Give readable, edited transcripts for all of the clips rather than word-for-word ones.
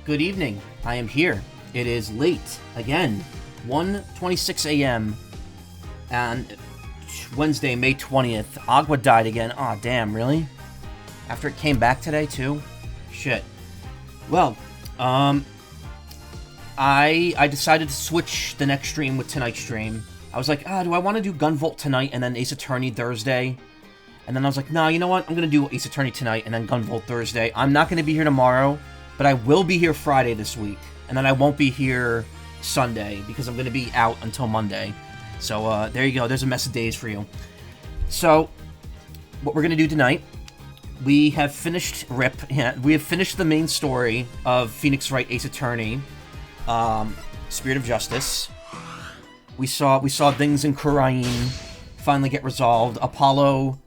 Good evening. I am here. It is late. Again, 1:26 a.m. and Wednesday, May 20th. Agua died again. Aw, damn, really? After it came back today, too? Shit. Well, I decided to switch the next stream with tonight's stream. I was like, do I want to do Gunvolt tonight and then Ace Attorney Thursday? And then I was like, nah, you know what? I'm going to do Ace Attorney tonight and then Gunvolt Thursday. I'm not going to be here tomorrow, but I will be here Friday this week. And then I won't be here Sunday because I'm going to be out until Monday. So there you go. There's a mess of days for you. So what we're going to do tonight, we have finished we have finished the main story of Phoenix Wright Ace Attorney, Spirit of Justice. We saw things in Khura'in finally get resolved. Apollo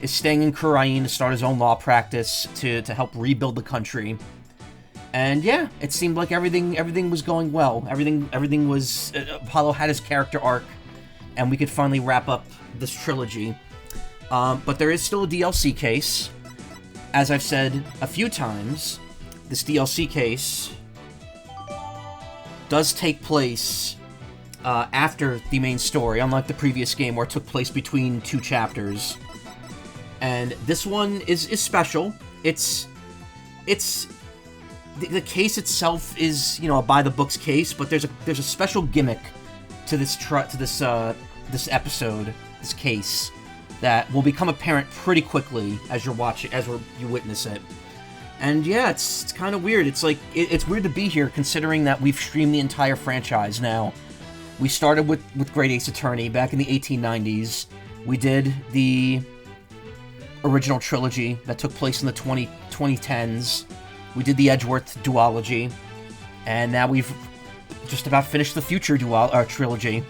is staying in Khura'in to start his own law practice to help rebuild the country. And yeah, it seemed like everything was going well. Everything was Apollo had his character arc, and we could finally wrap up this trilogy. But there is still a DLC case. As I've said a few times, this DLC case does take place after the main story, unlike the previous game where it took place between two chapters. And this one is special. It's the case itself is, you know, a by the books case, but there's a special gimmick to this this episode, this case, that will become apparent pretty quickly as you witness it. And yeah, it's kind of weird. It's like it's weird to be here considering that we've streamed the entire franchise now. We started with Great Ace Attorney back in the 1890s. We did the original trilogy that took place in the 2010s. We did the Edgeworth duology, and now we've just about finished the future trilogy.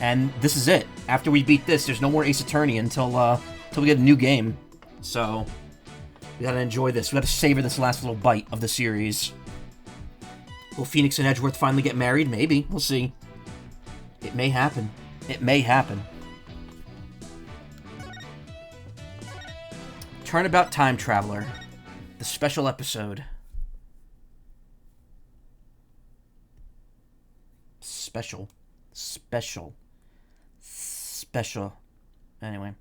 And this is it. After we beat this, there's no more Ace Attorney until we get a new game. So we gotta enjoy this. We gotta savor this last little bite of the series. Will Phoenix and Edgeworth finally get married? Maybe. We'll see. It may happen. It may happen. Turnabout Time Traveler. The special episode. Special. Anyway.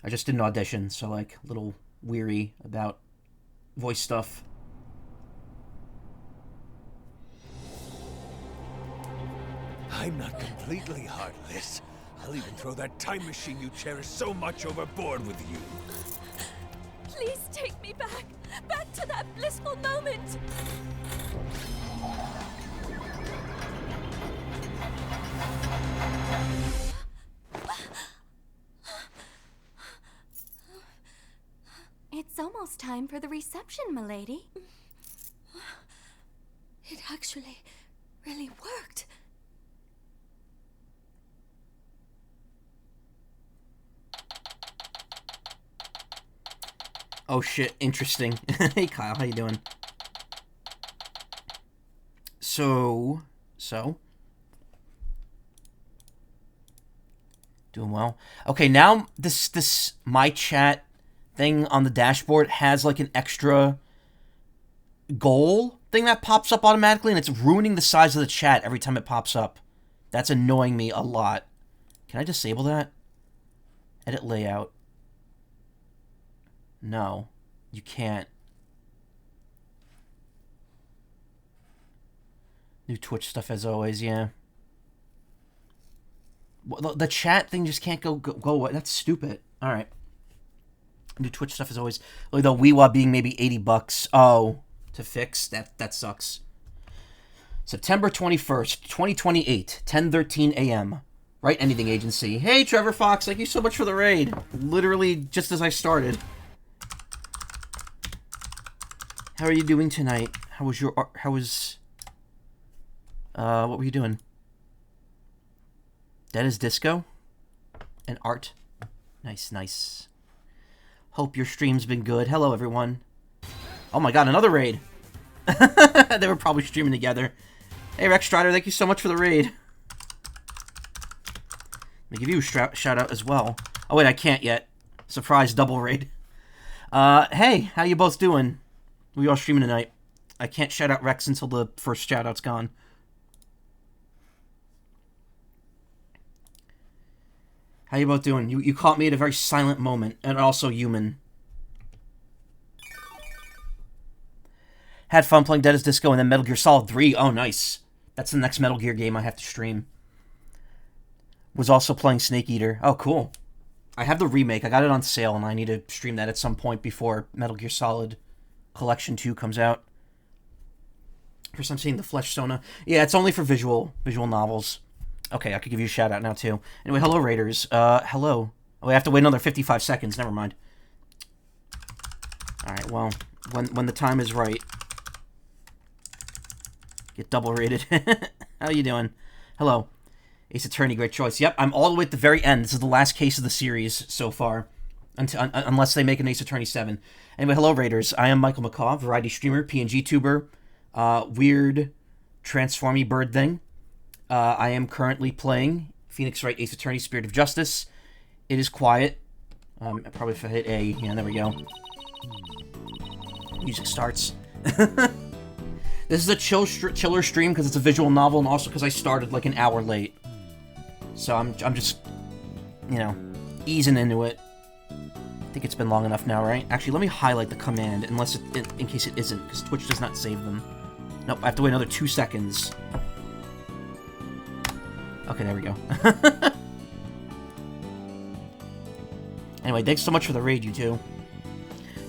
I just did an audition, so like a little weary about voice stuff. I'm not completely heartless. I'll even throw that time machine you cherish so much overboard with you. Please take me back to that blissful moment. It's almost time for the reception, milady. It actually really worked. Oh shit, interesting. Hey Kyle, how you doing? So... Doing well. Okay, now this my chat thing on the dashboard has like an extra goal thing that pops up automatically, and it's ruining the size of the chat every time it pops up. That's annoying me a lot. Can I disable that? Edit layout. No, you can't. New Twitch stuff as always, yeah. Well, the chat thing just can't go away. That's stupid. All right. New Twitch stuff as always. Like the Weewa being maybe $80. Oh, to fix that sucks. September 21st, 2028, 10:13 a.m. Wright Anything Agency. Hey, Trevor Fox, thank you so much for the raid. Literally just as I started. How are you doing tonight? How was what were you doing? Dead as Disco? And art? Nice. Hope your stream's been good. Hello, everyone. Oh my god, another raid. They were probably streaming together. Hey, Rex Strider, thank you so much for the raid. Let me give you a shout out as well. Oh wait, I can't yet. Surprise double raid. Hey, how you both doing? We all streaming tonight. I can't shout out Rex until the first shout out's gone. How you both doing? You caught me at a very silent moment, and also human. Had fun playing Dead as Disco and then Metal Gear Solid 3. Oh, nice. That's the next Metal Gear game I have to stream. Was also playing Snake Eater. Oh, cool. I have the remake. I got it on sale, and I need to stream that at some point before Metal Gear Solid Collection 2 comes out. First I'm seeing the Flesh Sona. Yeah, it's only for visual novels. Okay, I could give you a shout out now, too. Anyway, hello, Raiders. Hello. Oh, we have to wait another 55 seconds. Never mind. Alright, well, when the time is right. Get double rated. How you doing? Hello. Ace Attorney, great choice. Yep, I'm all the way at the very end. This is the last case of the series so far. Unless they make an Ace Attorney 7. Anyway, hello, Raiders. I am Michael Macaw, variety streamer, PNG tuber, weird transformy bird thing. I am currently playing Phoenix Wright Ace Attorney Spirit of Justice. It is quiet. Probably if I hit A. Yeah, there we go. Music starts. This is a chiller stream because it's a visual novel and also because I started like an hour late. So I'm just, you know, easing into it. I think it's been long enough now, right? Actually, let me highlight the command unless in case it isn't, because Twitch does not save them. Nope, I have to wait another 2 seconds. Okay, there we go. Anyway, thanks so much for the raid, you two.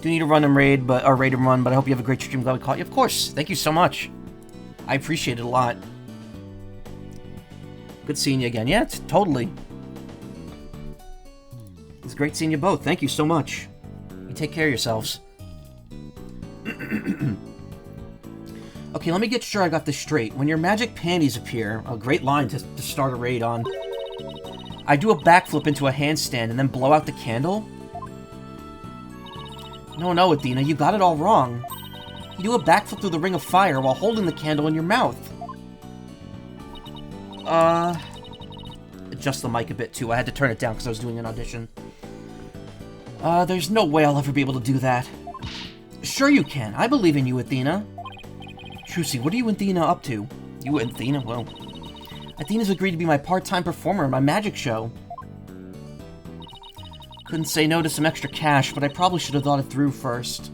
Do need to run and raid, or raid and run, but I hope you have a great stream. Glad we caught you. Of course, thank you so much. I appreciate it a lot. Good seeing you again. Yeah, totally. It's great seeing you both. Thank you so much. You take care of yourselves. Okay, let me get sure I got this straight. When your magic panties appear, a great line to start a raid on. I do a backflip into a handstand and then blow out the candle? No, Athena, you got it all wrong. You do a backflip through the ring of fire while holding the candle in your mouth. Adjust the mic a bit, too. I had to turn it down because I was doing an audition. There's no way I'll ever be able to do that. Sure you can. I believe in you, Athena. Trucy, what are you and Athena up to? You and Athena? Well, Athena's agreed to be my part-time performer in my magic show. Couldn't say no to some extra cash, but I probably should have thought it through first.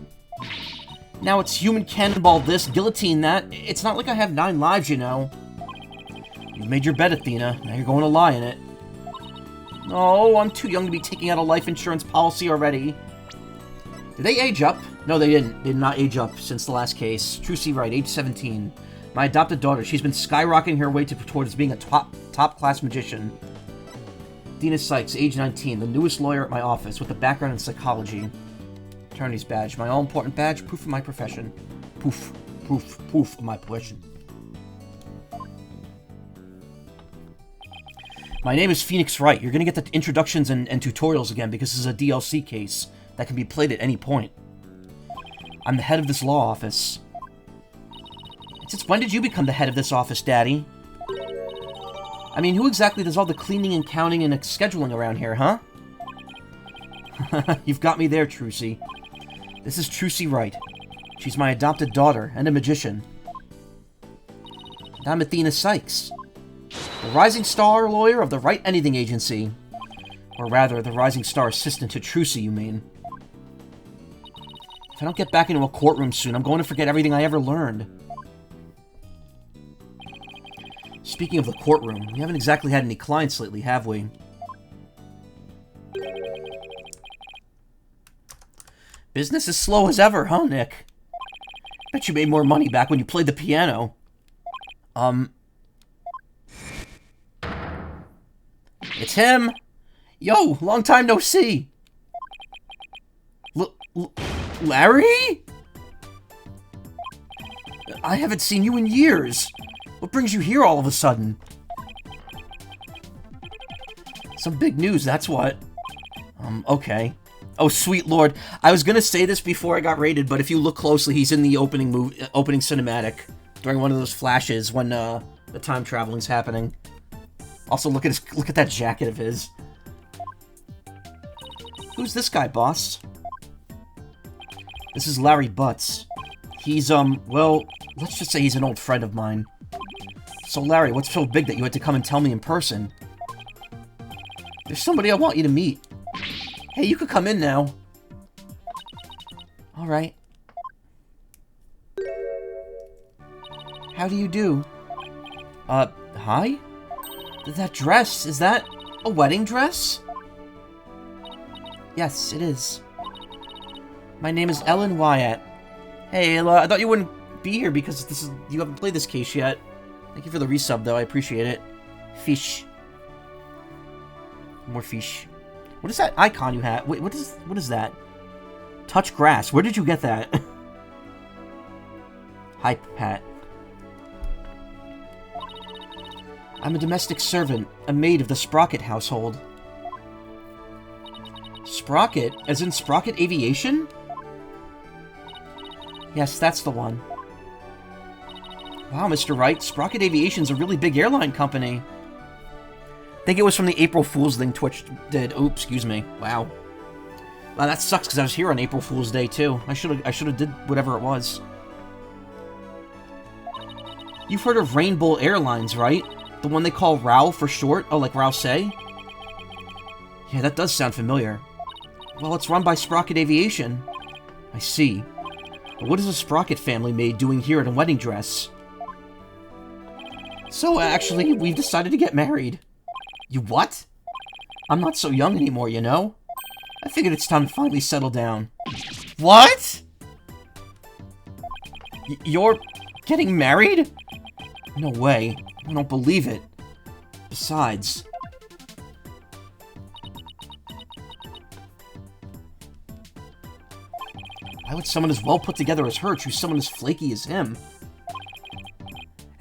Now it's human cannonball this, guillotine that. It's not like I have 9 lives, you know. You've made your bed, Athena. Now you're going to lie in it. Oh, I'm too young to be taking out a life insurance policy already. Did they age up? No, they didn't. They did not age up since the last case. Trucy Wright, age 17. My adopted daughter. She's been skyrocketing her way towards being a top-class magician. Dina Sykes, age 19, the newest lawyer at my office, with a background in psychology. Attorney's badge, my all-important badge, proof of my profession. Proof of my profession. My name is Phoenix Wright. You're going to get the introductions and tutorials again because this is a DLC case that can be played at any point. I'm the head of this law office. Since when did you become the head of this office, Daddy? I mean, who exactly does all the cleaning and counting and scheduling around here, huh? You've got me there, Trucy. This is Trucy Wright. She's my adopted daughter and a magician. And I'm Athena Sykes, the rising star lawyer of the Wright Anything Agency. Or rather, the rising star assistant to Trucy, you mean. If I don't get back into a courtroom soon, I'm going to forget everything I ever learned. Speaking of the courtroom, we haven't exactly had any clients lately, have we? Business as slow as ever, huh, Nick? Bet you made more money back when you played the piano. It's him! Yo, long time no see! Larry? I haven't seen you in years. What brings you here all of a sudden? Some big news, that's what. Okay. Oh, sweet lord. I was gonna say this before I got raided, but if you look closely, he's in the opening cinematic during one of those flashes when the time traveling's happening. Also, look at that jacket of his. Who's this guy, boss? This is Larry Butts. He's, well, let's just say he's an old friend of mine. So, Larry, what's so big that you had to come and tell me in person? There's somebody I want you to meet. Hey, you could come in now. Alright. How do you do? Hi? That dress, is that a wedding dress? Yes, it is. My name is Ellen Wyatt. Hey, I thought you wouldn't be here because you haven't played this case yet. Thank you for the resub, though. I appreciate it. Fish. More fish. What is that icon you have? Wait, what is that? Touch grass. Where did you get that? Hype Pat. I'm a domestic servant, a maid of the Sprocket household. Sprocket? As in Sprocket Aviation? Yes, that's the one. Wow, Mr. Wright, Sprocket Aviation's a really big airline company. I think it was from the April Fool's thing Twitch did. Oops, excuse me. Wow. Wow, that sucks because I was here on April Fool's Day too. I should have did whatever it was. You've heard of Rainbow Airlines, right? The one they call RAL for short? Oh, like Rouse? Yeah, that does sound familiar. Well, it's run by Sprocket Aviation. I see. But what is a Sprocket family maid doing here in a wedding dress? So, actually, we've decided to get married. You what? I'm not so young anymore, you know? I figured it's time to finally settle down. What? You're getting married? No way. I don't believe it. Besides... why would someone as well put together as her choose someone as flaky as him?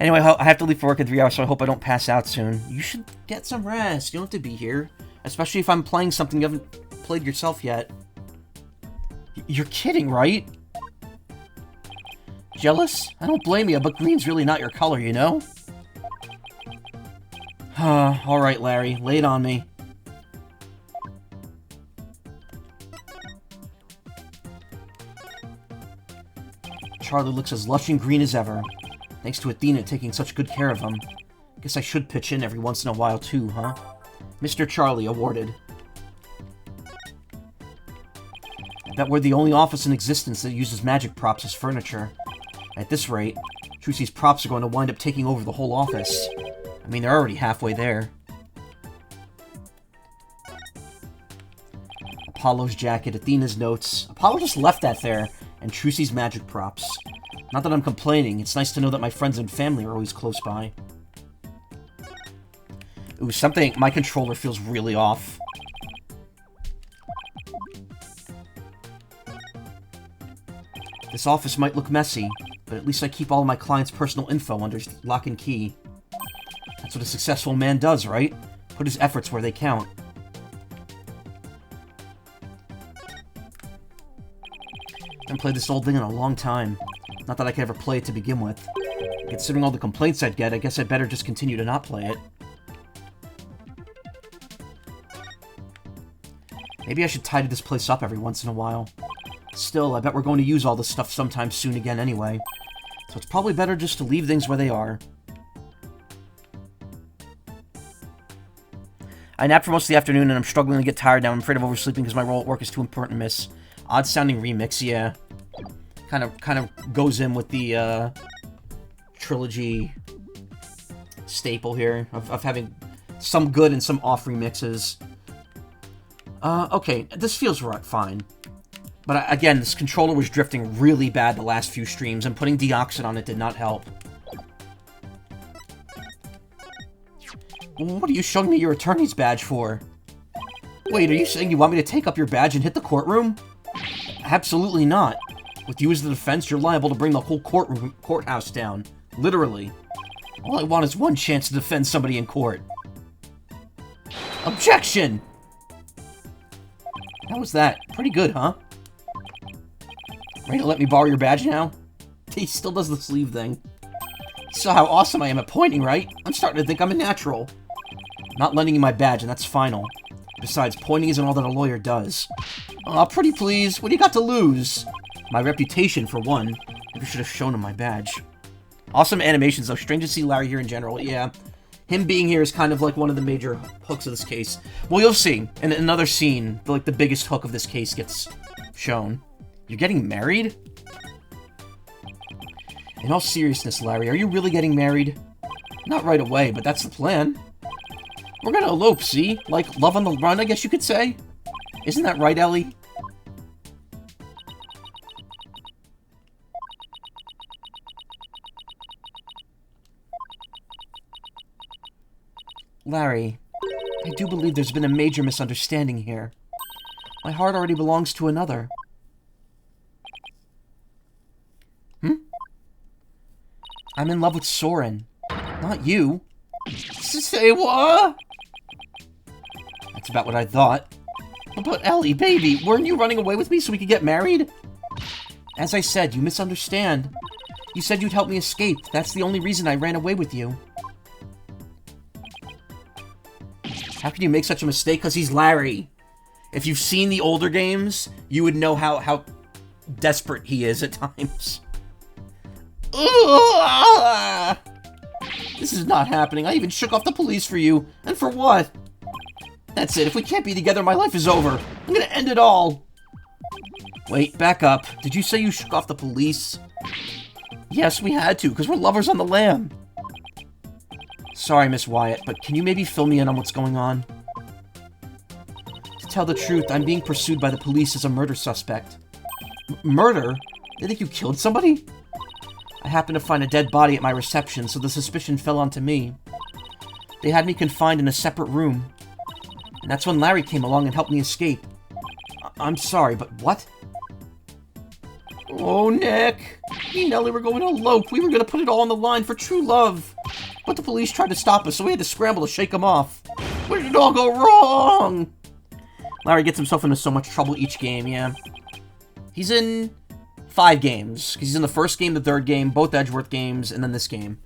Anyway, I have to leave for work in 3 hours, so I hope I don't pass out soon. You should get some rest. You don't have to be here. Especially if I'm playing something you haven't played yourself yet. You're kidding, right? Jealous? I don't blame you, but green's really not your color, you know? Alright, Larry. Lay it on me. Charlie looks as lush and green as ever. Thanks to Athena taking such good care of him. Guess I should pitch in every once in a while too, huh? Mr. Charlie awarded. I bet we're the only office in existence that uses magic props as furniture. At this rate, Trucy's props are going to wind up taking over the whole office. I mean, they're already halfway there. Apollo's jacket, Athena's notes. Apollo just left that there. And Trucy's magic props. Not that I'm complaining, it's nice to know that my friends and family are always close by. Ooh, my controller feels really off. This office might look messy, but at least I keep all of my clients' personal info under lock and key. That's what a successful man does, right? Put his efforts where they count. I haven't played this old thing in a long time. Not that I could ever play it to begin with. Considering all the complaints I'd get, I guess I'd better just continue to not play it. Maybe I should tidy this place up every once in a while. Still, I bet we're going to use all this stuff sometime soon again anyway. So it's probably better just to leave things where they are. I napped for most of the afternoon and I'm struggling to get tired now. I'm afraid of oversleeping because my role at work is too important to miss. Odd-sounding remix, yeah. Kind of goes in with the, trilogy staple here of having some good and some off remixes. Okay, this feels fine. But again, this controller was drifting really bad the last few streams, and putting Deoxit on it did not help. What are you showing me your attorney's badge for? Wait, are you saying you want me to take up your badge and hit the courtroom? Absolutely not. With you as the defense, you're liable to bring the whole courthouse down. Literally. All I want is one chance to defend somebody in court. Objection! How was that? Pretty good, huh? Ready to let me borrow your badge now? He still does the sleeve thing. Saw how awesome I am at pointing, right? I'm starting to think I'm a natural. Not lending you my badge, and that's final. Besides, pointing isn't all that a lawyer does. Aw, pretty please. What do you got to lose? My reputation, for one. Maybe I should have shown him my badge. Awesome animations, though. Strange to see Larry here in general. Yeah. Him being here is kind of like one of the major hooks of this case. Well, you'll see. In another scene, like the biggest hook of this case gets shown. You're getting married? In all seriousness, Larry, are you really getting married? Not right away, but that's the plan. We're gonna elope, see? Like, love on the run, I guess you could say? Isn't that right, Ellie? Larry, I do believe there's been a major misunderstanding here. My heart already belongs to another. I'm in love with Soren. Not you. Say what? That's about what I thought. But Ellie, baby, weren't you running away with me so we could get married? As I said, you misunderstand. You said you'd help me escape. That's the only reason I ran away with you. How can you make such a mistake? Because he's Larry. If you've seen the older games, you would know how desperate he is at times. Ugh! This is not happening. I even shook off the police for you. And for what? That's it. If we can't be together, my life is over. I'm gonna end it all. Wait, back up. Did you say you shook off the police? Yes, we had to, because we're lovers on the lam. Sorry, Miss Wyatt, but can you maybe fill me in on what's going on? To tell the truth, I'm being pursued by the police as a murder suspect. Murder? They think you killed somebody? I happened to find a dead body at my reception, so the suspicion fell onto me. They had me confined in a separate room. And that's when Larry came along and helped me escape. I'm sorry, but what? Oh, Nick. Me and Ellie were going to elope. We were going to put it all on the line for true love. But the police tried to stop us, so we had to scramble to shake them off. Where did it all go wrong? Larry gets himself into so much trouble each game, yeah. He's in 5 games. He's in the first game, the third game, both Edgeworth games, and then this game.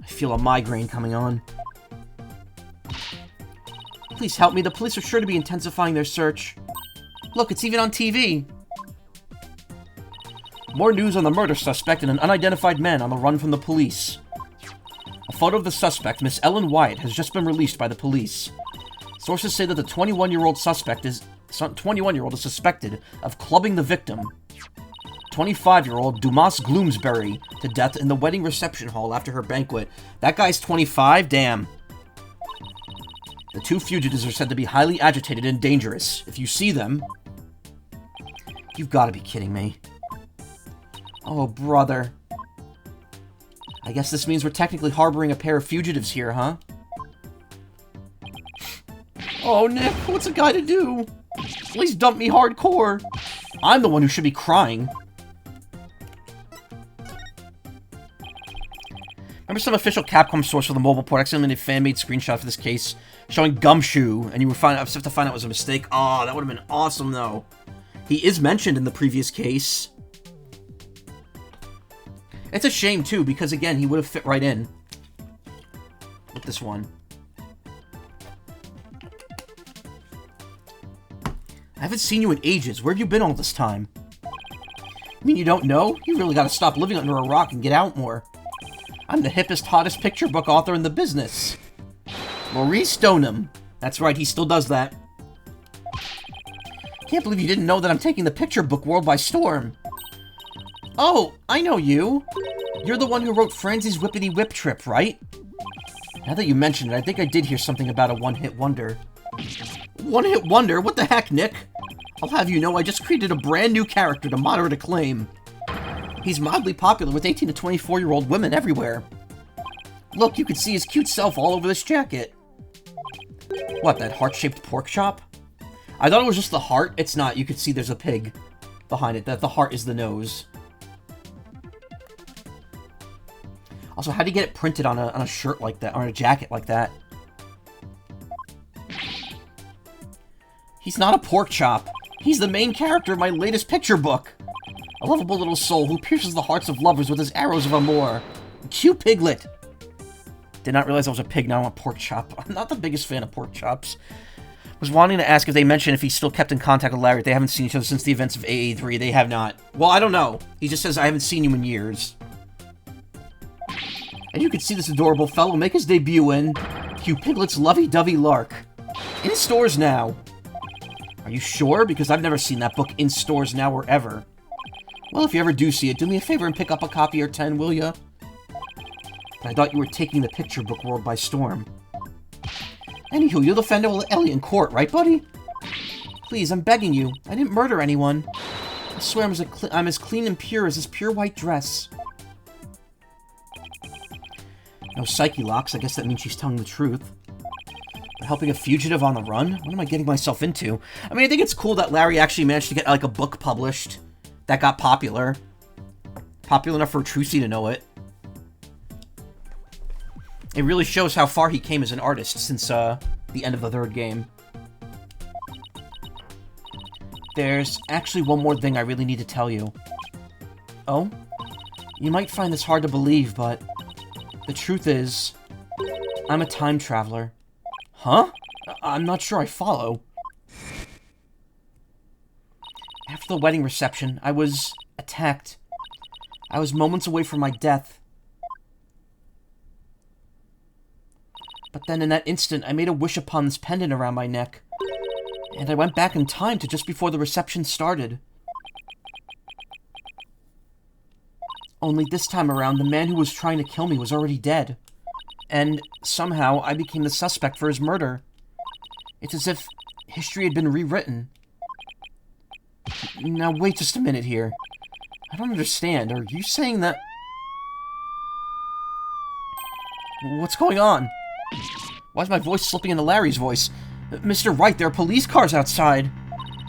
I feel a migraine coming on. Please help me. The police are sure to be intensifying their search. Look, it's even on TV. More news on the murder suspect and an unidentified man on the run from the police. A photo of the suspect, Miss Ellen Wyatt, has just been released by the police. Sources say that the 21-year-old is suspected of clubbing the victim, 25-year-old Dumas Gloomsbury, to death in the wedding reception hall after her banquet. That guy's 25? Damn. The 2 fugitives are said to be highly agitated and dangerous. If you see them... You've got to be kidding me. Oh, brother. I guess this means we're technically harboring a pair of fugitives here, huh? Oh, Nick, what's a guy to do? Please dump me hardcore. I'm the one who should be crying. Remember some official Capcom source for the mobile port accidentally made a fan-made screenshot for this case showing Gumshoe, and you would have to find out it was a mistake? Oh, that would have been awesome, though. He is mentioned in the previous case. It's a shame, too, because, again, he would have fit right in with this one. I haven't seen you in ages. Where have you been all this time? You mean you don't know? You really gotta stop living under a rock and get out more. I'm the hippest, hottest picture book author in the business. Maurice Stoneham. That's right, he still does that. Can't believe you didn't know that I'm taking the picture book world by storm. Oh, I know you. You're the one who wrote Franzie's Whippity Whip Trip, right? Now that you mention it, I think I did hear something about a one-hit wonder. One-hit wonder? What the heck, Nick? I'll have you know I just created a brand new character to moderate acclaim. He's mildly popular with 18 to 24-year-old women everywhere. Look, you can see his cute self all over this jacket. What, that heart-shaped pork chop? I thought it was just the heart. It's not. You can see there's a pig behind it. That the heart is the nose. Also, how do you get it printed on a shirt like that, or on a jacket like that? He's not a pork chop. He's the main character of my latest picture book. A lovable little soul who pierces the hearts of lovers with his arrows of amour. Cute piglet. Did not realize I was a pig, now I'm a pork chop. I'm not the biggest fan of pork chops. Was wanting to ask if they mentioned if he still kept in contact with Larry. They haven't seen each other since the events of AA3. They have not. Well, I don't know. He just says, I haven't seen you in years. And you can see this adorable fellow make his debut in Hugh Piglet's Lovey-Dovey Lark. In stores now. Are you sure? Because I've never seen that book in stores now or ever. Well, if you ever do see it, do me a favor and pick up a copy or 10, will ya? But I thought you were taking the picture book world by storm. Anywho, you'll defend Ellie in court, right, buddy? Please, I'm begging you. I didn't murder anyone. I swear I'm as clean and pure as this pure white dress. No psyche locks. I guess that means she's telling the truth. But helping a fugitive on the run? What am I getting myself into? I mean, I think it's cool that Larry actually managed to get, like, a book published that got popular. Popular enough for Trucy to know it. It really shows how far he came as an artist since the end of the third game. There's actually one more thing I really need to tell you. Oh? You might find this hard to believe, but the truth is, I'm a time traveler. Huh? I'm not sure I follow. After the wedding reception, I was attacked. I was moments away from my death. But then in that instant, I made a wish upon this pendant around my neck. And I went back in time to just before the reception started. Only this time around, the man who was trying to kill me was already dead. And somehow, I became the suspect for his murder. It's as if history had been rewritten. Now, wait just a minute here. I don't understand. Are you saying that... What's going on? Why is my voice slipping into Larry's voice? Mr. Wright, there are police cars outside.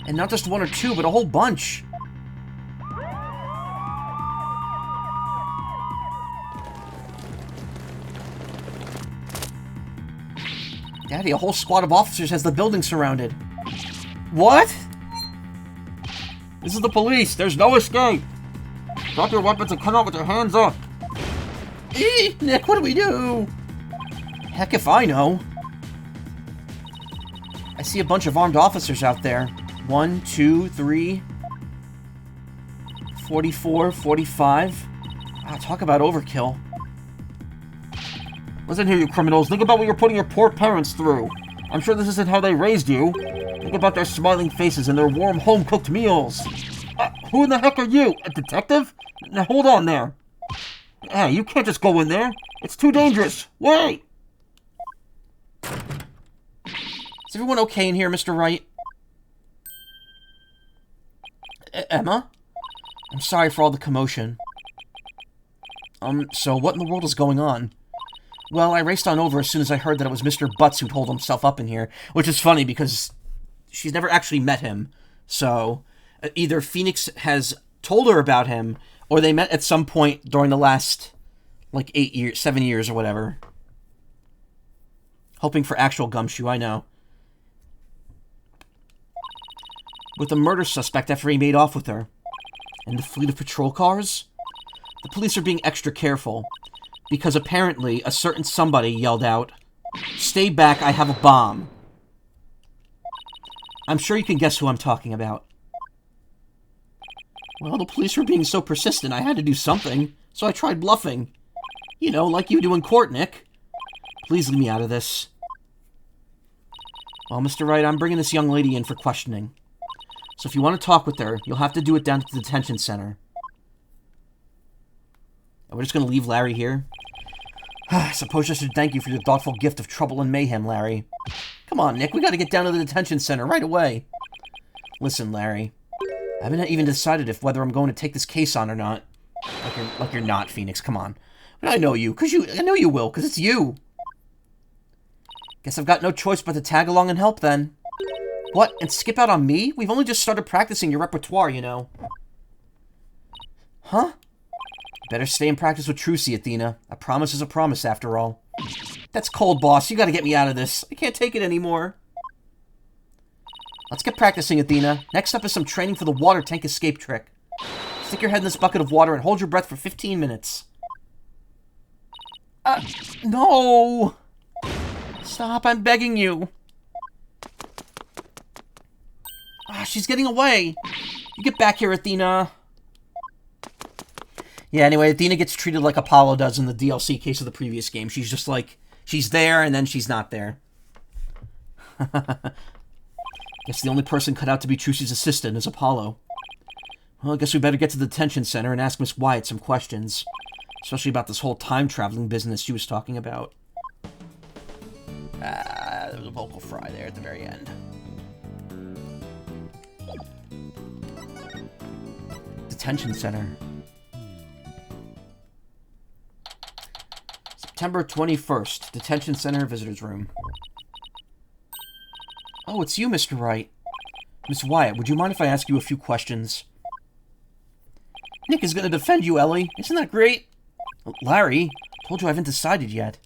And not just one or two, but a whole bunch. Daddy, a whole squad of officers has the building surrounded. What? This is the police. There's no escape. Drop your weapons and come out with your hands up. Nick, what do we do? Heck if I know. I see a bunch of armed officers out there. 1, 2, 3... 44, 45... talk about overkill. Listen here, you criminals. Think about what you're putting your poor parents through. I'm sure this isn't how they raised you. Think about their smiling faces and their warm, home-cooked meals. Who in the heck are you? A detective? Now, hold on there. Hey, you can't just go in there. It's too dangerous. Wait! Is everyone okay in here, Mr. Wright? Emma? I'm sorry for all the commotion. So what in the world is going on? Well, I raced on over as soon as I heard that it was Mr. Butts who'd hold himself up in here, which is funny because she's never actually met him. So, either Phoenix has told her about him, or they met at some point during the last, like, 7 years or whatever. Hoping for actual gumshoe, I know. With the murder suspect after he made off with her. And the fleet of patrol cars? The police are being extra careful. Because apparently, a certain somebody yelled out, "Stay back, I have a bomb." I'm sure you can guess who I'm talking about. Well, the police were being so persistent, I had to do something. So I tried bluffing. You know, like you do in court, Nick. Please leave me out of this. Well, Mr. Wright, I'm bringing this young lady in for questioning. So if you want to talk with her, you'll have to do it down at the detention center. And we're just going to leave Larry here? I suppose I should thank you for your thoughtful gift of trouble and mayhem, Larry. Come on, Nick, we got to get down to the detention center right away. Listen, Larry. I haven't even decided whether I'm going to take this case on or not. Like you're not, Phoenix, come on. But I know you, I know you will, because it's you. Guess I've got no choice but to tag along and help, then. What, and skip out on me? We've only just started practicing your repertoire, you know. Huh? Better stay and practice with Trucy, Athena. A promise is a promise, after all. That's cold, boss. You gotta get me out of this. I can't take it anymore. Let's get practicing, Athena. Next up is some training for the water tank escape trick. Stick your head in this bucket of water and hold your breath for 15 minutes. No! Stop, I'm begging you. Ah, she's getting away. You get back here, Athena. Yeah, anyway, Athena gets treated like Apollo does in the DLC case of the previous game. She's just like, she's there, and then she's not there. Guess the only person cut out to be Trucy's assistant is Apollo. Well, I guess we better get to the detention center and ask Miss Wyatt some questions. Especially about this whole time-traveling business she was talking about. There was a vocal fry there at the very end. Detention center. September 21st. Detention center visitors room. Oh, it's you, Mr. Wright. Miss Wyatt, would you mind if I ask you a few questions? Nick is going to defend you, Ellie. Isn't that great? Larry, told you I haven't decided yet.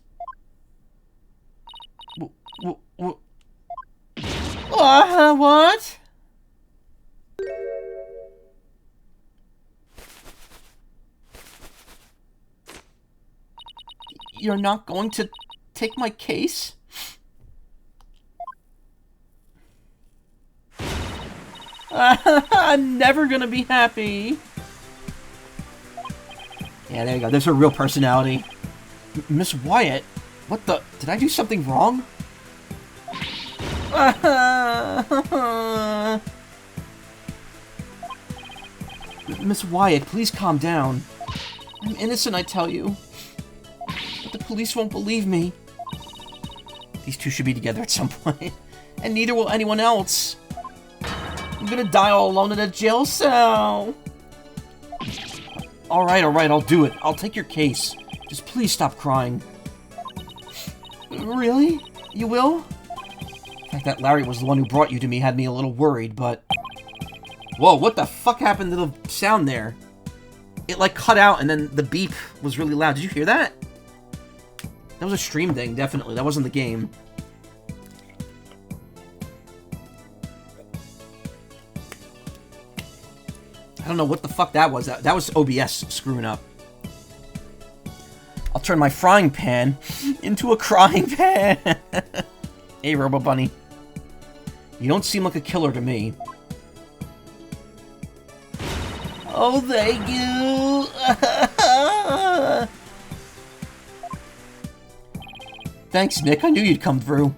What? You're not going to take my case? I'm never gonna be happy. Yeah, there you go. There's her real personality. Miss Wyatt? What the? Did I do something wrong? Miss Wyatt, please calm down. I'm innocent, I tell you. But the police won't believe me. These two should be together at some point. And neither will anyone else. I'm gonna die all alone in a jail cell. Alright, I'll do it. I'll take your case. Just please stop crying. Really? You will? The fact that Larry was the one who brought you to me had me a little worried, but... Whoa, what the fuck happened to the sound there? It, like, cut out, and then the beep was really loud. Did you hear that? That was a stream thing, definitely. That wasn't the game. I don't know what the fuck that was. That was OBS screwing up. I'll turn my frying pan into a crying pan. Hey, Robo Bunny. You don't seem like a killer to me. Oh, thank you. Thanks, Nick. I knew you'd come through.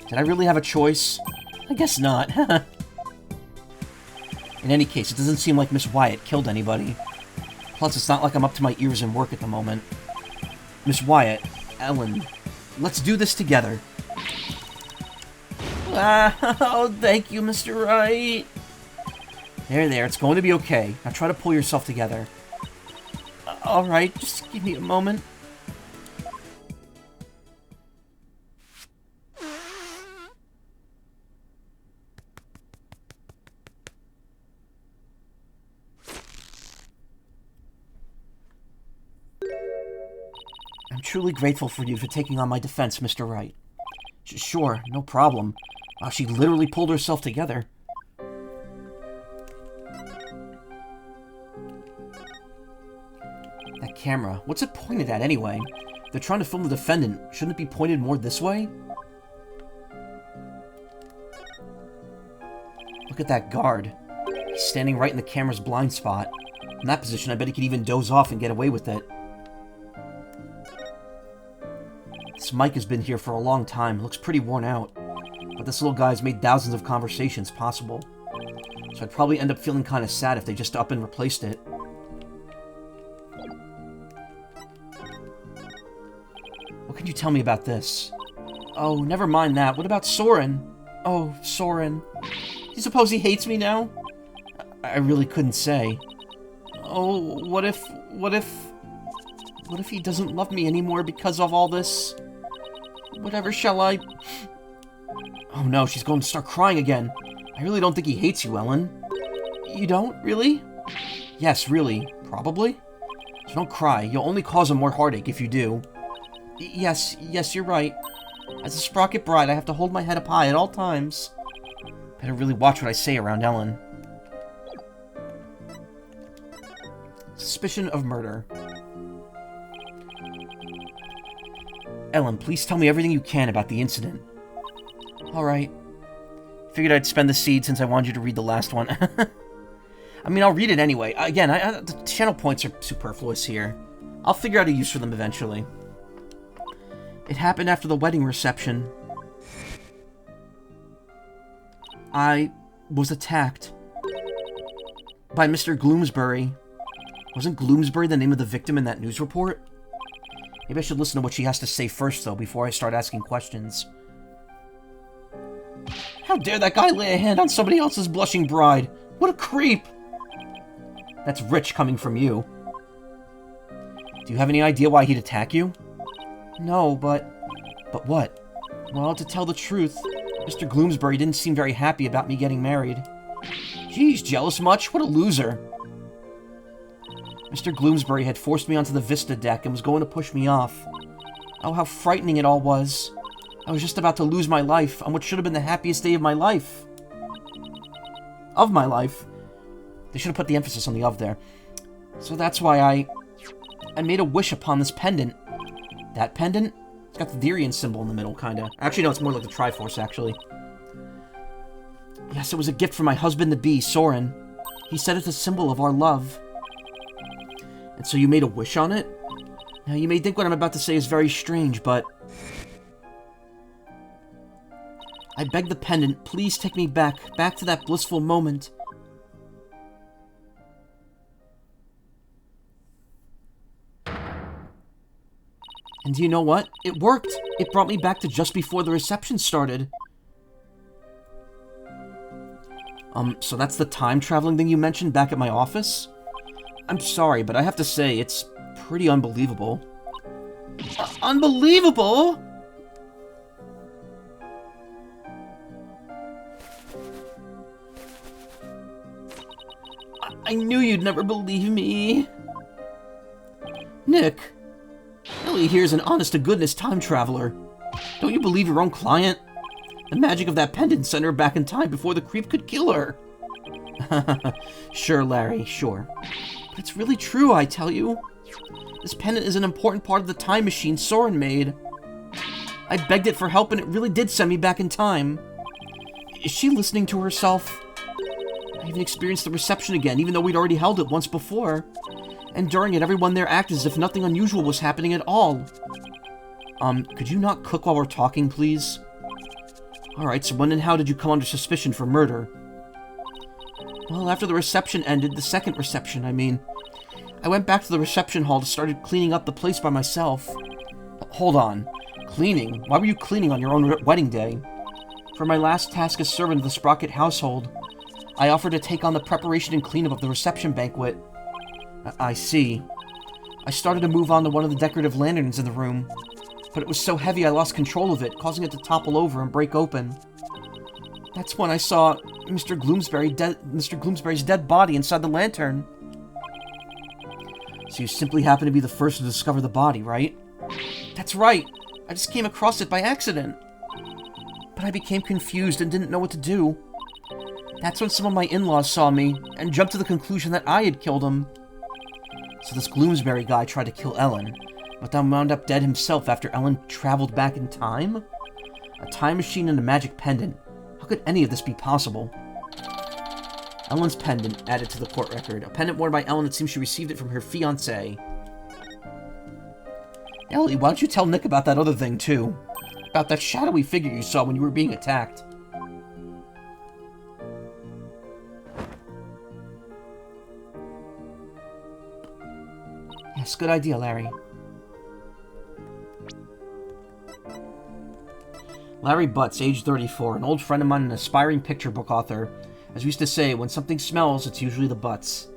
Did I really have a choice? I guess not. In any case, it doesn't seem like Miss Wyatt killed anybody. Plus, it's not like I'm up to my ears in work at the moment. Miss Wyatt, Ellen, let's do this together. Oh, thank you, Mr. Wright. There, it's going to be okay. Now try to pull yourself together. Alright, just give me a moment. I'm truly grateful for you for taking on my defense, Mr. Wright. Sure, no problem. Wow, she literally pulled herself together. That camera, what's it pointed at anyway? They're trying to film the defendant. Shouldn't it be pointed more this way? Look at that guard. He's standing right in the camera's blind spot. In that position, I bet he could even doze off and get away with it. This Mike has been here for a long time. Looks pretty worn out. But this little guy's made thousands of conversations possible. So I'd probably end up feeling kind of sad if they just up and replaced it. What can you tell me about this? Oh, never mind that. What about Soren? Oh, Soren. Do you suppose he hates me now? I really couldn't say. Oh, what if he doesn't love me anymore because of all this? Whatever shall I... Oh no, she's going to start crying again. I really don't think he hates you, Ellen. You don't? Really? Yes, really. Probably? So don't cry. You'll only cause him more heartache if you do. Yes, you're right. As a Sprocket Bride, I have to hold my head up high at all times. Better really watch what I say around Ellen. Suspicion of murder. Ellen, please tell me everything you can about the incident. Alright. Figured I'd spend the seed since I wanted you to read the last one. I mean, I'll read it anyway. Again, the channel points are superfluous here. I'll figure out a use for them eventually. It happened after the wedding reception. I was attacked by Mr. Gloomsbury. Wasn't Gloomsbury the name of the victim in that news report? Maybe I should listen to what she has to say first, though, before I start asking questions. How dare that guy lay a hand on somebody else's blushing bride? What a creep! That's rich coming from you. Do you have any idea why he'd attack you? No, but... But what? Well, to tell the truth, Mr. Gloomsbury didn't seem very happy about me getting married. Geez, jealous much? What a loser. Mr. Gloomsbury had forced me onto the Vista deck and was going to push me off. Oh, how frightening it all was. I was just about to lose my life on what should have been the happiest day of my life. Of my life. They should have put the emphasis on the of there. So that's why I made a wish upon this pendant. That pendant? It's got the Dirian symbol in the middle, kinda. Actually, no, it's more like the Triforce, actually. Yes, it was a gift from my husband-to-be, Soren. He said it's a symbol of our love. And so you made a wish on it? Now, you may think what I'm about to say is very strange, but... I beg the pendant, please take me back to that blissful moment. And do you know what? It worked! It brought me back to just before the reception started. So that's the time-traveling thing you mentioned back at my office? I'm sorry, but I have to say, it's pretty unbelievable. Unbelievable?! I knew you'd never believe me. Nick, Ellie here's an honest-to-goodness time traveler. Don't you believe your own client? The magic of that pendant sent her back in time before the creep could kill her. Sure, Larry, sure. But it's really true, I tell you. This pendant is an important part of the time machine Soren made. I begged it for help and it really did send me back in time. Is she listening to herself? I even experienced the reception again, even though we'd already held it once before. And during it, everyone there acted as if nothing unusual was happening at all. Could you not cook while we're talking, please? Alright, so when and how did you come under suspicion for murder? Well, after the reception ended, the second reception, I mean. I went back to the reception hall to start cleaning up the place by myself. Hold on. Cleaning? Why were you cleaning on your own wedding day? For my last task as servant of the Sprocket household, I offered to take on the preparation and cleanup of the reception banquet. I see. I started to move on to one of the decorative lanterns in the room, but it was so heavy I lost control of it, causing it to topple over and break open. That's when I saw Mr. Gloomsbury's dead body inside the lantern. So you simply happened to be the first to discover the body, right? That's right. I just came across it by accident. But I became confused and didn't know what to do. That's when some of my in-laws saw me and jumped to the conclusion that I had killed him. So this Gloomsbury guy tried to kill Ellen, but then wound up dead himself after Ellen traveled back in time? A time machine and a magic pendant. How could any of this be possible? Ellen's pendant, added to the court record. A pendant worn by Ellen, it seems she received it from her fiancé. Ellie, why don't you tell Nick about that other thing, too? About that shadowy figure you saw when you were being attacked. Yes, good idea, Larry. Larry Butts, age 34, an old friend of mine and an aspiring picture book author. As we used to say, when something smells, it's usually the butts.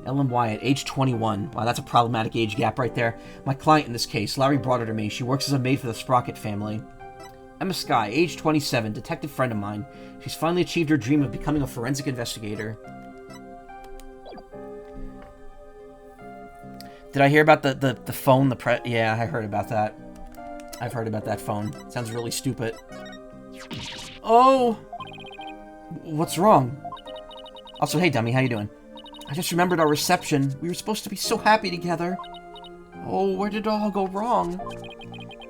Ellen Wyatt, age 21. Wow, that's a problematic age gap right there. My client in this case, Larry brought her to me. She works as a maid for the Sprocket family. Emma Skye, age 27, detective friend of mine. She's finally achieved her dream of becoming a forensic investigator. Did I hear about the phone? Yeah, I heard about that. I've heard about that phone. Sounds really stupid. Oh! What's wrong? Also, hey, dummy, how you doing? I just remembered our reception. We were supposed to be so happy together. Oh, where did it all go wrong?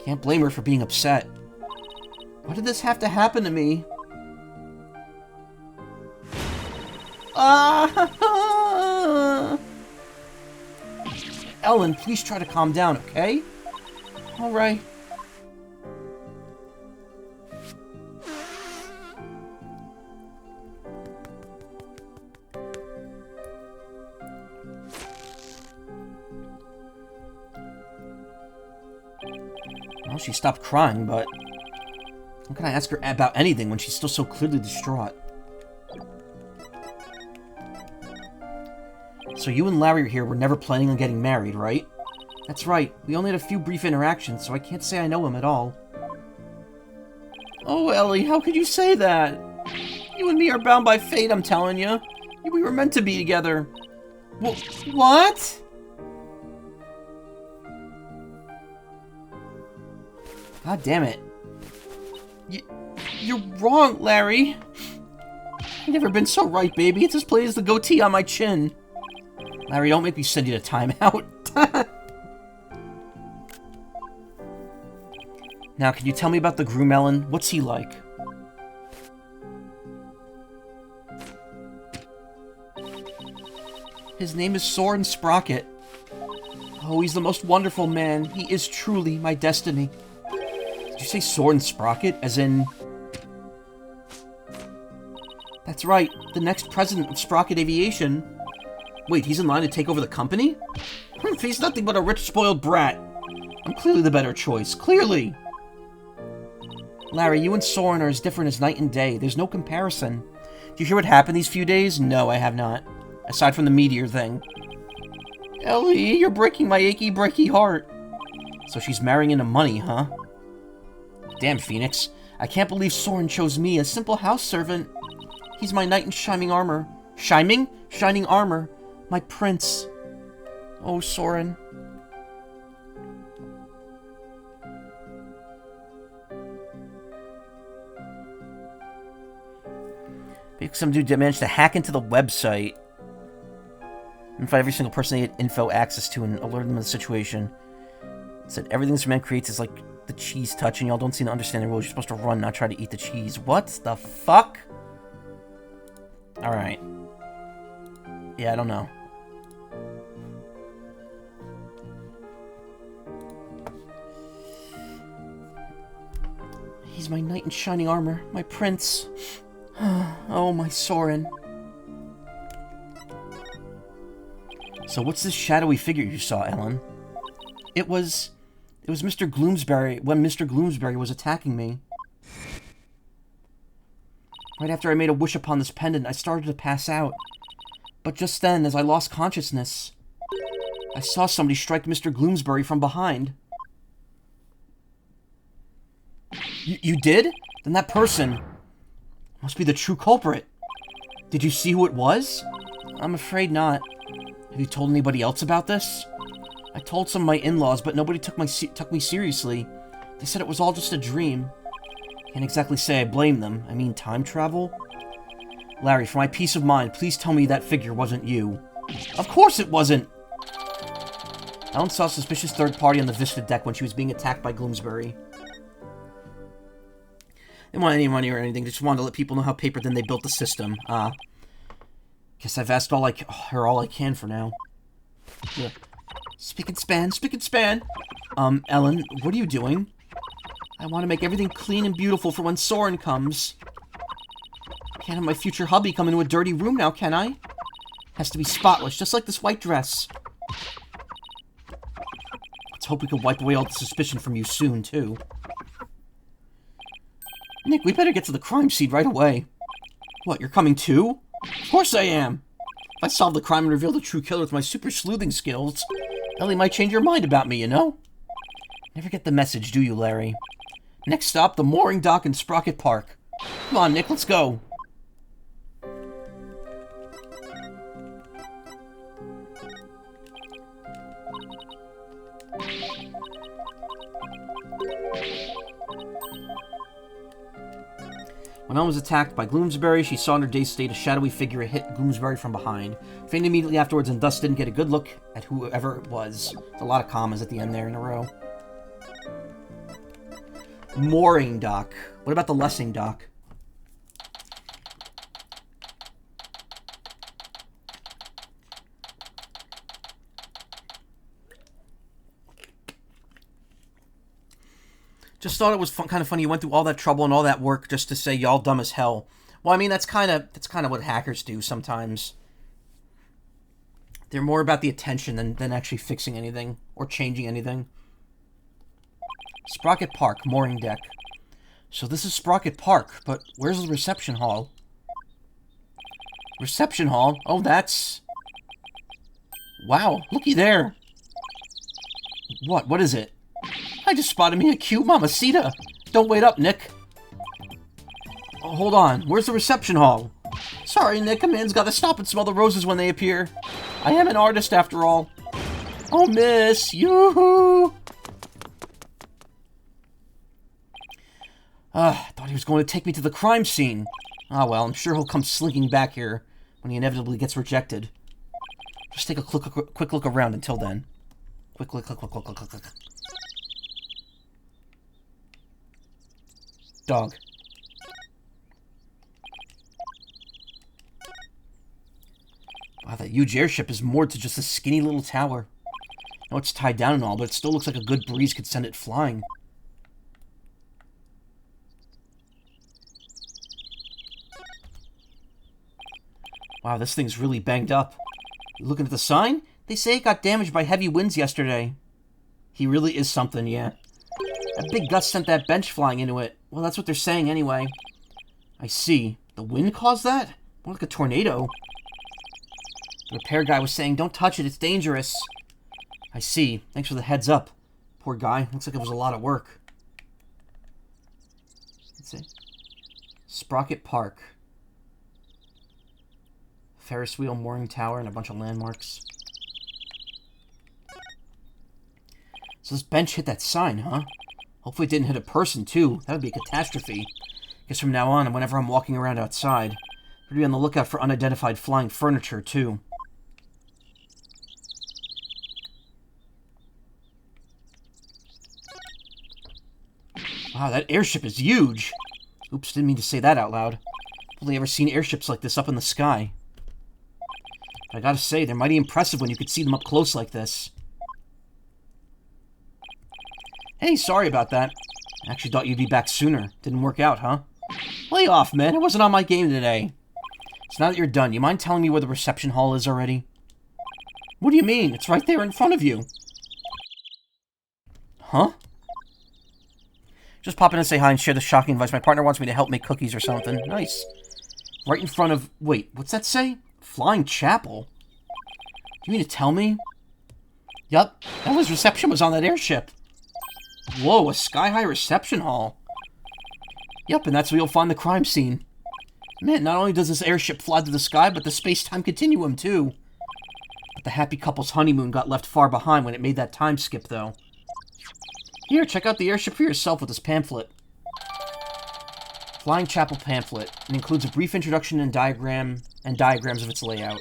Can't blame her for being upset. Why did this have to happen to me? Ah! Ellen, please try to calm down, okay? Alright. Well, she stopped crying, but how can I ask her about anything when she's still so clearly distraught? So you and Larry here were never planning on getting married, right? That's right. We only had a few brief interactions, so I can't say I know him at all. Oh, Ellie, how could you say that? You and me are bound by fate, I'm telling you. We were meant to be together. What? God damn it. You're wrong, Larry. I've never been so right, baby. It's as plain as the goatee on my chin. Larry, don't make me send you to timeout. Now, can you tell me about the groom, Ellen? What's he like? His name is Soren Sprocket. Oh, he's the most wonderful man. He is truly my destiny. Did you say Soren Sprocket? As in... That's right. The next president of Sprocket Aviation. Wait, he's in line to take over the company? He's nothing but a rich, spoiled brat. I'm clearly the better choice. Clearly! Larry, you and Soren are as different as night and day. There's no comparison. Do you hear what happened these few days? No, I have not. Aside from the meteor thing. Ellie, you're breaking my achy, breaky heart. So she's marrying into money, huh? Damn, Phoenix. I can't believe Soren chose me, a simple house servant. He's my knight in shining armor. Shining? Shining armor. My prince. Oh, Soren. Some dude managed to hack into the website and find every single person they had info access to and alert them of the situation. It said everything this man creates is like the cheese touch, and y'all don't seem to understand the rules. You're supposed to run, not try to eat the cheese. What the fuck? Alright. Yeah, I don't know. He's my knight in shining armor, my prince. Oh, my Soren. So what's this shadowy figure you saw, Ellen? It was Mr. Gloomsbury when Mr. Gloomsbury was attacking me. Right after I made a wish upon this pendant, I started to pass out. But just then, as I lost consciousness, I saw somebody strike Mr. Gloomsbury from behind. You did? Then that person must be the true culprit. Did you see who it was? I'm afraid not. Have you told anybody else about this? I told some of my in-laws, but nobody took me seriously. They said it was all just a dream. Can't exactly say I blame them. I mean, time travel? Larry, for my peace of mind, please tell me that figure wasn't you. Of course it wasn't! Ellen saw a suspicious third party on the Vista deck when she was being attacked by Gloomsbury. They didn't want any money or anything, they just wanted to let people know how paper thin they built the system. Guess I've asked all I can for now. Yeah. Spick and span. Ellen, what are you doing? I want to make everything clean and beautiful for when Soren comes. Can't have my future hubby come into a dirty room now, can I? Has to be spotless, just like this white dress. Let's hope we can wipe away all the suspicion from you soon, too. Nick, we better get to the crime scene right away. What, you're coming too? Of course I am! If I solve the crime and reveal the true killer with my super sleuthing skills, Ellie might change your mind about me, you know? Never get the message, do you, Larry? Next stop, the mooring dock in Sprocket Park. Come on, Nick, let's go. When Ellen was attacked by Gloomsbury, she saw in her dazed state a shadowy figure hit Gloomsbury from behind, fainted immediately afterwards, and thus didn't get a good look at whoever it was. There's a lot of commas at the end there in a row. Mooring dock. What about the Lessing dock? Just thought it was kind of funny. You went through all that trouble and all that work just to say y'all dumb as hell. Well, I mean, that's kind of what hackers do sometimes. They're more about the attention than actually fixing anything or changing anything. Sprocket Park, mooring deck. So this is Sprocket Park, but where's the reception hall? Reception hall? Oh, that's... Wow, looky there. What is it? I just spotted me a cute mamacita. Don't wait up, Nick. Oh, hold on, where's the reception hall? Sorry, Nick, a man's gotta stop and smell the roses when they appear. I am an artist, after all. Oh, miss, yoo-hoo! I thought he was going to take me to the crime scene. Ah, well, I'm sure he'll come slinking back here when he inevitably gets rejected. Just take a quick look around until then. Quick look. Dog. Wow, that huge airship is moored to just a skinny little tower. I know it's tied down and all, but it still looks like a good breeze could send it flying. Wow, this thing's really banged up. You looking at the sign? They say it got damaged by heavy winds yesterday. He really is something, yeah. That big gust sent that bench flying into it. Well, that's what they're saying anyway. I see. The wind caused that? More like a tornado. The repair guy was saying, don't touch it, it's dangerous. I see. Thanks for the heads up. Poor guy. Looks like it was a lot of work. Let's see. Sprocket Park. Ferris wheel, mooring tower, and a bunch of landmarks. So this bench hit that sign, huh? Hopefully it didn't hit a person, too. That would be a catastrophe. Guess from now on, whenever I'm walking around outside, better be on the lookout for unidentified flying furniture, too. Wow, that airship is huge! Oops, didn't mean to say that out loud. I've only ever seen airships like this up in the sky. But I gotta say, they're mighty impressive when you could see them up close like this. Hey, sorry about that. I actually thought you'd be back sooner. Didn't work out, huh? Lay off, man. I wasn't on my game today. So now that you're done, you mind telling me where the reception hall is already? What do you mean? It's right there in front of you. Huh? Just pop in and say hi and share the shocking advice. My partner wants me to help make cookies or something. Nice. Right in front of... Wait, what's that say? Flying Chapel? Do you mean to tell me? Yup, that was reception was on that airship. Whoa, a sky-high reception hall. Yup, and that's where you'll find the crime scene. Man, not only does this airship fly to the sky, but the space-time continuum, too. But the happy couple's honeymoon got left far behind when it made that time skip, though. Here, check out the airship for yourself with this pamphlet. Flying Chapel pamphlet. It includes a brief introduction and diagrams of its layout.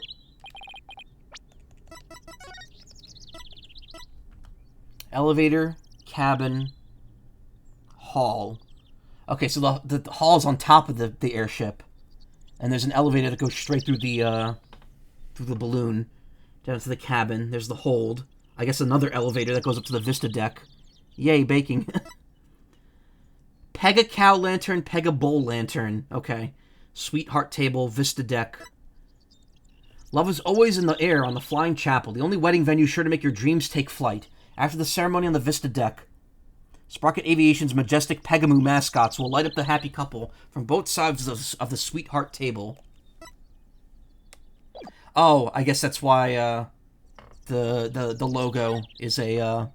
Elevator, cabin, hall. Okay, so the hall is on top of the airship, and there's an elevator that goes straight through the balloon down to the cabin. There's the hold. I guess another elevator that goes up to the vista deck. Yay, baking. Pega cow lantern, Pega bull lantern. Okay. Sweetheart table, vista deck. Love is always in the air on the Flying Chapel, the only wedding venue sure to make your dreams take flight. After the ceremony on the vista deck, Sprocket Aviation's majestic Pegamoo mascots will light up the happy couple from both sides of the sweetheart table. Oh, I guess that's why the logo is a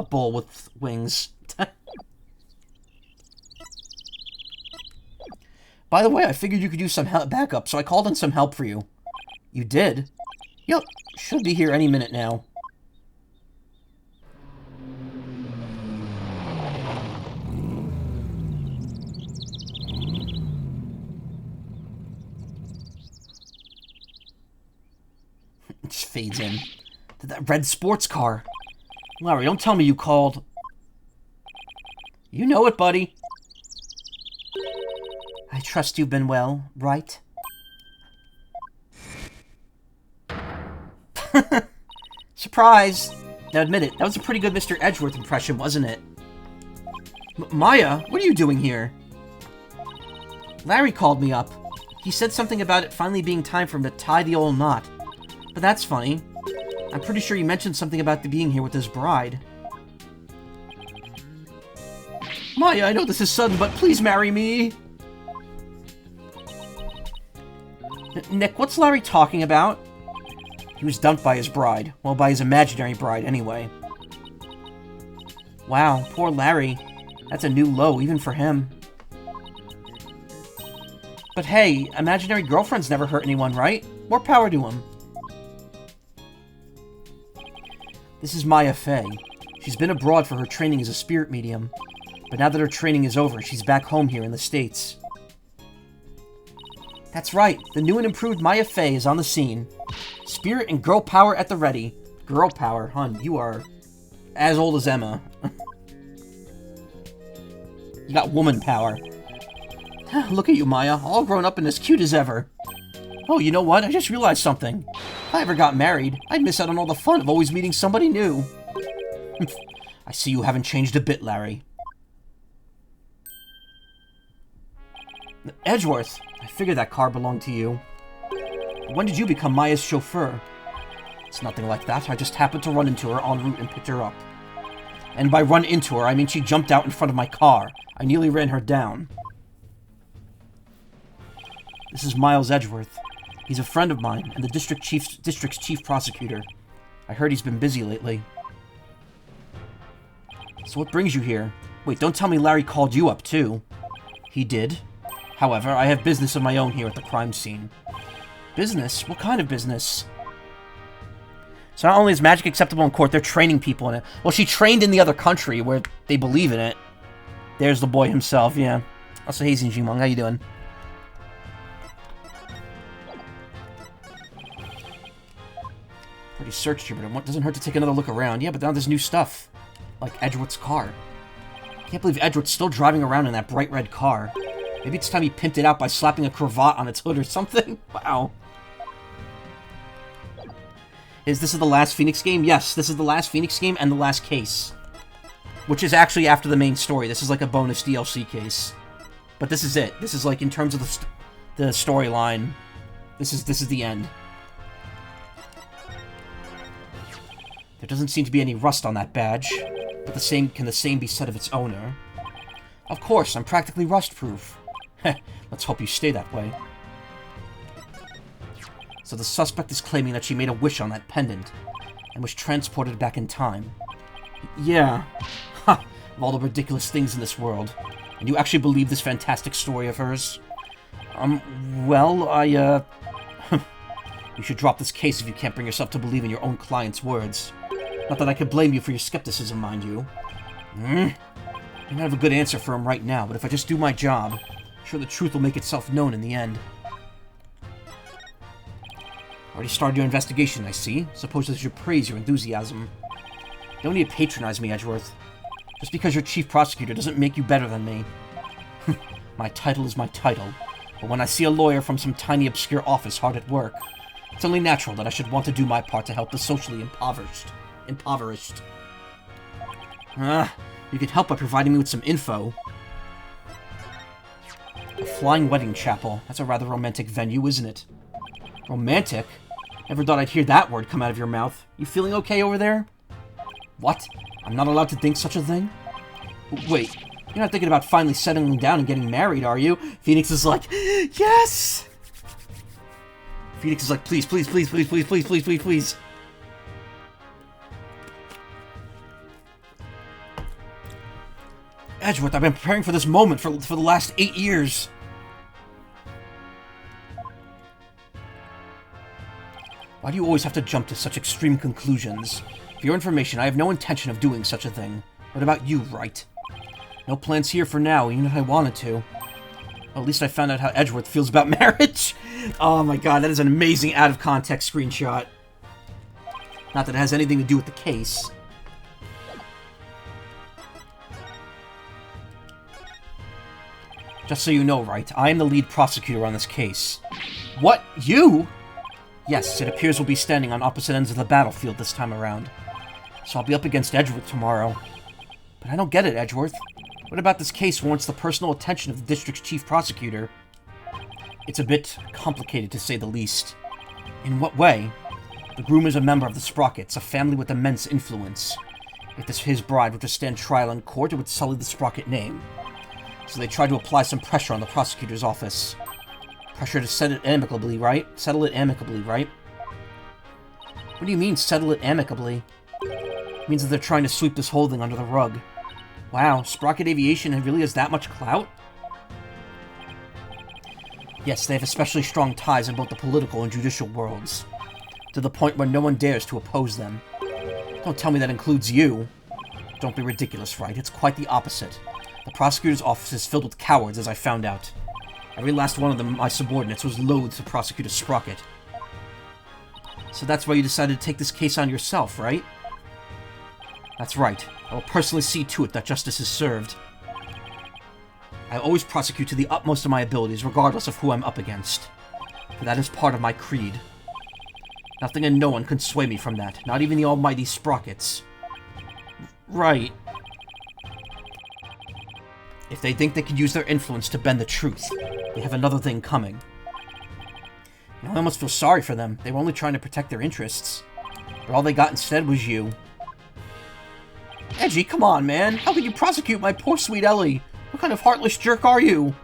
bull with wings. By the way, I figured you could use some backup, so I called in some help for you. You did? Yep, should be here any minute now. It just fades in. That red sports car. Larry, don't tell me you called. You know it, buddy. I trust you've been well, right? Surprise! Now admit it, that was a pretty good Mr. Edgeworth impression, wasn't it? Maya, what are you doing here? Larry called me up. He said something about it finally being time for him to tie the old knot. But that's funny. I'm pretty sure he mentioned something about being here with his bride. Maya, I know this is sudden, but please marry me! Nick, what's Larry talking about? He was dumped by his bride. Well, by his imaginary bride, anyway. Wow, poor Larry. That's a new low, even for him. But hey, imaginary girlfriends never hurt anyone, right? More power to him. This is Maya Fey. She's been abroad for her training as a spirit medium. But now that her training is over, she's back home here in the States. That's right, the new and improved Maya Fey is on the scene. Spirit and girl power at the ready. Girl power, hun, you are as old as Emma. You got woman power. Look at you, Maya, all grown up and as cute as ever. Oh, you know what? I just realized something. If I ever got married, I'd miss out on all the fun of always meeting somebody new. I see you haven't changed a bit, Larry. Edgeworth, I figured that car belonged to you. When did you become Maya's chauffeur? It's nothing like that. I just happened to run into her en route and picked her up. And by run into her, I mean she jumped out in front of my car. I nearly ran her down. This is Miles Edgeworth. He's a friend of mine and the district's chief prosecutor. I heard he's been busy lately. So what brings you here? Wait, don't tell me Larry called you up too. He did. However, I have business of my own here at the crime scene. Business? What kind of business? So not only is magic acceptable in court, they're training people in it. Well, she trained in the other country where they believe in it. There's the boy himself, yeah. Also, hey, Xinjimong, how you doing? Already searched here, but it doesn't hurt to take another look around. Yeah, but now there's new stuff. Like Edgeworth's car. Can't believe Edgeworth's still driving around in that bright red car. Maybe it's time he pimped it out by slapping a cravat on its hood or something? Wow. Is this the last Phoenix game? Yes, this is the last Phoenix game and the last case. Which is actually after the main story. This is like a bonus DLC case. But this is it. This is like in terms of the storyline. This is the end. There doesn't seem to be any rust on that badge. But can the same be said of its owner? Of course, I'm practically rust-proof. Let's hope you stay that way. So the suspect is claiming that she made a wish on that pendant, and was transported back in time. Yeah. Ha! Of all the ridiculous things in this world. And you actually believe this fantastic story of hers? Well, You should drop this case if you can't bring yourself to believe in your own client's words. Not that I could blame you for your skepticism, mind you. I don't have a good answer for him right now, but if I just do my job, I'm sure the truth will make itself known in the end. Already started your investigation, I see. Suppose I should praise your enthusiasm. You don't need to patronize me, Edgeworth. Just because you're chief prosecutor doesn't make you better than me. My title is my title. But when I see a lawyer from some tiny obscure office hard at work, it's only natural that I should want to do my part to help the socially impoverished. You could help by providing me with some info. A flying wedding chapel. That's a rather romantic venue, isn't it? Romantic? Never thought I'd hear that word come out of your mouth. You feeling okay over there? What? I'm not allowed to think such a thing? Wait, you're not thinking about finally settling down and getting married, are you? Phoenix is like, yes! Phoenix is like, please, please, please, please, please, please, please, please, please. Edgeworth, I've been preparing for this moment for the last 8 years. Why do you always have to jump to such extreme conclusions? For your information, I have no intention of doing such a thing. What about you, Wright? No plans here for now, even if I wanted to. Well, at least I found out how Edgeworth feels about marriage. Oh my god, that is an amazing out-of-context screenshot. Not that it has anything to do with the case. Just so you know, Wright, I am the lead prosecutor on this case. What? You? Yes, it appears we'll be standing on opposite ends of the battlefield this time around. So I'll be up against Edgeworth tomorrow. But I don't get it, Edgeworth. What about this case warrants the personal attention of the district's chief prosecutor? It's a bit complicated, to say the least. In what way? The groom is a member of the Sprockets, a family with immense influence. If his bride were to stand trial in court, it would sully the Sprocket name. So they tried to apply some pressure on the prosecutor's office. Pressure to settle it amicably, right? Settle it amicably, right? What do you mean, settle it amicably? It means that they're trying to sweep this whole thing under the rug. Wow, Sprocket Aviation really has that much clout? Yes, they have especially strong ties in both the political and judicial worlds, to the point where no one dares to oppose them. Don't tell me that includes you. Don't be ridiculous, Wright. It's quite the opposite. The prosecutor's office is filled with cowards, as I found out. Every last one of them, my subordinates, was loath to prosecute a Sprocket. So that's why you decided to take this case on yourself, right? That's right. I will personally see to it that justice is served. I always prosecute to the utmost of my abilities, regardless of who I'm up against. For that is part of my creed. Nothing and no one can sway me from that, not even the almighty Sprockets. Right. If they think they can use their influence to bend the truth, they have another thing coming. You know, I almost feel sorry for them. They were only trying to protect their interests. But all they got instead was you. Edgy, come on, man. How could you prosecute my poor sweet Ellie? What kind of heartless jerk are you?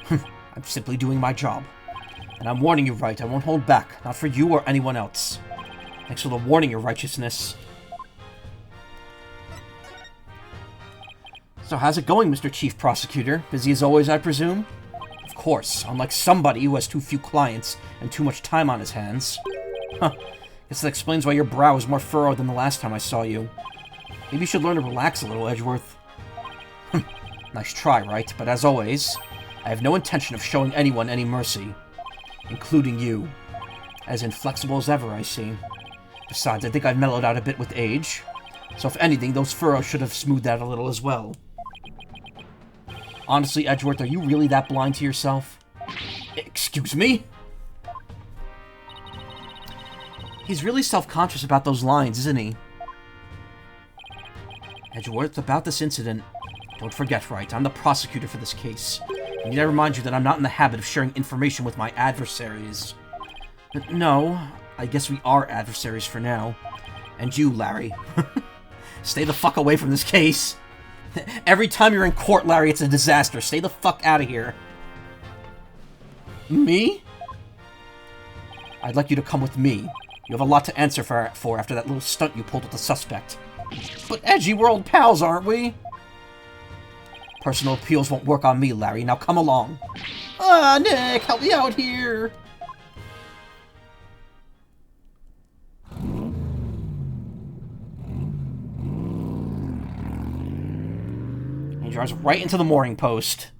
I'm simply doing my job. And I'm warning you, Wright, I won't hold back. Not for you or anyone else. Thanks for the warning, Your Righteousness. So how's it going, Mr. Chief Prosecutor? Busy as always, I presume? Of course, unlike somebody who has too few clients and too much time on his hands. Huh. Guess that explains why your brow is more furrowed than the last time I saw you. Maybe you should learn to relax a little, Edgeworth. Nice try, Wright, but as always, I have no intention of showing anyone any mercy. Including you. As inflexible as ever, I see. Besides, I think I've mellowed out a bit with age. So if anything, those furrows should have smoothed out a little as well. Honestly, Edgeworth, are you really that blind to yourself? Excuse me? He's really self-conscious about those lines, isn't he? Edgeworth, about this incident, don't forget, Wright, I'm the prosecutor for this case. I need to remind you that I'm not in the habit of sharing information with my adversaries. No, I guess we are adversaries for now. And you, Larry. Stay the fuck away from this case. Every time you're in court, Larry, it's a disaster. Stay the fuck out of here. Me? I'd like you to come with me. You have a lot to answer for after that little stunt you pulled with the suspect. But Edgy, we're old pals, aren't we? Personal appeals won't work on me, Larry. Now come along. Ah, Nick, help me out here. He drives right into the mooring post.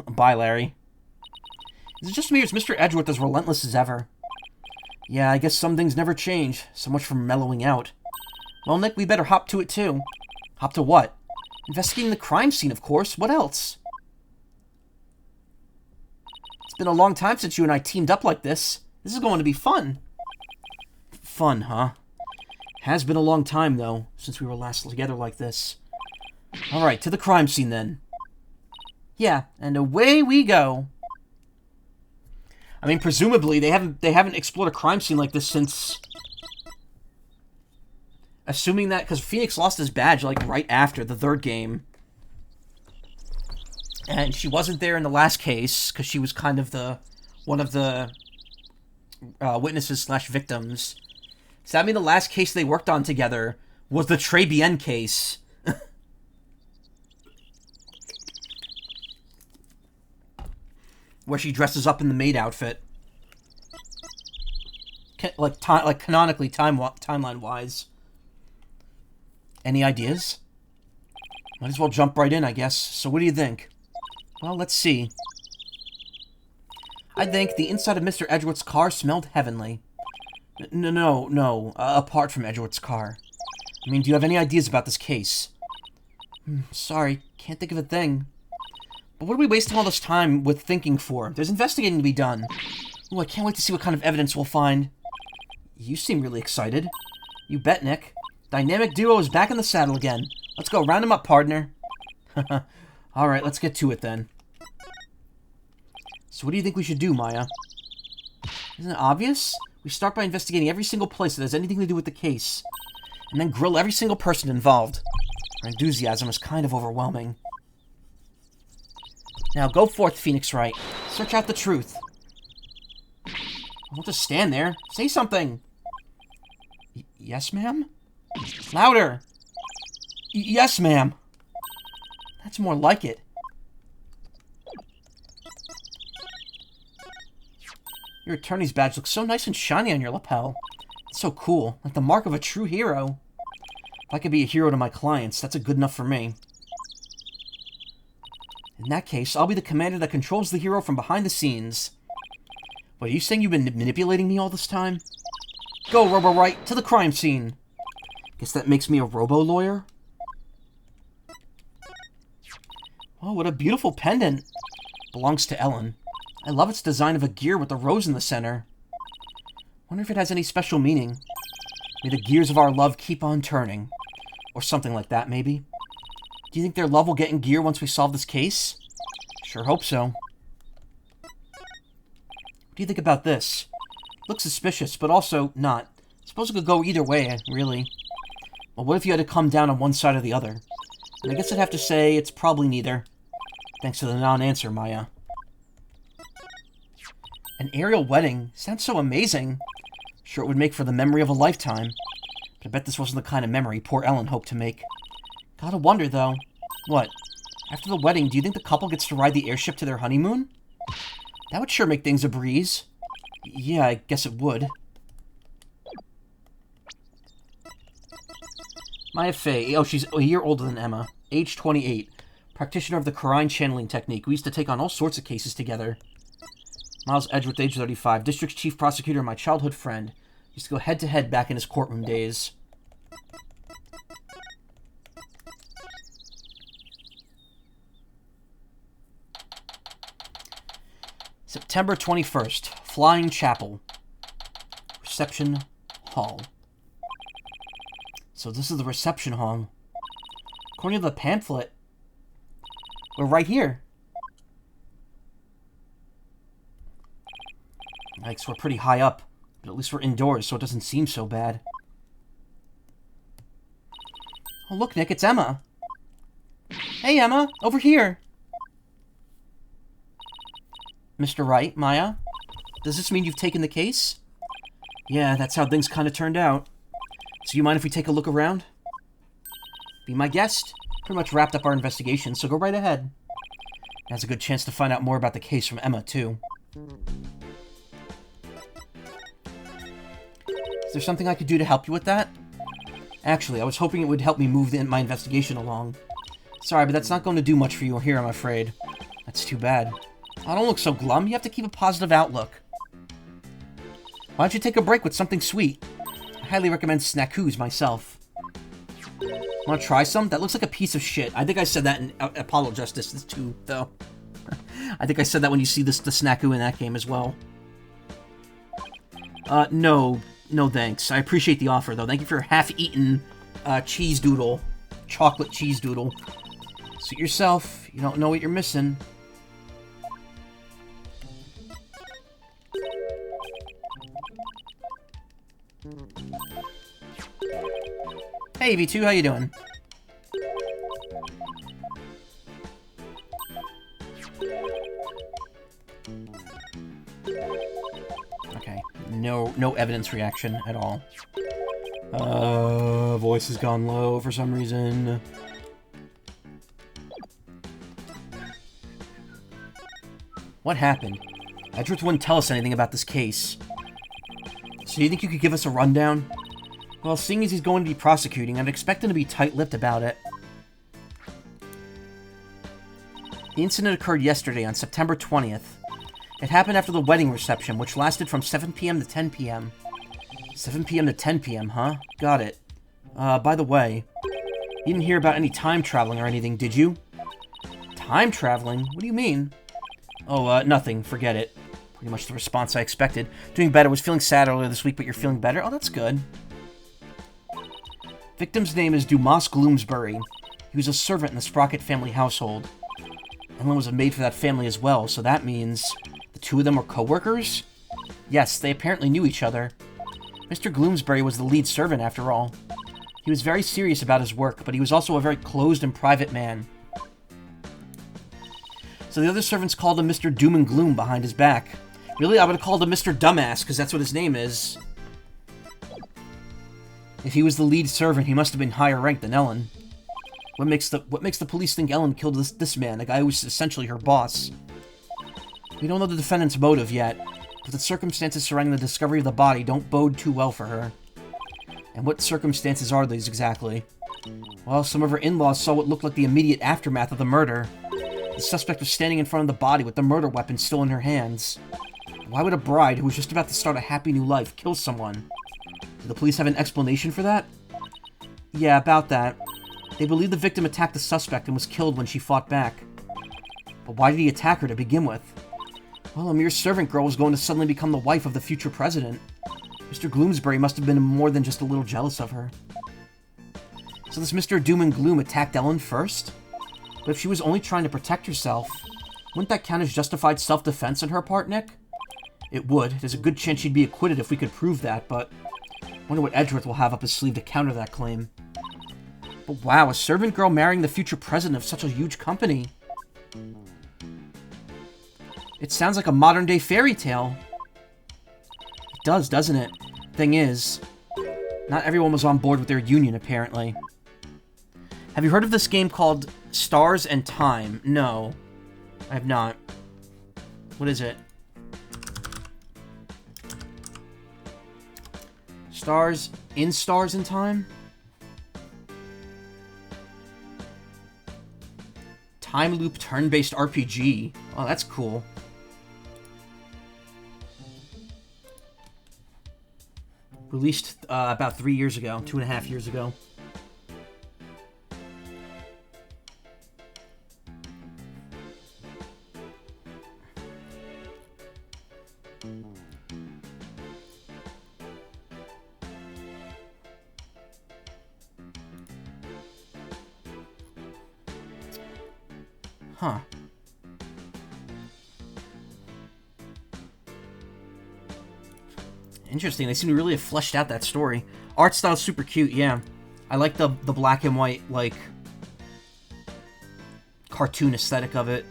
Bye, Larry. Is it just me or is Mr. Edgeworth as relentless as ever? Yeah, I guess some things never change. So much for mellowing out. Well, Nick, we better hop to it, too. Hop to what? Investigating the crime scene, of course. What else? It's been a long time since you and I teamed up like this. This is going to be fun. Fun, huh? Has been a long time, though, since we were last together like this. Alright, to the crime scene, then. Yeah, and away we go. I mean, presumably, they haven't explored a crime scene like this since... Assuming that, because Phoenix lost his badge, like, right after the third game. And she wasn't there in the last case, because she was kind of one of the witnesses/victims. Does that mean the last case they worked on together was the Trey Bien case? Where she dresses up in the maid outfit. Like canonically, timeline-wise. Any ideas? Might as well jump right in, I guess. So what do you think? Well, let's see. I think the inside of Mr. Edgeworth's car smelled heavenly. No. Apart from Edgeworth's car. I mean, do you have any ideas about this case? Sorry, can't think of a thing. But what are we wasting all this time with thinking for? There's investigating to be done. Ooh, I can't wait to see what kind of evidence we'll find. You seem really excited. You bet, Nick. Dynamic duo is back in the saddle again. Let's go, round him up, partner. Alright, let's get to it then. So what do you think we should do, Maya? Isn't it obvious? We start by investigating every single place that has anything to do with the case. And then grill every single person involved. Our enthusiasm is kind of overwhelming. Now go forth, Phoenix Wright. Search out the truth. Don't just stand there. Say something. Yes, ma'am? Louder. Yes, ma'am. That's more like it. Your attorney's badge looks so nice and shiny on your lapel. It's so cool, like the mark of a true hero. If I could be a hero to my clients, that's good enough for me. In that case, I'll be the commander that controls the hero from behind the scenes. What, are you saying you've been manipulating me all this time? Go, Robo-Wright, to the crime scene. Guess that makes me a robo-lawyer? Oh, what a beautiful pendant. Belongs to Ellen. I love its design of a gear with a rose in the center. Wonder if it has any special meaning. May the gears of our love keep on turning. Or something like that, maybe. Do you think their love will get in gear once we solve this case? Sure hope so. What do you think about this? Looks suspicious, but also not. Suppose it could go either way, really. Well, what if you had to come down on one side or the other? And I guess I'd have to say it's probably neither. Thanks to the non-answer, Maya. An aerial wedding? Sounds so amazing. Sure it would make for the memory of a lifetime. But I bet this wasn't the kind of memory poor Ellen hoped to make. Gotta wonder, though. What? After the wedding, do you think the couple gets to ride the airship to their honeymoon? That would sure make things a breeze. Yeah, I guess it would. Maya Fey. Oh, she's a year older than Emma. Age 28. Practitioner of the Karine channeling technique. We used to take on all sorts of cases together. Miles Edgeworth, age 35. District's chief prosecutor and my childhood friend. Used to go head-to-head back in his courtroom days. September 21st. Flying Chapel. Reception Hall. So this is the reception hall. According to the pamphlet, we're right here. Yikes, we're pretty high up, but at least we're indoors, so it doesn't seem so bad. Oh, look, Nick, it's Emma. Hey, Emma, over here. Mr. Wright, Maya, does this mean you've taken the case? Yeah, that's how things kind of turned out. So you mind if we take a look around? Be my guest. Pretty much wrapped up our investigation, so go right ahead. That's a good chance to find out more about the case from Emma, too. Is there something I could do to help you with that? Actually, I was hoping it would help me move my investigation along. Sorry, but that's not going to do much for you here, I'm afraid. That's too bad. Oh, don't look so glum. You have to keep a positive outlook. Why don't you take a break with something sweet? I highly recommend Snackoos myself. Want to try some? That looks like a piece of shit. I think I said that in Apollo Justice too, though. I think I said that when you see the Snackoo in that game as well. No thanks. I appreciate the offer, though. Thank you for your half-eaten cheese doodle. Chocolate cheese doodle. Suit yourself. You don't know what you're missing. Hey, V2, how you doing? Okay, no evidence reaction at all. Voice has gone low for some reason. What happened? Edgeworth wouldn't tell us anything about this case. So do you think you could give us a rundown? Well, seeing as he's going to be prosecuting, I'd expect him to be tight-lipped about it. The incident occurred yesterday on September 20th. It happened after the wedding reception, which lasted from 7 p.m. to 10 p.m. 7 p.m. to 10 p.m., huh? Got it. By the way, you didn't hear about any time traveling or anything, did you? Time traveling? What do you mean? Oh, nothing. Forget it. Pretty much the response I expected. Doing better. Was feeling sad earlier this week, but you're feeling better? Oh, that's good. Victim's name is Dumas Gloomsbury. He was a servant in the Sprocket family household. Ellen was a maid for that family as well, so that means the two of them were co-workers? Yes, they apparently knew each other. Mr. Gloomsbury was the lead servant, after all. He was very serious about his work, but he was also a very closed and private man. So the other servants called him Mr. Doom and Gloom behind his back. Really, I would have called him Mr. Dumbass, because that's what his name is. If he was the lead servant, he must have been higher ranked than Ellen. What makes the police think Ellen killed this man, the guy who was essentially her boss? We don't know the defendant's motive yet, but the circumstances surrounding the discovery of the body don't bode too well for her. And what circumstances are these exactly? Well, some of her in-laws saw what looked like the immediate aftermath of the murder. The suspect was standing in front of the body with the murder weapon still in her hands. Why would a bride who was just about to start a happy new life kill someone? Do the police have an explanation for that? Yeah, about that. They believe the victim attacked the suspect and was killed when she fought back. But why did he attack her to begin with? Well, a mere servant girl was going to suddenly become the wife of the future president. Mr. Gloomsbury must have been more than just a little jealous of her. So this Mr. Doom and Gloom attacked Ellen first? But if she was only trying to protect herself, wouldn't that count as justified self-defense on her part, Nick? It would. There's a good chance she'd be acquitted if we could prove that, but I wonder what Edgeworth will have up his sleeve to counter that claim. But wow, a servant girl marrying the future president of such a huge company. It sounds like a modern-day fairy tale. It does, doesn't it? Thing is, not everyone was on board with their union, apparently. Have you heard of this game called Stars and Time? No, I have not. What is it? Stars and Time? Time loop turn-based RPG. Oh, that's cool. Released about 3 years ago, 2.5 years ago. Huh. Interesting. They seem to really have fleshed out that story. Art style's super cute, yeah. I like the black and white, like, cartoon aesthetic of it.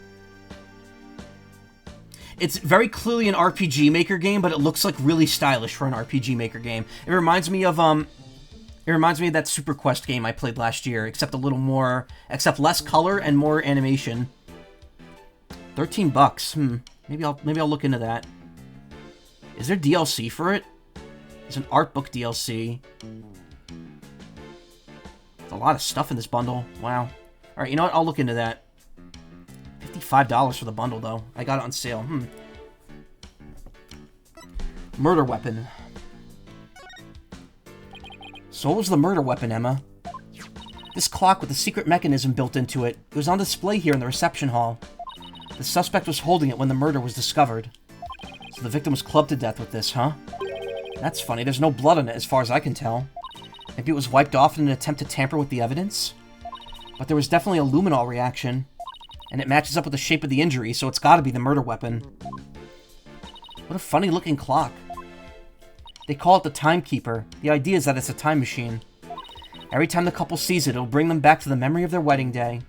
It's very clearly an RPG Maker game, but it looks like really stylish for an RPG Maker game. It reminds me of that Super Quest game I played last year, except less color and more animation. $13. Maybe I'll look into that. Is there DLC for it? There's an art book DLC. There's a lot of stuff in this bundle. Wow. Alright, you know what? I'll look into that. $55 for the bundle, though. I got it on sale. Murder weapon. So what was the murder weapon, Emma? This clock with a secret mechanism built into it. It was on display here in the reception hall. The suspect was holding it when the murder was discovered. So the victim was clubbed to death with this, huh? That's funny. There's no blood on it as far as I can tell. Maybe it was wiped off in an attempt to tamper with the evidence? But there was definitely a luminol reaction. And it matches up with the shape of the injury, so it's gotta be the murder weapon. What a funny looking clock. They call it the Timekeeper. The idea is that it's a time machine. Every time the couple sees it, it'll bring them back to the memory of their wedding day.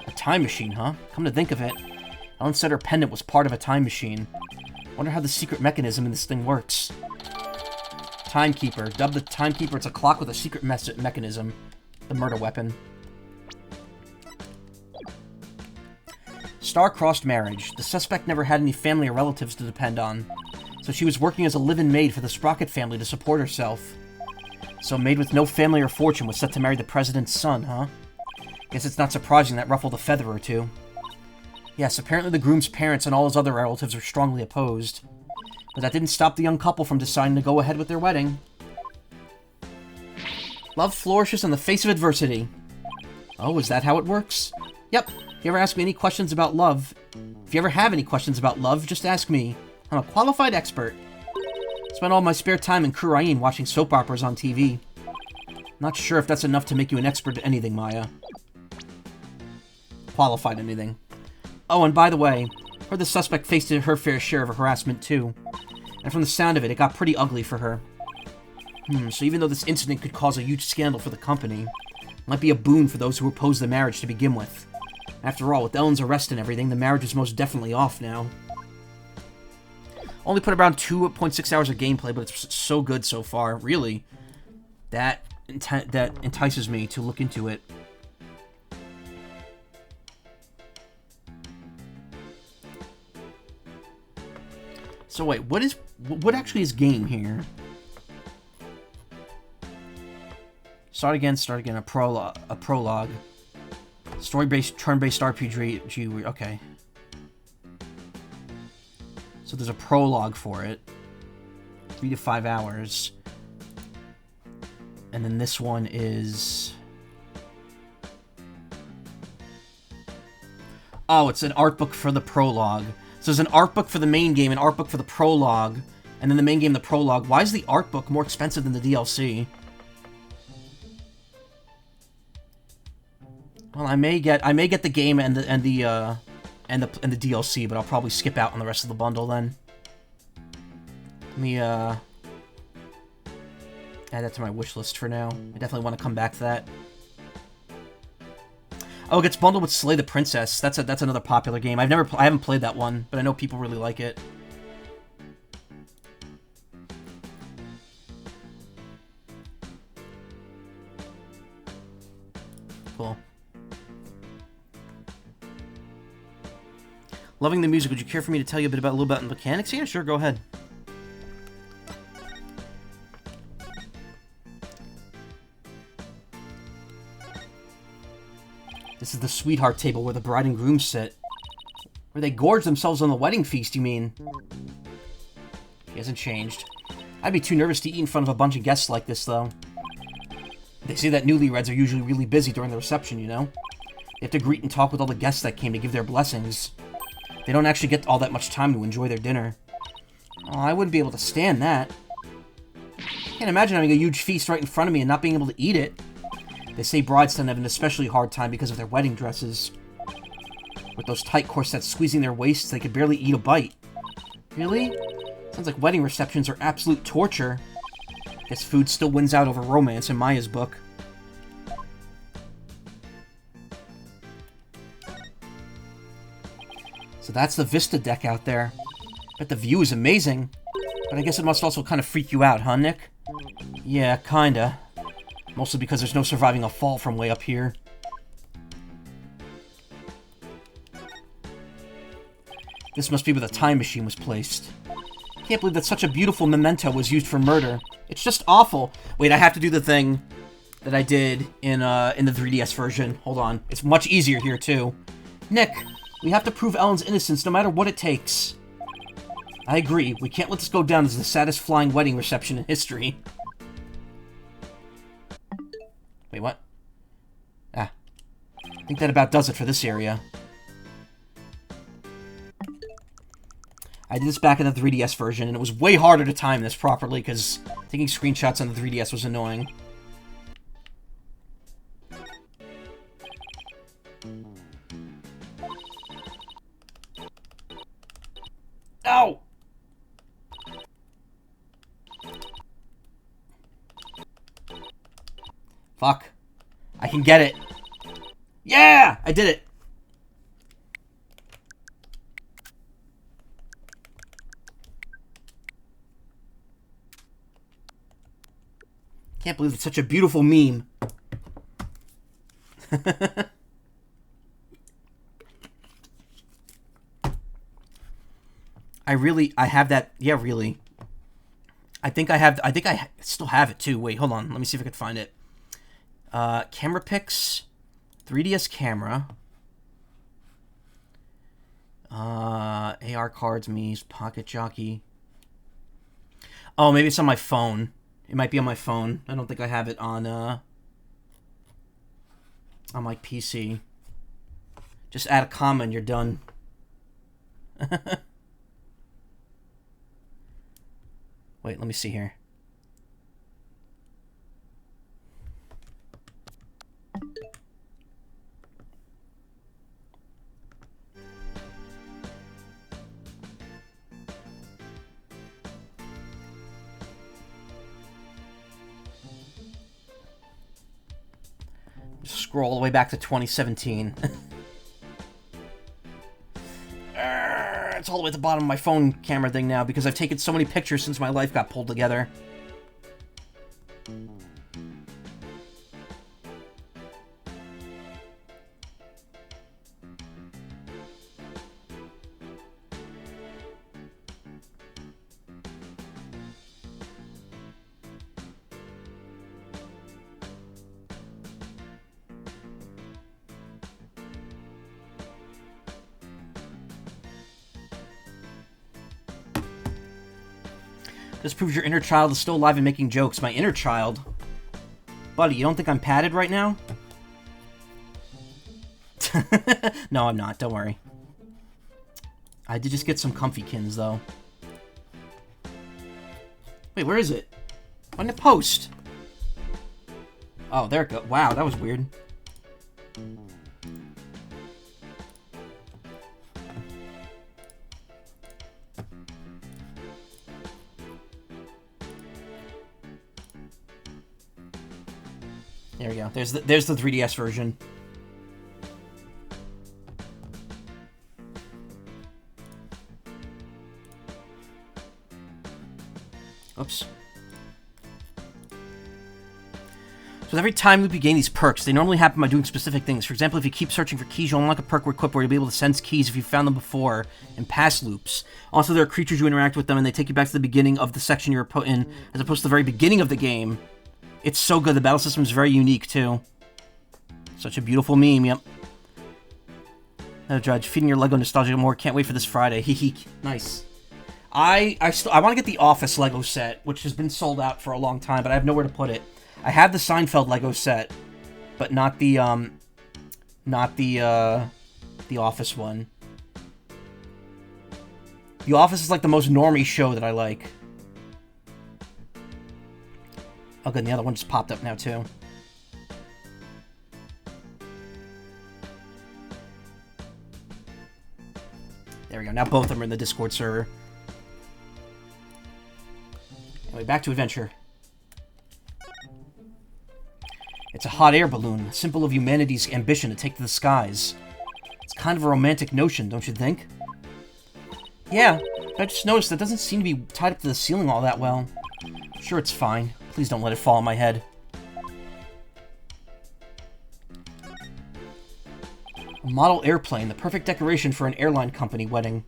A time machine, huh? Come to think of it, Ellen said her pendant was part of a time machine. Wonder how the secret mechanism in this thing works. Timekeeper. Dubbed the Timekeeper, it's a clock with a secret mechanism. The murder weapon. Star-crossed marriage. The suspect never had any family or relatives to depend on, so she was working as a live-in maid for the Sprocket family to support herself. So a maid with no family or fortune was set to marry the president's son, huh? Guess it's not surprising that ruffled a feather or two. Yes, apparently the groom's parents and all his other relatives were strongly opposed. But that didn't stop the young couple from deciding to go ahead with their wedding. Love flourishes in the face of adversity. Oh, is that how it works? Yep. If you ever ask me any questions about love, if you ever have any questions about love, just ask me. I'm a qualified expert. Spend all my spare time in Kurain watching soap operas on TV. Not sure if that's enough to make you an expert at anything, Maya. Qualified anything. Oh, and by the way, heard the suspect faced her fair share of harassment, too. And from the sound of it, it got pretty ugly for her. So even though this incident could cause a huge scandal for the company, it might be a boon for those who opposed the marriage to begin with. After all, with Ellen's arrest and everything, the marriage is most definitely off now. Only put around 2.6 hours of gameplay, but it's so good so far. Really, that entices me to look into it. So wait, what actually is game here? Start again. A prologue. Story-based, turn-based RPG. Okay. So there's a prologue for it. 3 to 5 hours. And then this one is... Oh, it's an art book for the prologue. So there's an art book for the main game, an art book for the prologue, and then the main game, the prologue. Why is the art book more expensive than the DLC? Well, I may get the game and the DLC, but I'll probably skip out on the rest of the bundle then. Let me add that to my wish list for now. I definitely want to come back to that. Oh, it gets bundled with Slay the Princess. That's another popular game. I haven't played that one, but I know people really like it. Cool. Loving the music. Would you care for me to tell you a little bit about the mechanics? Yeah, sure, go ahead. This is the sweetheart table where the bride and groom sit. Where they gorge themselves on the wedding feast, you mean? He hasn't changed. I'd be too nervous to eat in front of a bunch of guests like this, though. They say that newlyweds are usually really busy during the reception, you know? They have to greet and talk with all the guests that came to give their blessings. They don't actually get all that much time to enjoy their dinner. Oh, I wouldn't be able to stand that. Can't imagine having a huge feast right in front of me and not being able to eat it. They say brides tend to have an especially hard time because of their wedding dresses. With those tight corsets squeezing their waists, they could barely eat a bite. Really? Sounds like wedding receptions are absolute torture. Guess food still wins out over romance in Maya's book. So that's the Vista deck out there. Bet the view is amazing. But I guess it must also kind of freak you out, huh, Nick? Yeah, kinda. Mostly because there's no surviving a fall from way up here. This must be where the time machine was placed. Can't believe that such a beautiful memento was used for murder. It's just awful. Wait, I have to do the thing that I did in the 3DS version. Hold on. It's much easier here, too. Nick, we have to prove Ellen's innocence no matter what it takes. I agree. We can't let this go down as the saddest flying wedding reception in history. Wait, what? Ah. I think that about does it for this area. I did this back in the 3DS version, and it was way harder to time this properly, because taking screenshots on the 3DS was annoying. Ow! Fuck. I can get it. Yeah! I did it! Can't believe it's such a beautiful meme. I have that. Yeah, really. I think I still have it too. Wait, hold on. Let me see if I can find it. Camera pics, 3DS camera, AR cards, Mii's, Pocket Jockey. Oh, maybe it's on my phone. It might be on my phone. I don't think I have it on my PC. Just add a comma and you're done. Wait, let me see here. Scroll all the way back to 2017. It's all the way at the bottom of my phone camera thing now because I've taken so many pictures since my life got pulled together. This proves your inner child is still alive and making jokes. My inner child? Buddy, you don't think I'm padded right now? No, I'm not. Don't worry. I did just get some comfy kins, though. Wait, where is it? Why didn't it post? Oh, there it goes. Wow, that was weird. There we go. There's the 3DS version. Oops. So with every time loop you gain these perks, they normally happen by doing specific things. For example, if you keep searching for keys, you'll unlock a perk or equip where you'll be able to sense keys if you found them before in past loops. Also, there are creatures you interact with them, and they take you back to the beginning of the section you're put in, as opposed to the very beginning of the game. It's so good. The battle system is very unique, too. Such a beautiful meme, yep. No judge, feeding your Lego nostalgia more. Can't wait for this Friday. Hee. Nice. I want to get the Office Lego set, which has been sold out for a long time, but I have nowhere to put it. I have the Seinfeld Lego set, but not the Office one. The Office is like the most normie show that I like. Oh, good, and the other one just popped up now, too. There we go. Now both of them are in the Discord server. Anyway, back to adventure. It's a hot air balloon, a symbol of humanity's ambition to take to the skies. It's kind of a romantic notion, don't you think? Yeah, but I just noticed that doesn't seem to be tied up to the ceiling all that well. Sure, it's fine. Please don't let it fall on my head. A model airplane, the perfect decoration for an airline company wedding.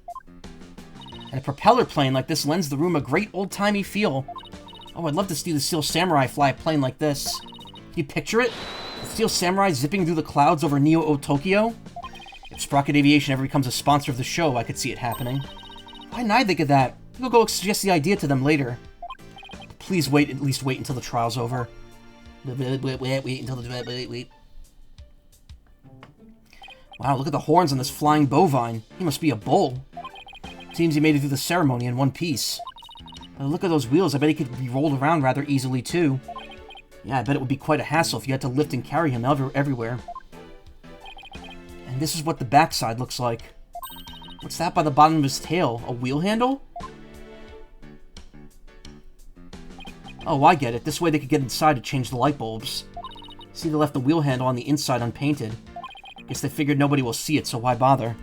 And a propeller plane like this lends the room a great old-timey feel. Oh, I'd love to see the Steel Samurai fly a plane like this. Can you picture it? The Steel Samurai zipping through the clouds over Neo Tokyo? If Sprocket Aviation ever becomes a sponsor of the show, I could see it happening. Why didn't I think of that? We'll go suggest the idea to them later. Please wait, at least wait until the trial's over. Wait until the... Wait. Wow, look at the horns on this flying bovine. He must be a bull. Seems he made it through the ceremony in one piece. But look at those wheels. I bet he could be rolled around rather easily, too. Yeah, I bet it would be quite a hassle if you had to lift and carry him everywhere. And this is what the backside looks like. What's that by the bottom of his tail? A wheel handle? Oh, I get it. This way they could get inside to change the light bulbs. See, they left the wheel handle on the inside unpainted. Guess they figured nobody will see it, so why bother?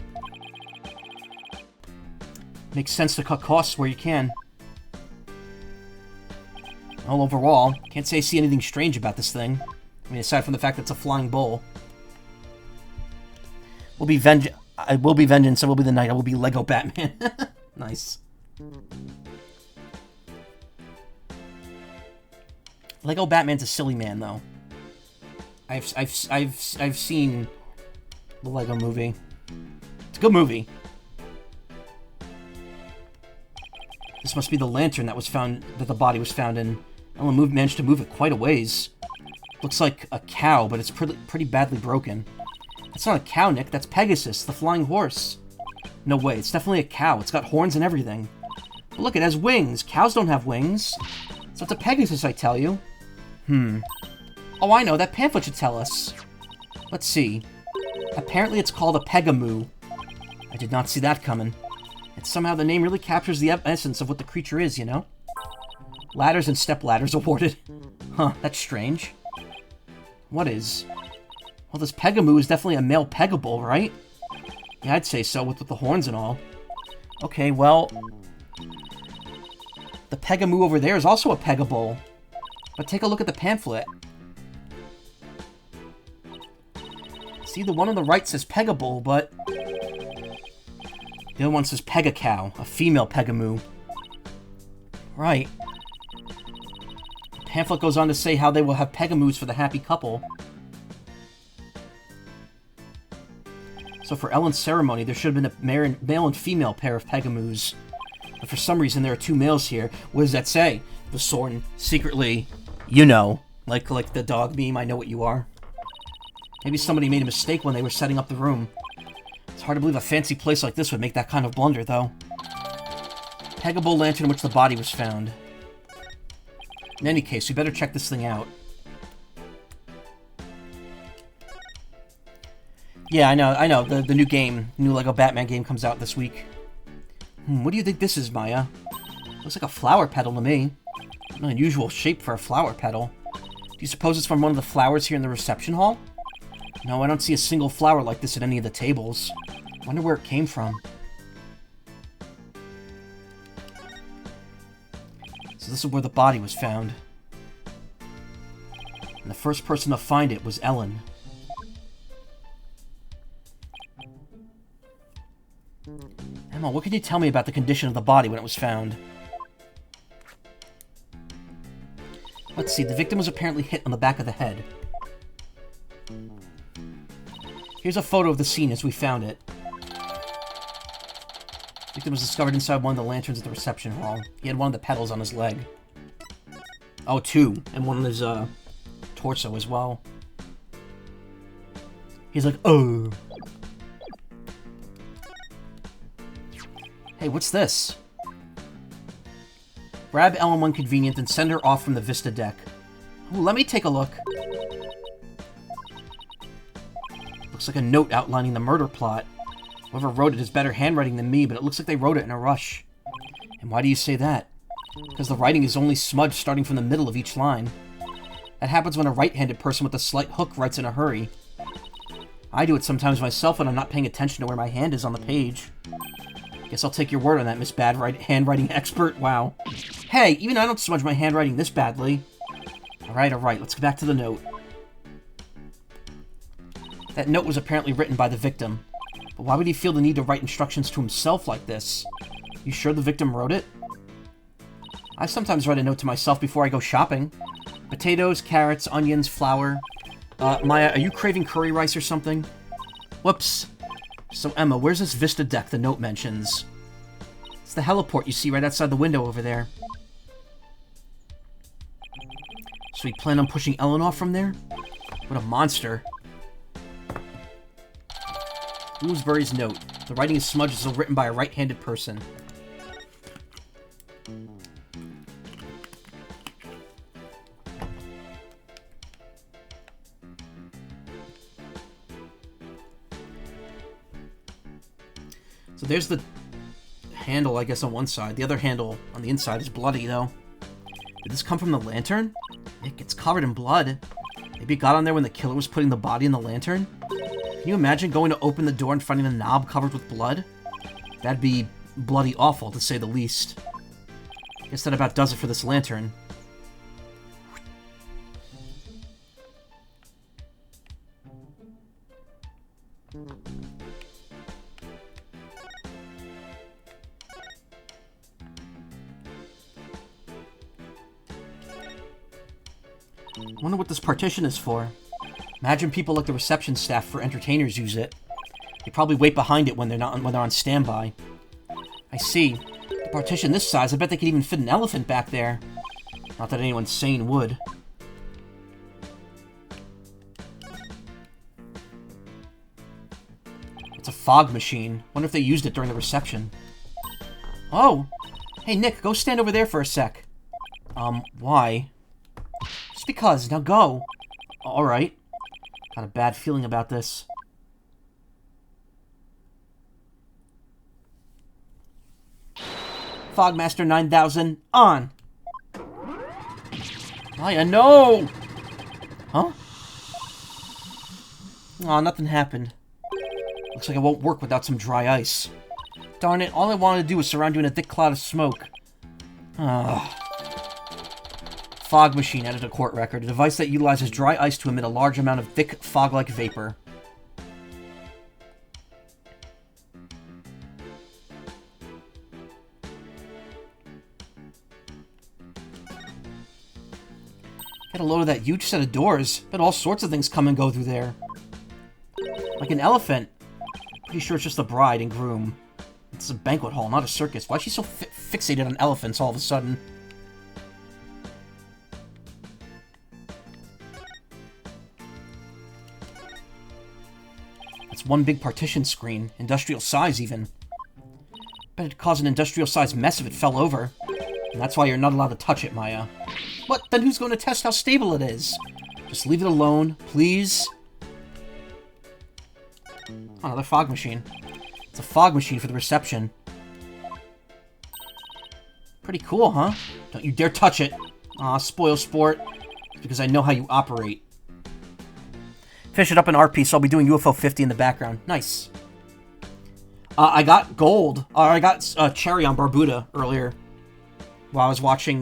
Makes sense to cut costs where you can. Well, overall, can't say I see anything strange about this thing. I mean, aside from the fact that it's a flying bull. I will be Vengeance, I will be the Knight, I will be Lego Batman. Nice. Lego Batman's a silly man, though. I've seen the Lego movie. It's a good movie. This must be the lantern that the body was found in. Ellen managed to move it quite a ways. Looks like a cow, but it's pretty badly broken. That's not a cow, Nick. That's Pegasus, the flying horse. No way. It's definitely a cow. It's got horns and everything. But look, it has wings. Cows don't have wings. So it's a Pegasus, I tell you. Oh, I know. That pamphlet should tell us. Let's see. Apparently it's called a Pegamoo. I did not see that coming. And somehow the name really captures the essence of what the creature is, you know? Ladders and step ladders awarded. Huh, that's strange. What is? Well, this Pegamoo is definitely a male Pegable, right? Yeah, I'd say so, with the horns and all. Okay, well... the Pegamoo over there is also a Pegable. But take a look at the pamphlet. See, the one on the right says Pegable, but... the other one says Pegacow, a female Pegamoo. Right. The pamphlet goes on to say how they will have Pegamoos for the happy couple. So for Ellen's ceremony, there should have been a male and female pair of Pegamoos. But for some reason, there are two males here. What does that say? The Sorn secretly, you know, like the dog meme, I know what you are. Maybe somebody made a mistake when they were setting up the room. It's hard to believe a fancy place like this would make that kind of blunder, though. Pegable lantern in which the body was found. In any case, we better check this thing out. Yeah, I know. The new game, new Lego Batman game comes out this week. What do you think this is, Maya? Looks like a flower petal to me. An unusual shape for a flower petal. Do you suppose it's from one of the flowers here in the reception hall? No, I don't see a single flower like this at any of the tables. Wonder where it came from. So this is where the body was found. And the first person to find it was Ellen. Emma, what can you tell me about the condition of the body when it was found? Let's see, the victim was apparently hit on the back of the head. Here's a photo of the scene as we found it. The victim was discovered inside one of the lanterns at the reception hall. He had one of the petals on his leg. Oh, two. And one on his, torso as well. He's like, oh. Hey, what's this? Grab Ellen when convenient and send her off from the Vista deck. Ooh, let me take a look. Looks like a note outlining the murder plot. Whoever wrote it has better handwriting than me, but it looks like they wrote it in a rush. And why do you say that? Because the writing is only smudged starting from the middle of each line. That happens when a right-handed person with a slight hook writes in a hurry. I do it sometimes myself when I'm not paying attention to where my hand is on the page. Guess I'll take your word on that, Miss Bad Handwriting Expert. Wow. Hey, even I don't smudge my handwriting this badly. Alright, let's get back to the note. That note was apparently written by the victim. But why would he feel the need to write instructions to himself like this? You sure the victim wrote it? I sometimes write a note to myself before I go shopping. Potatoes, carrots, onions, flour. Maya, are you craving curry rice or something? Whoops. So, Emma, where's this Vista deck the note mentions? It's the heliport you see right outside the window over there. So we plan on pushing Ellen off from there? What a monster. Bloomsbury's note. The writing is smudged as though written by a right-handed person. So there's the handle, I guess, on one side. The other handle on the inside is bloody, though. Did this come from the lantern? It gets covered in blood. Maybe it got on there when the killer was putting the body in the lantern? Can you imagine going to open the door and finding the knob covered with blood? That'd be bloody awful, to say the least. Guess that about does it for this lantern. Wonder what this partition is for. Imagine people like the reception staff for entertainers use it. They probably wait behind it when they're on standby. I see. The partition this size, I bet they could even fit an elephant back there. Not that anyone sane would. It's a fog machine. Wonder if they used it during the reception. Oh! Hey, Nick, go stand over there for a sec. Why? Just because. Now go. Alright. Got a bad feeling about this. Fogmaster 9000, on! Maya, no! Huh? Aw, nothing happened. Looks like it won't work without some dry ice. Darn it, all I wanted to do was surround you in a thick cloud of smoke. Fog machine added a court record. A device that utilizes dry ice to emit a large amount of thick, fog-like vapor. Get a load of that huge set of doors. Bet all sorts of things come and go through there. Like an elephant. Pretty sure it's just the bride and groom. It's a banquet hall, not a circus. Why is she so fixated on elephants all of a sudden? That's one big partition screen. Industrial size, even. Bet it'd cause an industrial size mess if it fell over. And that's why you're not allowed to touch it, Maya. What? Then who's going to test how stable it is? Just leave it alone, please. Oh, another fog machine. It's a fog machine for the reception. Pretty cool, huh? Don't you dare touch it. Aw, spoil sport. It's because I know how you operate. Finish it up in RP, so I'll be doing UFO 50 in the background. Nice. I got gold. I got cherry on Barbuda earlier. While I was watching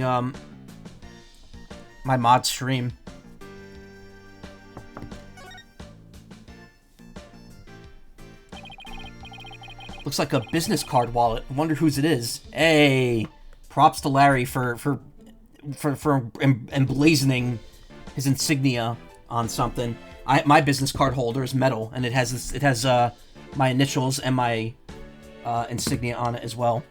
my mod stream. Looks like a business card wallet. I wonder whose it is. Hey, props to Larry for emblazoning his insignia on something. My business card holder is metal, and it has my initials and my insignia on it as well.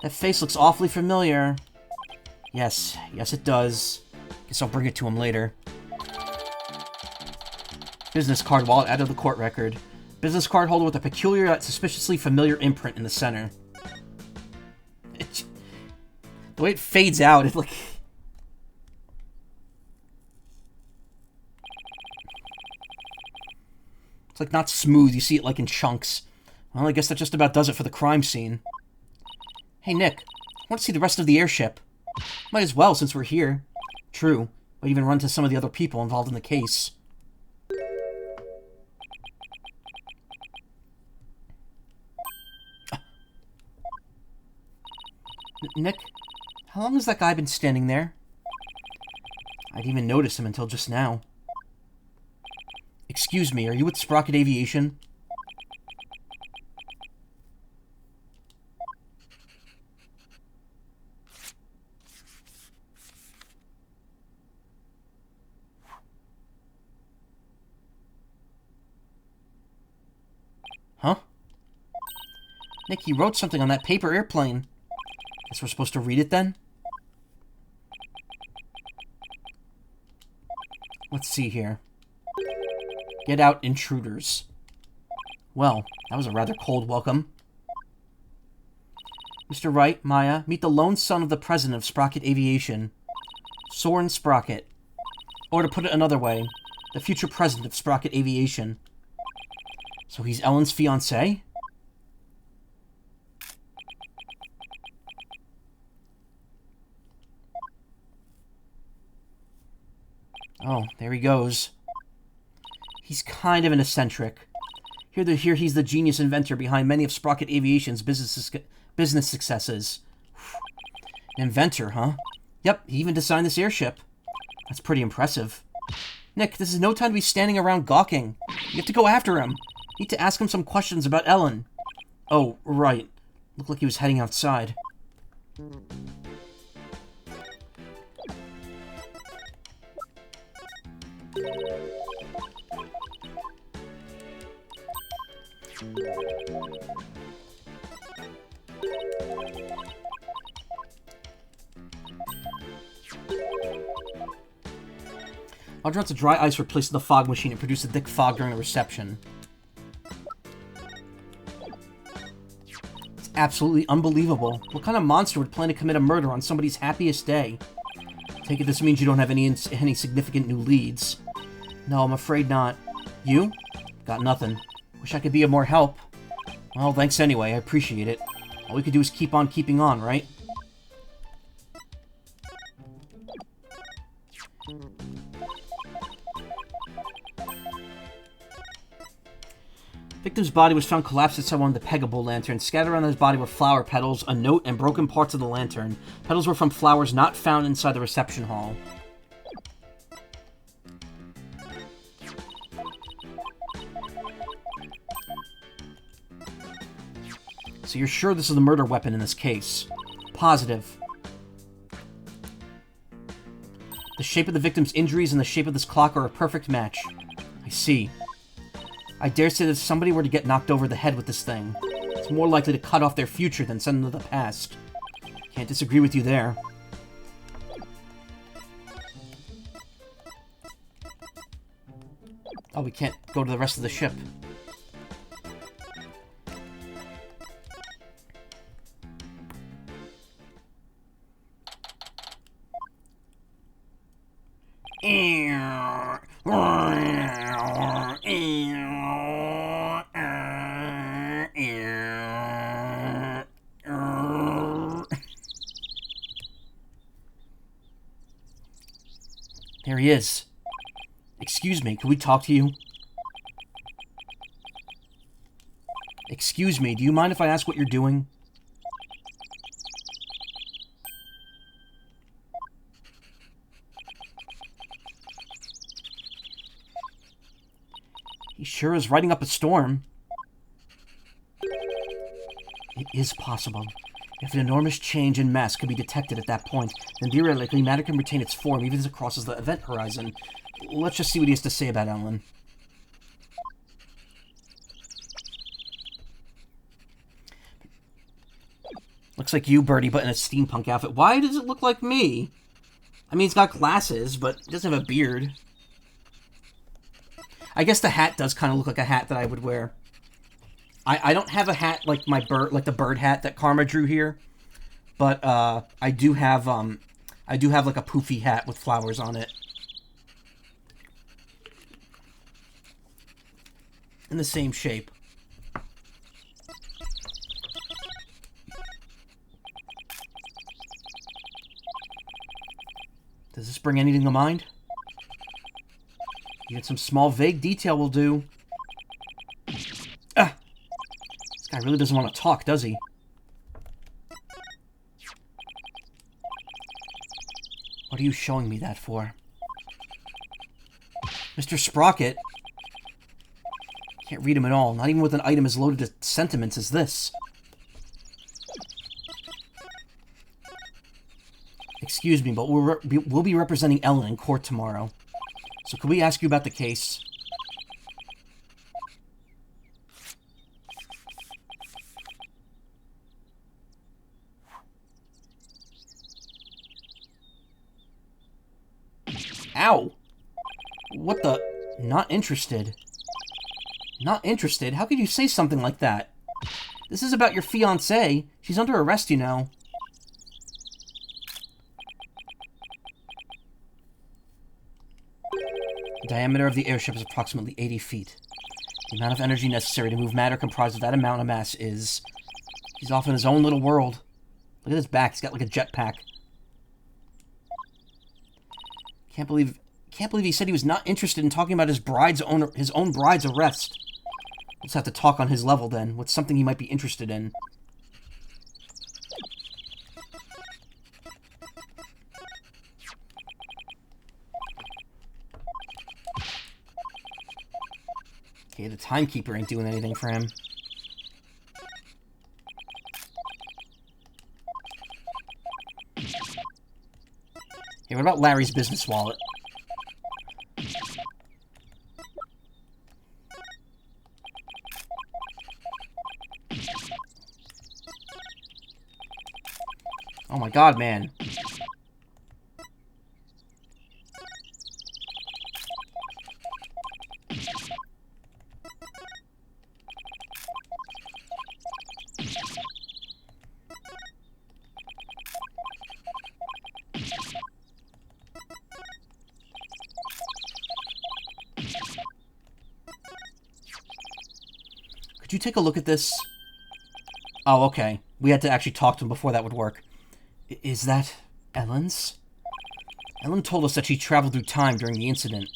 That face looks awfully familiar. Yes, it does. Guess I'll bring it to him later. Business card wallet added to the court record. Business card holder with a peculiar yet suspiciously familiar imprint in the center. The way it fades out, it's like... It's like not smooth, you see it like in chunks. Well, I guess that just about does it for the crime scene. Hey Nick, I want to see the rest of the airship. Might as well, since we're here. True, might even run to some of the other people involved in the case. Nick, how long has that guy been standing there? I didn't even notice him until just now. Excuse me, are you with Sprocket Aviation? Huh? Nick, he wrote something on that paper airplane. Guess we're supposed to read it then? Let's see here. Get out, intruders. Well, that was a rather cold welcome. Mr. Wright, Maya, meet the lone son of the president of Sprocket Aviation, Soren Sprocket. Or to put it another way, the future president of Sprocket Aviation. So he's Ellen's fiancé? Oh, there he goes. He's kind of an eccentric. Here he's the genius inventor behind many of Sprocket Aviation's business successes. An inventor, huh? Yep, he even designed this airship. That's pretty impressive. Nick, this is no time to be standing around gawking. You have to go after him. You need to ask him some questions about Ellen. Oh, right. Looked like he was heading outside. I'll drop the dry ice replaced in the fog machine and produce a thick fog during the reception. It's absolutely unbelievable. What kind of monster would plan to commit a murder on somebody's happiest day? Take it this means you don't have any significant new leads. No, I'm afraid not. You? Got nothing. Wish I could be of more help. Well, thanks anyway. I appreciate it. All we could do is keep on keeping on, right? Victim's body was found collapsed inside one of the Pegable lanterns. Scattered around his body were flower petals, a note, and broken parts of the lantern. Petals were from flowers not found inside the reception hall. So you're sure this is the murder weapon in this case? Positive. The shape of the victim's injuries and the shape of this clock are a perfect match. I see. I dare say that if somebody were to get knocked over the head with this thing, it's more likely to cut off their future than send them to the past. Can't disagree with you there. Oh, we can't go to the rest of the ship. There he is. Excuse me, can we talk to you? Excuse me, do you mind if I ask what you're doing? He sure is riding up a storm. It is possible. If an enormous change in mass could be detected at that point, then theoretically matter can retain its form even as it crosses the event horizon. Let's just see what he has to say about Ellen. Looks like you, Birdie, but in a steampunk outfit. Why does it look like me? I mean, he's got glasses, but he doesn't have a beard. I guess the hat does kind of look like a hat that I would wear. I don't have a hat like my bird, like the bird hat that Karma drew here, but I do have like a poofy hat with flowers on it. In the same shape. Does this bring anything to mind? Even some small vague detail will do. Ah! This guy really doesn't want to talk, does he? What are you showing me that for? Mr. Sprocket? Can't read him at all, not even with an item as loaded with sentiments as this. Excuse me, but we'll be representing Ellen in court tomorrow. So could we ask you about the case? Ow! What the? Not interested. Not interested? How could you say something like that? This is about your fiancée. She's under arrest, you know. The diameter of the airship is approximately 80 feet. The amount of energy necessary to move matter comprised of that amount of mass is... He's off in his own little world. Look at his back. He's got like a jetpack. Can't believe he said he was not interested in talking about his own bride's arrest. Let's have to talk on his level then. What's something he might be interested in? Okay, the timekeeper ain't doing anything for him. Hey, what about Larry's business wallet? Oh my god, man. Could you take a look at this? Oh, okay. We had to actually talk to him before that would work. Is that Ellen's? Ellen told us that she traveled through time during the incident.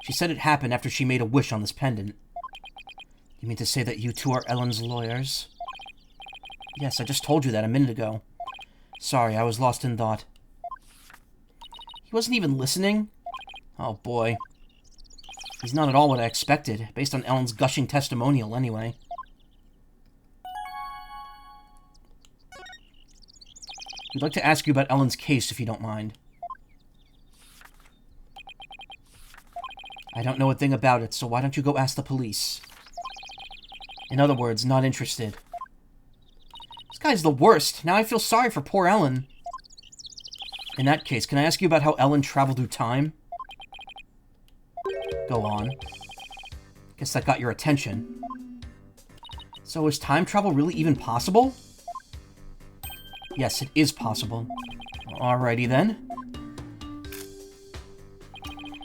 She said it happened after she made a wish on this pendant. You mean to say that you two are Ellen's lawyers? Yes, I just told you that a minute ago. Sorry, I was lost in thought. He wasn't even listening? Oh boy. He's not at all what I expected, based on Ellen's gushing testimonial anyway. We'd like to ask you about Ellen's case, if you don't mind. I don't know a thing about it, so why don't you go ask the police? In other words, not interested. This guy's the worst. Now I feel sorry for poor Ellen. In that case, can I ask you about how Ellen traveled through time? Go on. Guess that got your attention. So is time travel really even possible? Yes, it is possible. Alrighty then.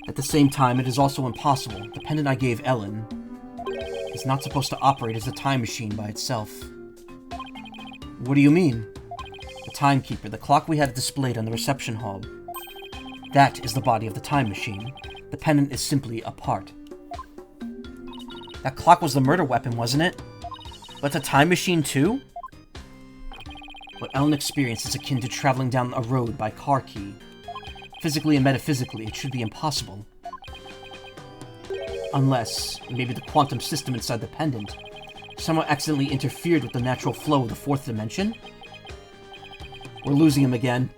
At the same time, it is also impossible. The pendant I gave Ellen is not supposed to operate as a time machine by itself. What do you mean? The timekeeper, the clock we had displayed on the reception hall. That is the body of the time machine. The pendant is simply a part. That clock was the murder weapon, wasn't it? But the time machine too? What Ellen experienced is akin to traveling down a road by car key. Physically and metaphysically, it should be impossible. Unless, maybe the quantum system inside the pendant somehow accidentally interfered with the natural flow of the fourth dimension? We're losing him again.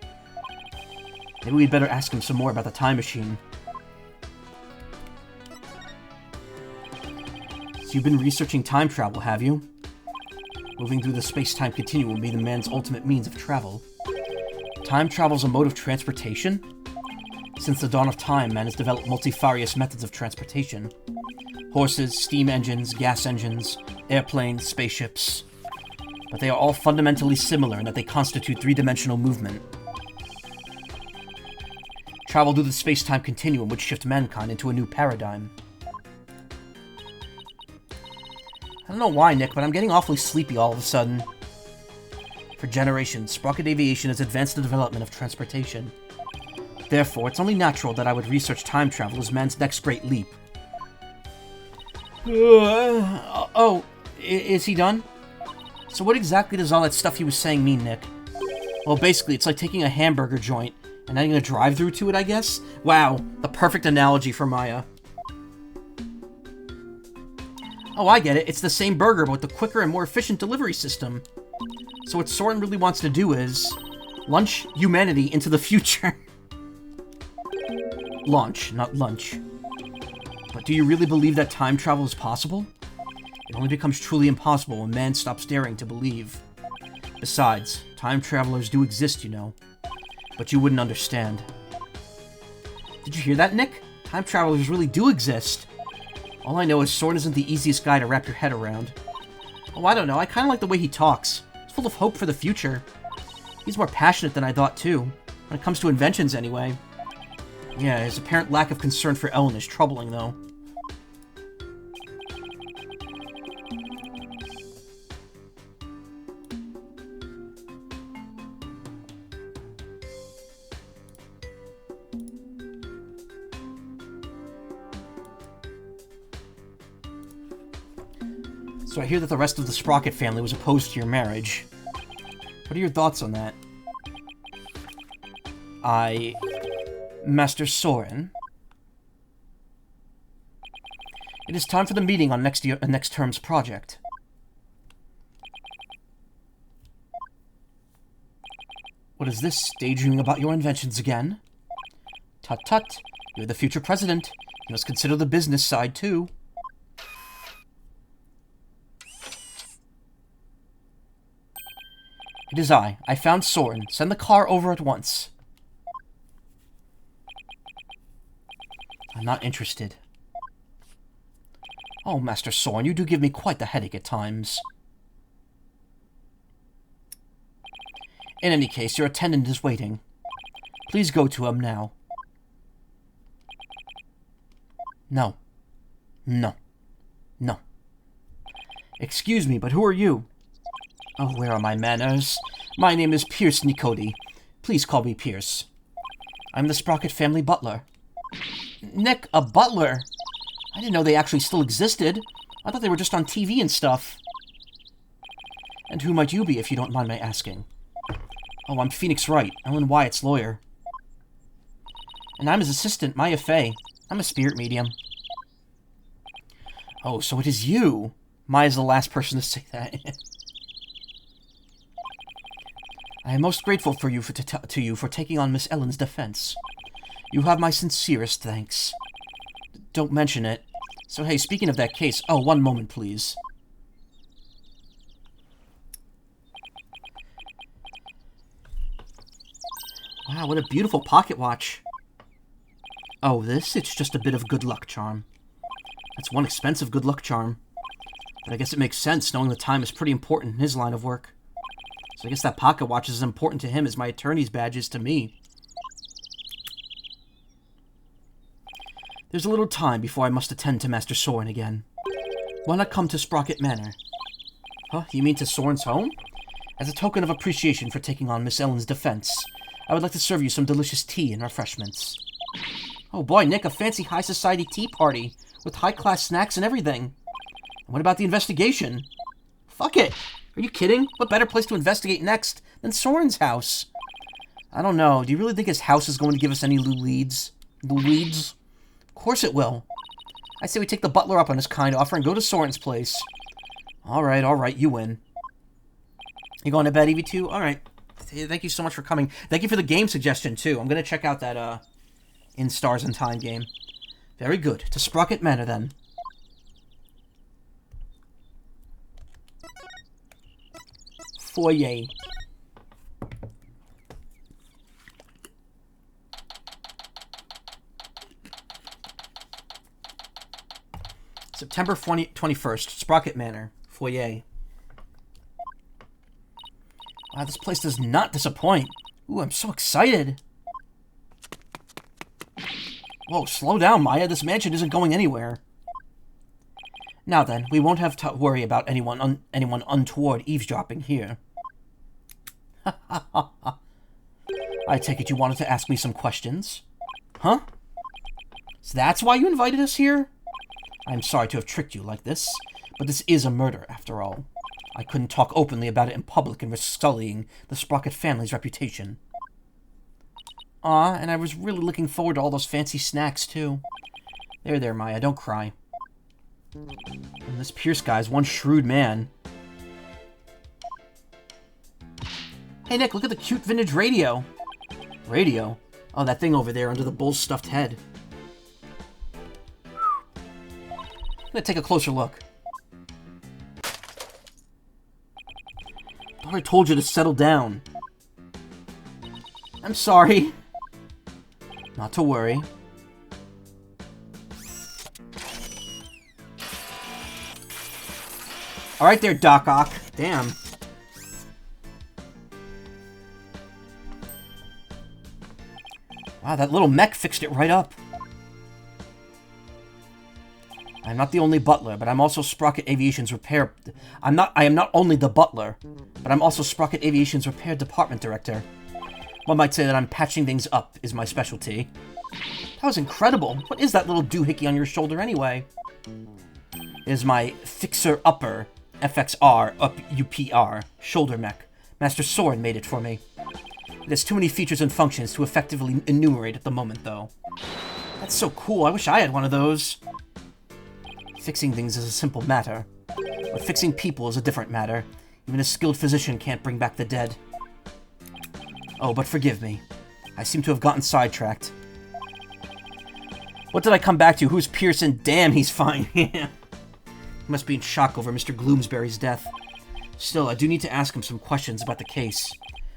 Maybe we'd better ask him some more about the time machine. So you've been researching time travel, have you? Moving through the space-time continuum will be the man's ultimate means of travel. Time travel is a mode of transportation? Since the dawn of time, man has developed multifarious methods of transportation. Horses, steam engines, gas engines, airplanes, spaceships. But they are all fundamentally similar in that they constitute three-dimensional movement. Travel through the space-time continuum would shift mankind into a new paradigm. I don't know why, Nick, but I'm getting awfully sleepy all of a sudden. For generations, Sprocket Aviation has advanced the development of transportation. Therefore, it's only natural that I would research time travel as man's next great leap. Is he done? So what exactly does all that stuff he was saying mean, Nick? Well, basically, it's like taking a hamburger joint and adding a drive-thru to it, I guess? Wow, the perfect analogy for Maya. Oh, I get it. It's the same burger, but with the quicker and more efficient delivery system. So what Soren really wants to do is launch humanity into the future. Launch, not lunch. But do you really believe that time travel is possible? It only becomes truly impossible when man stops daring to believe. Besides, time travelers do exist, you know. But you wouldn't understand. Did you hear that, Nick? Time travelers really do exist. All I know is Soren isn't the easiest guy to wrap your head around. Oh, I don't know. I kind of like the way he talks. He's full of hope for the future. He's more passionate than I thought, too. When it comes to inventions, anyway. Yeah, his apparent lack of concern for Ellen is troubling, though. So I hear that the rest of the Sprocket family was opposed to your marriage. What are your thoughts on that? Master Soren? It is time for the meeting on next term's project. What is this? Daydreaming about your inventions again? Tut tut. You're the future president. You must consider the business side, too. It is I. I found Soren. Send the car over at once. I'm not interested. Oh, Master Soren, you do give me quite the headache at times. In any case, your attendant is waiting. Please go to him now. No. No. No. Excuse me, but who are you? Oh, where are my manners? My name is Pierce Nicody. Please call me Pierce. I'm the Sprocket family butler. Nick, a butler? I didn't know they actually still existed. I thought they were just on TV and stuff. And who might you be, if you don't mind my asking? Oh, I'm Phoenix Wright, Ellen Wyatt's lawyer. And I'm his assistant, Maya Fey. I'm a spirit medium. Oh, so it is you. Maya's the last person to say that. I am most grateful for you to you for taking on Miss Ellen's defense. You have my sincerest thanks. Don't mention it. So hey, speaking of that case... Oh, one moment, please. Wow, what a beautiful pocket watch. Oh, this? It's just a bit of good luck charm. That's one expensive good luck charm. But I guess it makes sense, knowing the time is pretty important in his line of work. So I guess that pocket watch is as important to him as my attorney's badge is to me. There's a little time before I must attend to Master Soren again. Why not come to Sprocket Manor? Huh? You mean to Soren's home? As a token of appreciation for taking on Miss Ellen's defense, I would like to serve you some delicious tea and refreshments. Oh boy, Nick, a fancy high society tea party with high-class snacks and everything. And what about the investigation? Fuck it! Are you kidding? What better place to investigate next than Soren's house? I don't know. Do you really think his house is going to give us any new leads? New leads? Of course it will. I say we take the butler up on his kind offer and go to Soren's place. Alright, you win. You going to bed, EV2? Alright. Thank you so much for coming. Thank you for the game suggestion, too. I'm going to check out that, In Stars and Time game. Very good. To Sprocket Manor, then. Foyer. September 21st, Sprocket Manor, Foyer. Wow, this place does not disappoint. Ooh, I'm so excited. Whoa, slow down, Maya. This mansion isn't going anywhere. Now then, we won't have to worry about anyone untoward eavesdropping here. I take it you wanted to ask me some questions? Huh? So that's why you invited us here? I'm sorry to have tricked you like this, but this is a murder, after all. I couldn't talk openly about it in public and risk sullying the Sprocket family's reputation. Aw, and I was really looking forward to all those fancy snacks, too. There, Maya, don't cry. And this Pierce guy's one shrewd man. Hey, Nick, look at the cute vintage radio. Radio? Oh, that thing over there under the bull's stuffed head. I'm gonna take a closer look. I told you to settle down. I'm sorry. Not to worry. Alright there, Doc Ock. Damn. Wow, that little mech fixed it right up. I'm not the only butler, but I'm also Sprocket Aviation's repair... I am not only the butler, but I'm also Sprocket Aviation's repair department director. One might say that I'm patching things up is my specialty. That was incredible. What is that little doohickey on your shoulder anyway? It is my fixer-upper, FXR, up UPR, shoulder mech. Master Soren made it for me. It has too many features and functions to effectively enumerate at the moment, though. That's so cool. I wish I had one of those. Fixing things is a simple matter, but fixing people is a different matter. Even a skilled physician can't bring back the dead. Oh, but forgive me. I seem to have gotten sidetracked. What did I come back to? Who's Pearson? Damn, he's fine. He must be in shock over Mr. Gloomsbury's death. Still, I do need to ask him some questions about the case.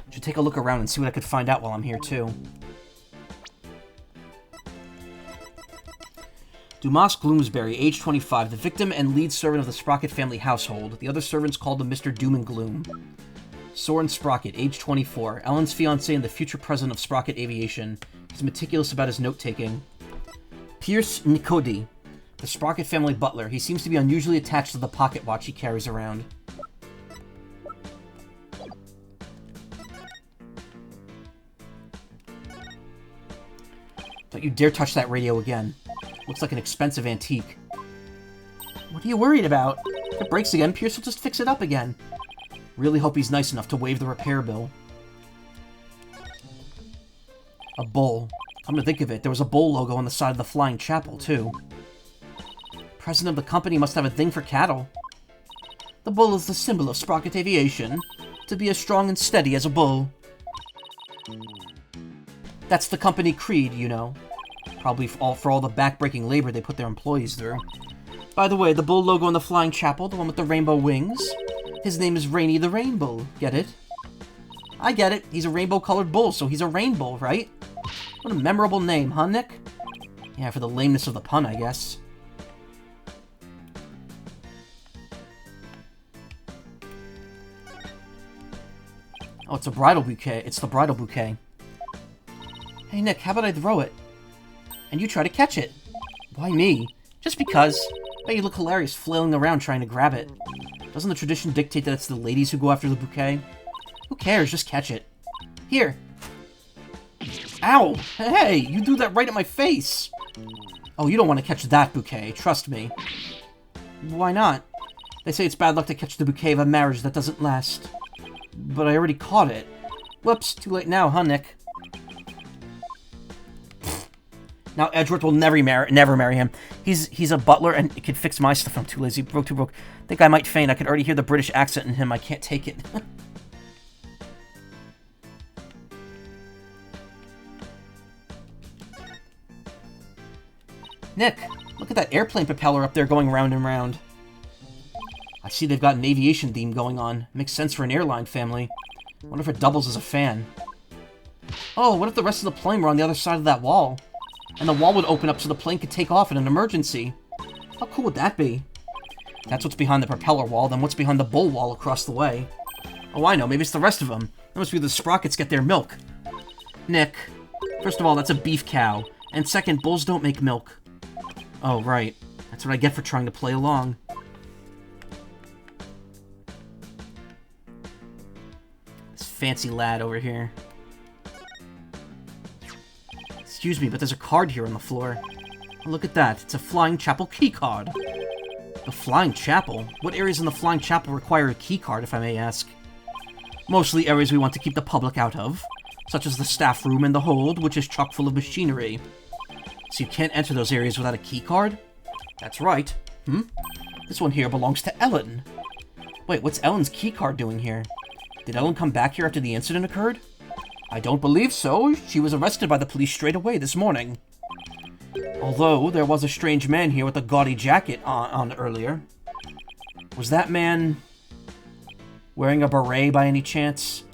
Should take a look around and see what I could find out while I'm here, too. Dumas Gloomsbury, age 25, the victim and lead servant of the Sprocket family household. The other servants called him Mr. Doom and Gloom. Soren Sprocket, age 24, Ellen's fiancé and the future president of Sprocket Aviation. He's meticulous about his note-taking. Pierce Nicody, the Sprocket family butler. He seems to be unusually attached to the pocket watch he carries around. Don't you dare touch that radio again. Looks like an expensive antique. What are you worried about? If it breaks again, Pierce will just fix it up again. Really hope he's nice enough to waive the repair bill. A bull. Come to think of it, there was a bull logo on the side of the Flying Chapel, too. President of the company must have a thing for cattle. The bull is the symbol of Sprocket Aviation. To be as strong and steady as a bull. That's the company creed, you know. Probably for all the back-breaking labor they put their employees through. By the way, the bull logo on the Flying Chapel, the one with the rainbow wings, his name is Rainy the Rainbow. Get it? I get it. He's a rainbow-colored bull, so he's a rainbow, right? What a memorable name, huh, Nick? Yeah, for the lameness of the pun, I guess. Oh, it's a bridal bouquet. It's the bridal bouquet. Hey, Nick, how about I throw it? And you try to catch it. Why me? Just because. Bet you look hilarious flailing around trying to grab it. Doesn't the tradition dictate that it's the ladies who go after the bouquet? Who cares? Just catch it. Here. Ow! Hey, you threw that right at my face! Oh, you don't want to catch that bouquet, trust me. Why not? They say it's bad luck to catch the bouquet of a marriage that doesn't last. But I already caught it. Whoops, too late now, huh, Nick? Now Edgeworth will never marry him. He's a butler and he could fix my stuff. I'm too lazy. Too broke. Think I might faint. I could already hear the British accent in him. I can't take it. Nick, look at that airplane propeller up there going round and round. I see they've got an aviation theme going on. Makes sense for an airline family. Wonder if it doubles as a fan. Oh, what if the rest of the plane were on the other side of that wall? And the wall would open up so the plane could take off in an emergency. How cool would that be? That's what's behind the propeller wall, then what's behind the bull wall across the way? Oh, I know, maybe it's the rest of them. That must be the sprockets get their milk. Nick, first of all, that's a beef cow. And second, bulls don't make milk. Oh, right. That's what I get for trying to play along. This fancy lad over here. Excuse me, but there's a card here on the floor. Oh, look at that. It's a Flying Chapel key card. The Flying Chapel? What areas in the Flying Chapel require a key card, if I may ask? Mostly areas we want to keep the public out of, such as the staff room and the hold, which is chock full of machinery. So you can't enter those areas without a key card? That's right. This one here belongs to Ellen. Wait, what's Ellen's key card doing here? Did Ellen come back here after the incident occurred? I don't believe so. She was arrested by the police straight away this morning. Although, there was a strange man here with a gaudy jacket on earlier. Was that man wearing a beret by any chance?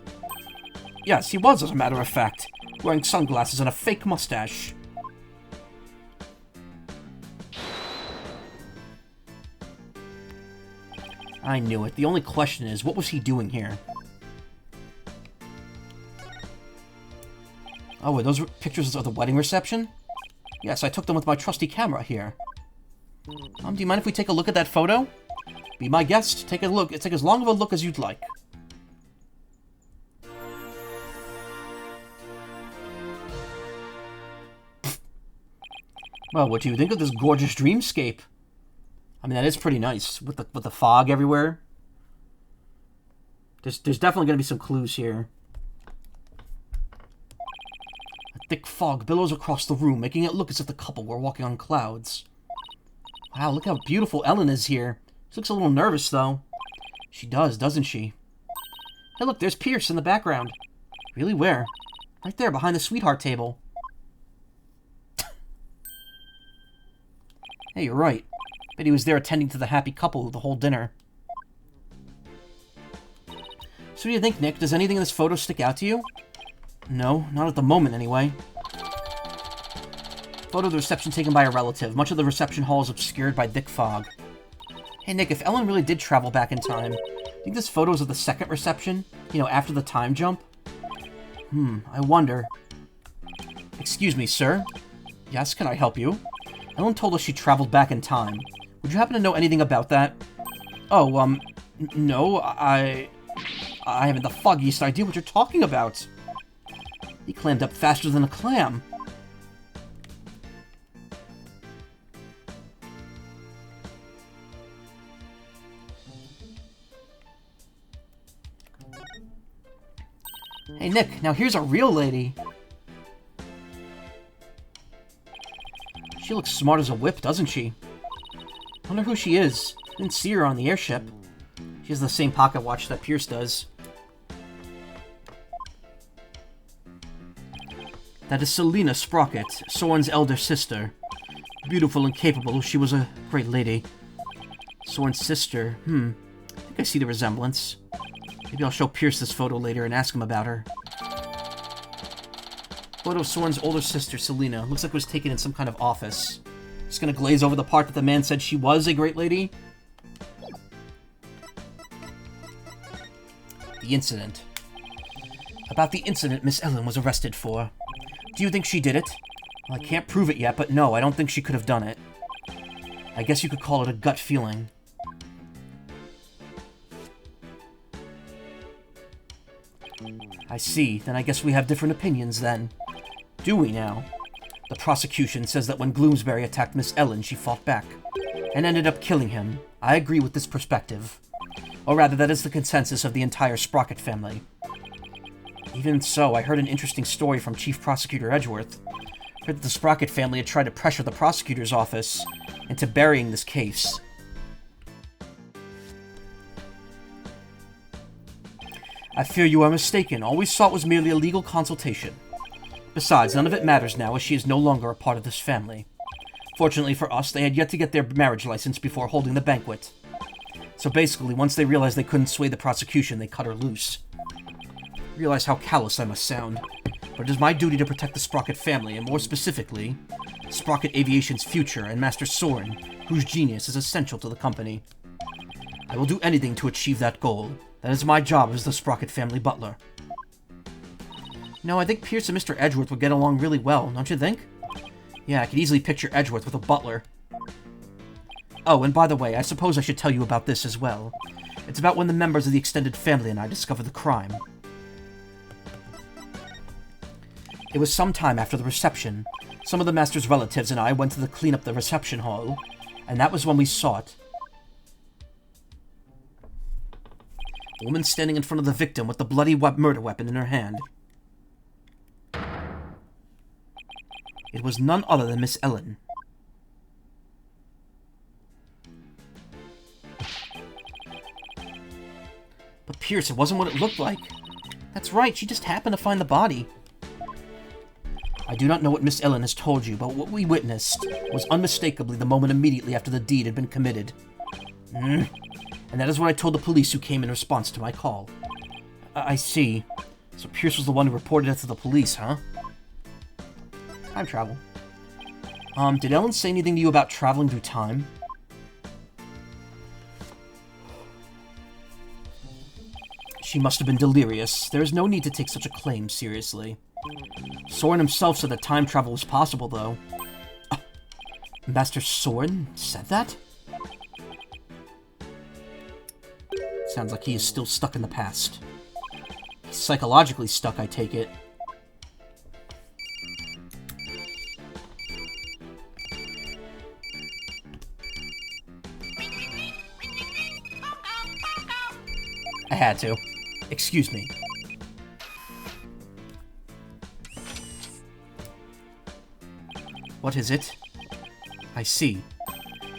Yes, he was, as a matter of fact. Wearing sunglasses and a fake mustache. I knew it. The only question is, what was he doing here? Oh, were those pictures of the wedding reception? Yes, I took them with my trusty camera here. Do you mind if we take a look at that photo? Be my guest. Take a look. Take as long of a look as you'd like. Well, what do you think of this gorgeous dreamscape? I mean, that is pretty nice with the fog everywhere. There's definitely going to be some clues here. A thick fog billows across the room, making it look as if the couple were walking on clouds. Wow, look how beautiful Ellen is here. She looks a little nervous, though. She does, doesn't she? Hey, look, there's Pierce in the background. Really, where? Right there, behind the sweetheart table. Hey, you're right. Bet he was there attending to the happy couple the whole dinner. So what do you think, Nick? Does anything in this photo stick out to you? No, not at the moment, anyway. Photo of the reception taken by a relative. Much of the reception hall is obscured by thick fog. Hey, Nick, if Ellen really did travel back in time, do you think this photo is of the second reception? You know, after the time jump? I wonder. Excuse me, sir? Yes, can I help you? Ellen told us she traveled back in time. Would you happen to know anything about that? Oh, no, I haven't the foggiest idea what you're talking about. He clammed up faster than a clam. Hey, Nick, now here's a real lady. She looks smart as a whip, doesn't she? Wonder who she is. Didn't see her on the airship. She has the same pocket watch that Pierce does. That is Selena Sprocket, Soren's elder sister. Beautiful and capable, she was a great lady. Soren's sister, I think I see the resemblance. Maybe I'll show Pierce this photo later and ask him about her. Photo of Soren's older sister, Selena. Looks like it was taken in some kind of office. Just gonna glaze over the part that the man said she was a great lady. The incident. About the incident Miss Ellen was arrested for. Do you think she did it? Well, I can't prove it yet, but no, I don't think she could have done it. I guess you could call it a gut feeling. I see. Then I guess we have different opinions then. Do we now? The prosecution says that when Gloomsbury attacked Miss Ellen, she fought back and ended up killing him. I agree with this perspective. Or rather, that is the consensus of the entire Sprocket family. Even so, I heard an interesting story from Chief Prosecutor Edgeworth. Heard that the Sprocket family had tried to pressure the prosecutor's office into burying this case. I fear you are mistaken. All we sought was merely a legal consultation. Besides, none of it matters now, as she is no longer a part of this family. Fortunately for us, they had yet to get their marriage license before holding the banquet. So basically, once they realized they couldn't sway the prosecution, they cut her loose. Realize how callous I must sound, but it is my duty to protect the Sprocket family, and more specifically, Sprocket Aviation's future and Master Soren, whose genius is essential to the company. I will do anything to achieve that goal. That is my job as the Sprocket family butler. No, I think Pierce and Mr. Edgeworth would get along really well, don't you think? Yeah, I could easily picture Edgeworth with a butler. Oh, and by the way, I suppose I should tell you about this as well. It's about when the members of the extended family and I discovered the crime. It was some time after the reception. Some of the Master's relatives and I went to clean up the reception hall, and that was when we saw it. A woman standing in front of the victim with the bloody murder weapon in her hand. It was none other than Miss Ellen. But Pierce, it wasn't what it looked like. That's right, she just happened to find the body. I do not know what Miss Ellen has told you, but what we witnessed was unmistakably the moment immediately after the deed had been committed. And that is what I told the police who came in response to my call. I see. So Pierce was the one who reported it to the police, huh? Time travel. Did Ellen say anything to you about traveling through time? She must have been delirious. There is no need to take such a claim seriously. Soren himself said that time travel was possible, though. Master Soren said that? Sounds like he is still stuck in the past. He's psychologically stuck, I take it. I had to. Excuse me. What is it? I see.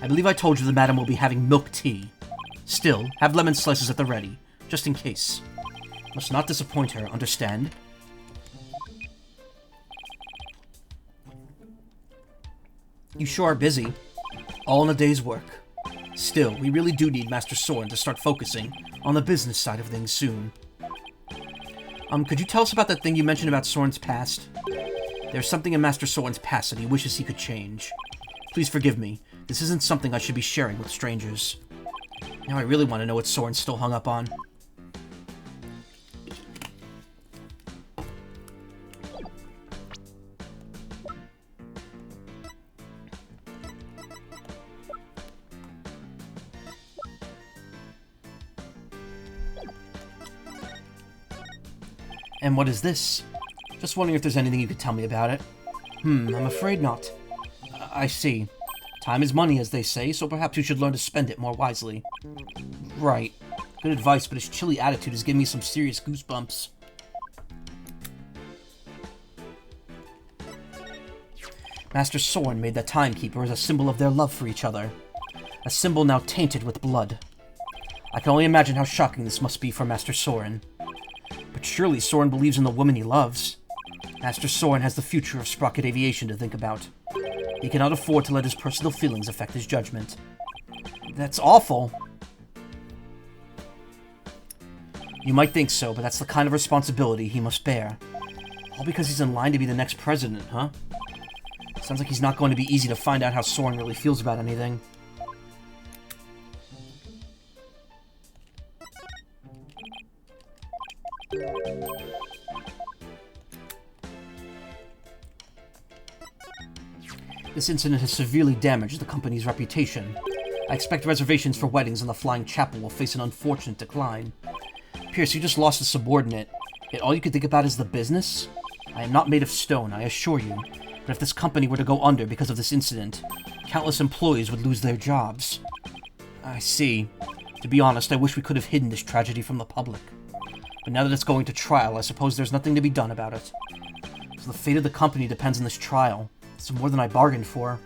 I believe I told you the madam will be having milk tea. Still, have lemon slices at the ready, just in case. Must not disappoint her, understand? You sure are busy. All in a day's work. Still, we really do need Master Soren to start focusing on the business side of things soon. Could you tell us about that thing you mentioned about Soren's past? There's something in Master Soren's past that he wishes he could change. Please forgive me. This isn't something I should be sharing with strangers. Now I really want to know what Soren's still hung up on. And what is this? Just wondering if there's anything you could tell me about it. I'm afraid not. I see. Time is money, as they say, so perhaps you should learn to spend it more wisely. Right. Good advice, but his chilly attitude is giving me some serious goosebumps. Master Soren made the Timekeeper as a symbol of their love for each other. A symbol now tainted with blood. I can only imagine how shocking this must be for Master Soren. But surely Soren believes in the woman he loves. Master Soren has the future of Sprocket Aviation to think about. He cannot afford to let his personal feelings affect his judgment. That's awful. You might think so, but that's the kind of responsibility he must bear. All because he's in line to be the next president, huh? Sounds like he's not going to be easy to find out how Soren really feels about anything. This incident has severely damaged the company's reputation. I expect reservations for weddings in the Flying Chapel will face an unfortunate decline. Pierce, you just lost a subordinate, yet all you can think about is the business? I am not made of stone, I assure you, but if this company were to go under because of this incident, countless employees would lose their jobs. I see. To be honest, I wish we could have hidden this tragedy from the public. But now that it's going to trial, I suppose there's nothing to be done about it. So the fate of the company depends on this trial. It's more than I bargained for.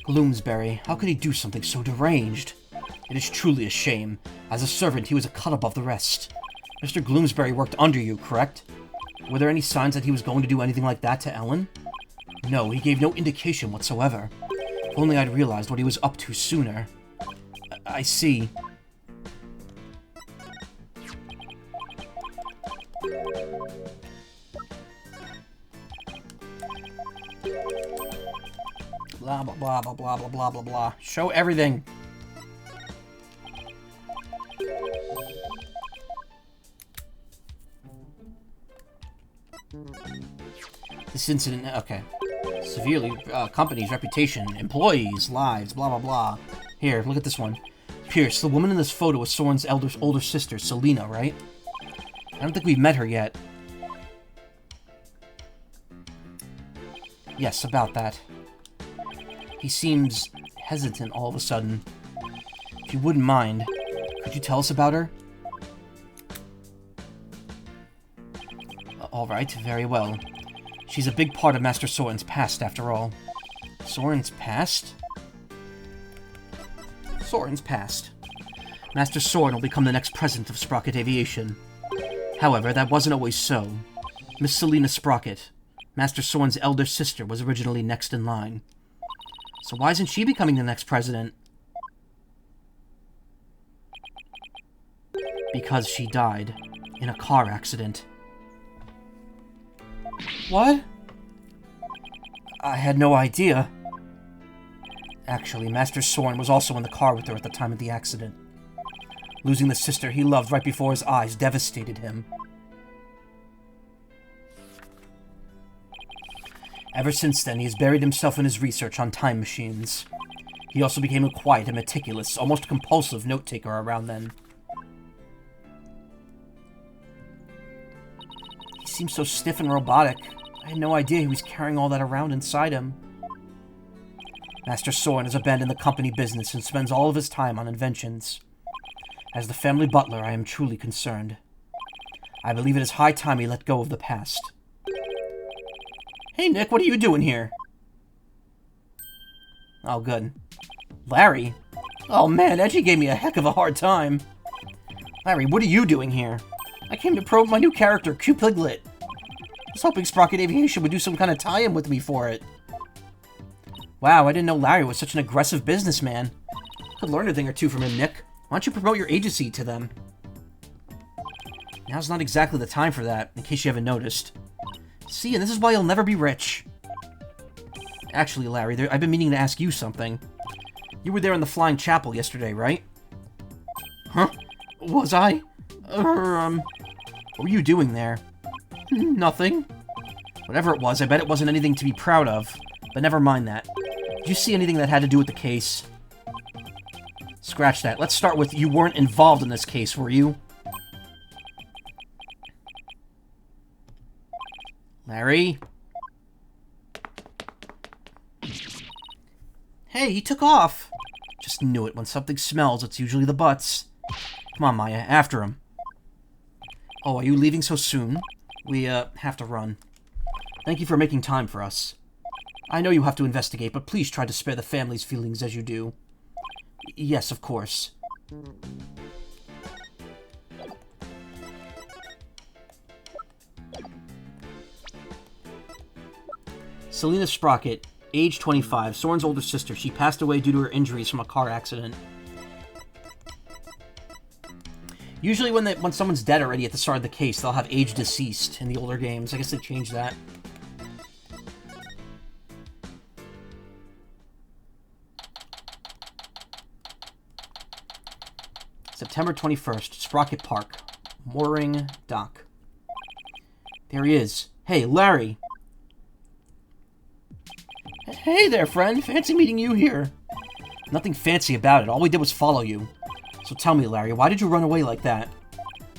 Gloomsbury, how could he do something so deranged? It is truly a shame. As a servant, he was a cut above the rest. Mr. Gloomsbury worked under you, correct? Were there any signs that he was going to do anything like that to Ellen? No, he gave no indication whatsoever. If only I'd realized what he was up to sooner. I see. Blah, blah, blah, blah, blah, blah, blah, blah, blah. Show everything. This incident, okay. Severely, company's reputation, employees, lives, blah, blah, blah. Here, look at this one. Pierce, the woman in this photo is Soren's older sister, Selena, right? I don't think we've met her yet. Yes, about that. He seems hesitant all of a sudden. If you wouldn't mind, could you tell us about her? Alright, very well. She's a big part of Master Soren's past, after all. Soren's past? Soren's past. Master Soren will become the next president of Sprocket Aviation. However, that wasn't always so. Miss Selena Sprocket, Master Soren's elder sister, was originally next in line. So why isn't she becoming the next president? Because she died in a car accident. What? I had no idea. Actually, Master Soren was also in the car with her at the time of the accident. Losing the sister he loved right before his eyes devastated him. Ever since then, he has buried himself in his research on time machines. He also became a quiet and meticulous, almost compulsive note-taker around then. He seemed so stiff and robotic. I had no idea he was carrying all that around inside him. Master Soren has abandoned the company business and spends all of his time on inventions. As the family butler, I am truly concerned. I believe it is high time he let go of the past. Hey, Nick, what are you doing here? Oh, good. Larry? Oh, man, Edgy gave me a heck of a hard time. Larry, what are you doing here? I came to probe my new character, Q Piglet. I was hoping Sprocket Aviation would do some kind of tie-in with me for it. Wow, I didn't know Larry was such an aggressive businessman. Could learn a thing or two from him, Nick. Why don't you promote your agency to them? Now's not exactly the time for that, in case you haven't noticed. See, and this is why you'll never be rich. Actually, Larry, I've been meaning to ask you something. You were there in the Flying Chapel yesterday, right? Huh? Was I? What were you doing there? Nothing. Whatever it was, I bet it wasn't anything to be proud of. But never mind that. Did you see anything that had to do with the case? Scratch that. Let's start with you weren't involved in this case, were you? Larry? Hey, he took off! Just knew it. When something smells, it's usually the butts. Come on, Maya, after him. Oh, are you leaving so soon? We, have to run. Thank you for making time for us. I know you have to investigate, but please try to spare the family's feelings as you do. Yes, of course. Selena Sprocket, age 25, Soren's older sister. She passed away due to her injuries from a car accident. Usually when someone's dead already at the start of the case, they'll have age deceased in the older games. I guess they changed that. September 21st, Sprocket Park. Mooring Dock. There he is. Hey, Larry! Hey there, friend. Fancy meeting you here. Nothing fancy about it. All we did was follow you. So tell me, Larry, why did you run away like that?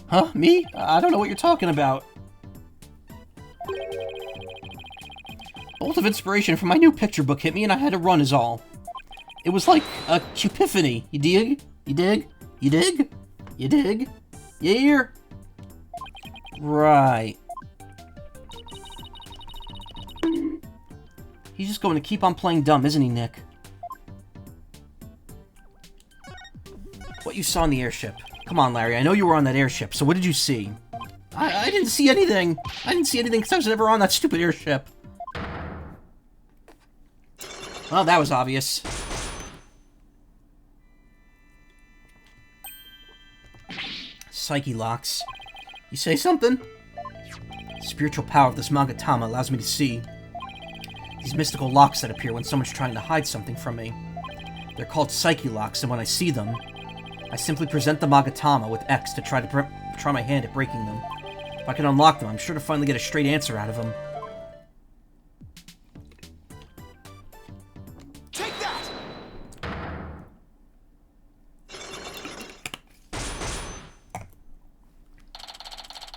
Huh? Me? I don't know what you're talking about. Bolt of inspiration from my new picture book hit me and I had to run is all. It was like a cupiphany. You dig? You dig? You dig? You dig? You hear? Right. He's just going to keep on playing dumb, isn't he, Nick? What you saw in the airship. Come on, Larry, I know you were on that airship, so what did you see? I didn't see anything. I didn't see anything because I was never on that stupid airship. Well, that was obvious. Psyche locks. You say something? The spiritual power of this Magatama allows me to see. These mystical locks that appear when someone's trying to hide something from me. They're called Psyche locks, and when I see them, I simply present the Magatama with X to try my hand at breaking them. If I can unlock them, I'm sure to finally get a straight answer out of them. Take that!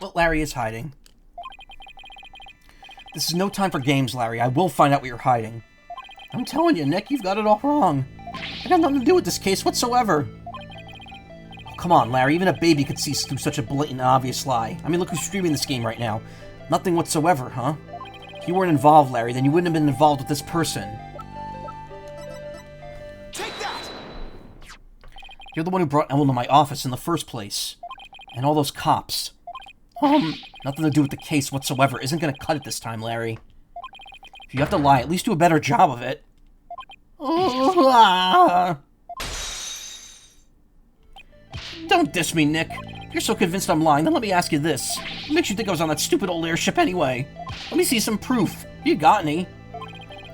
Well, Larry is hiding. This is no time for games, Larry. I will find out what you're hiding. I'm telling you, Nick, you've got it all wrong. I got nothing to do with this case whatsoever. Oh, come on, Larry. Even a baby could see through such a blatant and obvious lie. I mean, look who's streaming this game right now. Nothing whatsoever, huh? If you weren't involved, Larry, then you wouldn't have been involved with this person. Take that! You're the one who brought Ellen to my office in the first place. And all those cops. Nothing to do with the case whatsoever. Isn't gonna cut it this time, Larry. If you have to lie, at least do a better job of it. Don't diss me, Nick. If you're so convinced I'm lying, then let me ask you this. What makes you think I was on that stupid old airship anyway? Let me see some proof. You got any?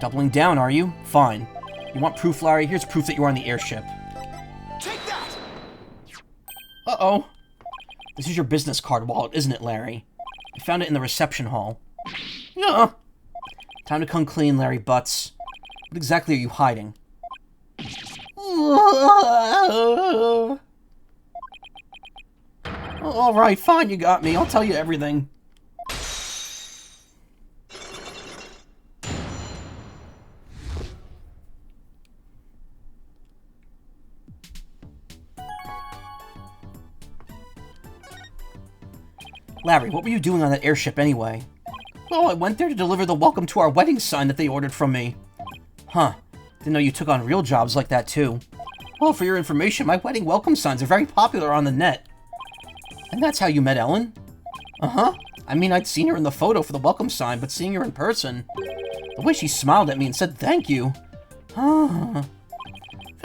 Doubling down, are you? Fine. You want proof, Larry? Here's proof that you were on the airship. Take that! Uh-oh. This is your business card wallet, isn't it, Larry? I found it in the reception hall. Yeah. Time to come clean, Larry Butts. What exactly are you hiding? Alright, fine, you got me. I'll tell you everything. Larry, what were you doing on that airship anyway? Well, I went there to deliver the welcome to our wedding sign that they ordered from me. Huh. Didn't know you took on real jobs like that, too. Well, for your information, my wedding welcome signs are very popular on the net. And that's how you met Ellen? Uh-huh. I mean, I'd seen her in the photo for the welcome sign, but seeing her in person... The way she smiled at me and said thank you... Felt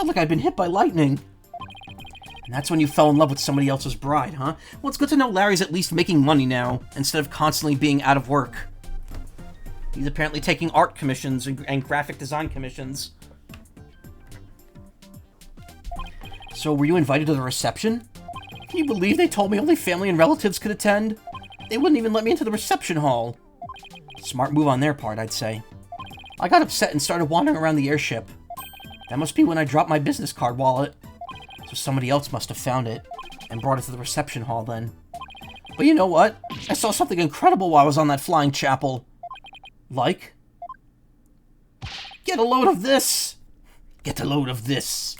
like I'd been hit by lightning. And that's when you fell in love with somebody else's bride, huh? Well, it's good to know Larry's at least making money now, instead of constantly being out of work. He's apparently taking art commissions and graphic design commissions. So, were you invited to the reception? Can you believe they told me only family and relatives could attend? They wouldn't even let me into the reception hall. Smart move on their part, I'd say. I got upset and started wandering around the airship. That must be when I dropped my business card wallet. So somebody else must have found it, and brought it to the reception hall then. But you know what? I saw something incredible while I was on that flying chapel. Like? Get a load of this! Get a load of this!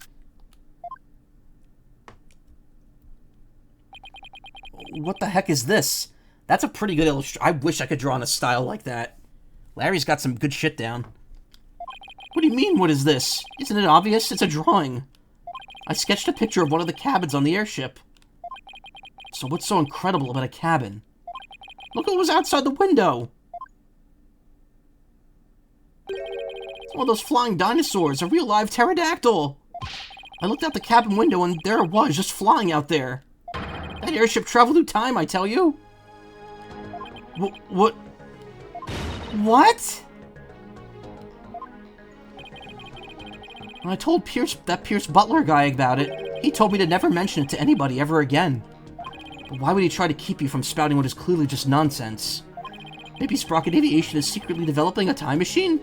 What the heck is this? That's a pretty good illustration. I wish I could draw in a style like that. Larry's got some good shit down. What do you mean, what is this? Isn't it obvious? It's a drawing. I sketched a picture of one of the cabins on the airship. So what's so incredible about a cabin? Look what was outside the window! It's one of those flying dinosaurs, a real live pterodactyl! I looked out the cabin window and there it was, just flying out there. That airship traveled through time, I tell you. What? What? When I told that Pierce Butler guy about it, he told me to never mention it to anybody ever again. But why would he try to keep you from spouting what is clearly just nonsense? Maybe Sprocket Aviation is secretly developing a time machine?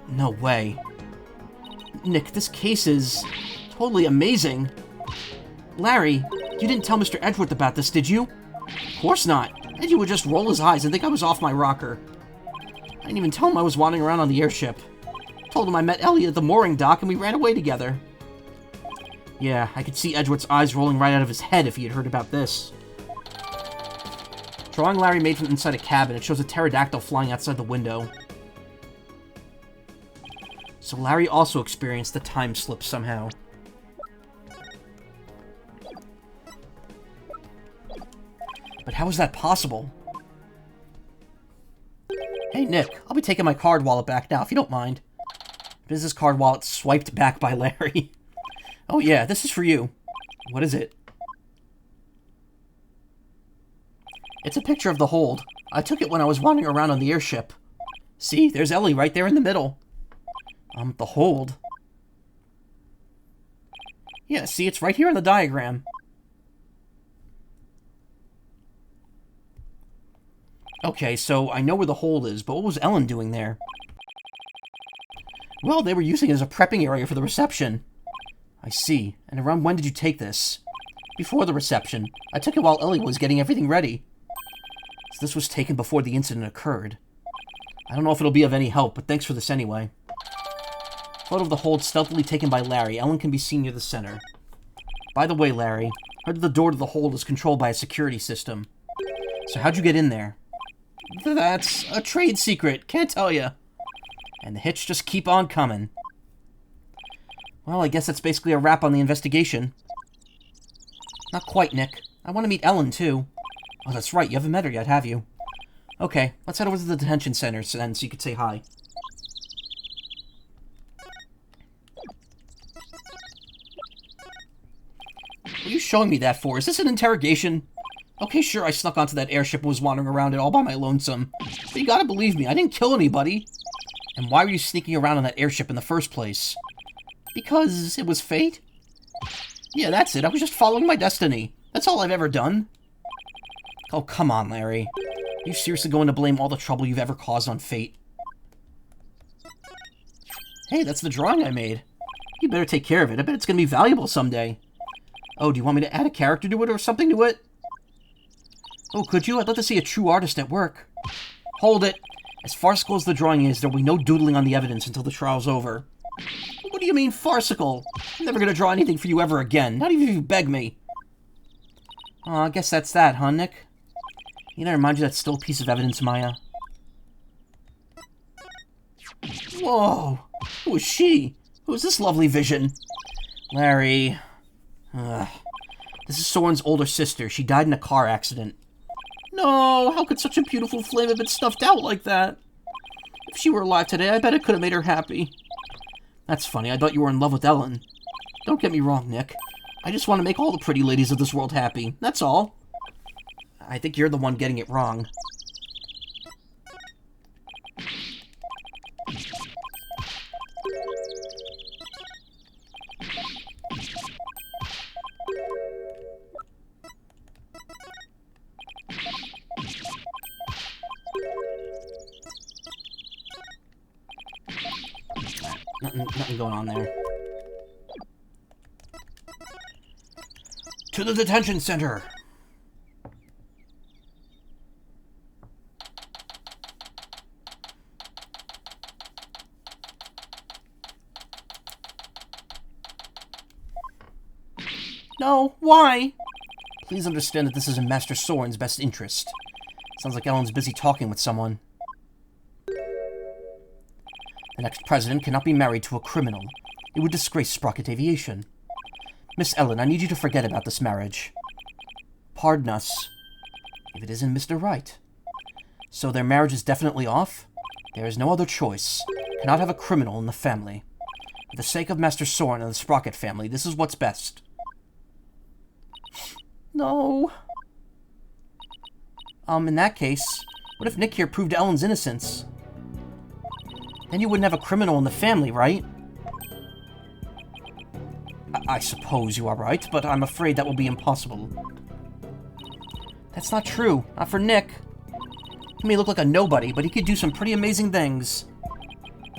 No way. Nick, this case is totally amazing. Larry, you didn't tell Mr. Edgeworth about this, did you? Of course not. Edgy would just roll his eyes and think I was off my rocker. I didn't even tell him I was wandering around on the airship. Told him I met Elliot at the mooring dock and we ran away together. Yeah, I could see Edgeworth's eyes rolling right out of his head if he had heard about this. Drawing Larry made from inside a cabin. It shows a pterodactyl flying outside the window. So Larry also experienced the time slip somehow. But how is that possible? Hey, Nick, I'll be taking my card wallet back now, if you don't mind. Business card wallet swiped back by Larry. Oh yeah, this is for you. What is it? It's a picture of the hold. I took it when I was wandering around on the airship. See, there's Ellie right there in the middle. The hold. Yeah, see, it's right here in the diagram. Okay, so I know where the hold is, but what was Ellen doing there? Well, they were using it as a prepping area for the reception. I see. And around when did you take this? Before the reception. I took it while Ellie was getting everything ready. So this was taken before the incident occurred. I don't know if it'll be of any help, but thanks for this anyway. Photo of the hold stealthily taken by Larry. Ellen can be seen near the center. By the way, Larry, heard that the door to the hold is controlled by a security system. So how'd you get in there? That's a trade secret, can't tell ya. And the hits just keep on coming. Well, I guess that's basically a wrap on the investigation. Not quite, Nick. I want to meet Ellen, too. Oh, that's right, you haven't met her yet, have you? Okay, let's head over to the detention center so you could say hi. What are you showing me that for? Is this an interrogation? Okay, sure, I snuck onto that airship and was wandering around it all by my lonesome. But you gotta believe me, I didn't kill anybody. And why were you sneaking around on that airship in the first place? Because it was fate? Yeah, that's it. I was just following my destiny. That's all I've ever done. Oh, come on, Larry. Are you seriously going to blame all the trouble you've ever caused on fate? Hey, that's the drawing I made. You better take care of it. I bet it's going to be valuable someday. Oh, do you want me to add a character to it or something to it? Oh, could you? I'd love to see a true artist at work. Hold it. As farcical as the drawing is, there will be no doodling on the evidence until the trial's over. What do you mean, farcical? I'm never going to draw anything for you ever again, not even if you beg me. Oh, I guess that's that, huh, Nick? You know, remind you that's still a piece of evidence, Maya. Whoa! Who is she? Who is this lovely vision? Larry. This is Soren's older sister. She died in a car accident. No, how could such a beautiful flame have been stuffed out like that? If she were alive today, I bet it could have made her happy. That's funny, I thought you were in love with Ellen. Don't get me wrong, Nick. I just want to make all the pretty ladies of this world happy, that's all. I think you're the one getting it wrong. Nothing going on there. To the detention center! No, why? Please understand that this is in Master Soren's best interest. Sounds like Ellen's busy talking with someone. The next president cannot be married to a criminal. It would disgrace Sprocket Aviation. Miss Ellen, I need you to forget about this marriage. Pardon us. If it isn't Mr. Wright. So their marriage is definitely off? There is no other choice. Cannot have a criminal in the family. For the sake of Master Soren and the Sprocket family, this is what's best. No. In that case, what if Nick here proved Ellen's innocence? Then you wouldn't have a criminal in the family, right? I suppose you are right, but I'm afraid that will be impossible. That's not true. Not for Nick. He may look like a nobody, but he could do some pretty amazing things.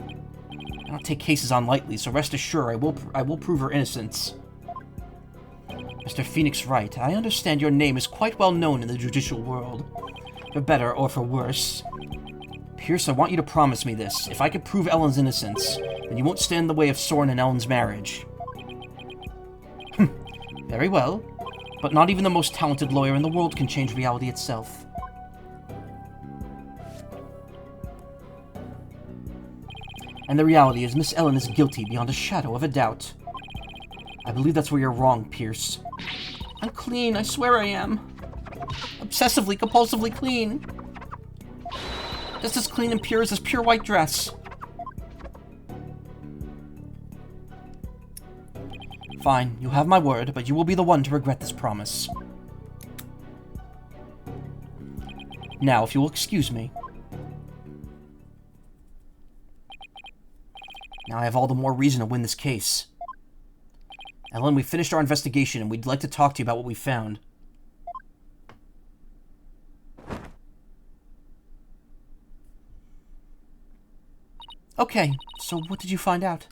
I don't take cases on lightly, so rest assured I will prove her innocence. Mr. Phoenix Wright, I understand your name is quite well known in the judicial world. For better or for worse. Pierce, I want you to promise me this. If I can prove Ellen's innocence, then you won't stand in the way of Soren and Ellen's marriage. Very well. But not even the most talented lawyer in the world can change reality itself. And the reality is Miss Ellen is guilty beyond a shadow of a doubt. I believe that's where you're wrong, Pierce. I'm clean, I swear I am. Obsessively, compulsively clean. Just as clean and pure as this pure white dress. Fine, you have my word, but you will be the one to regret this promise. Now, if you will excuse me. Now I have all the more reason to win this case. Ellen, we finished our investigation, and we'd like to talk to you about what we found. Okay, so what did you find out?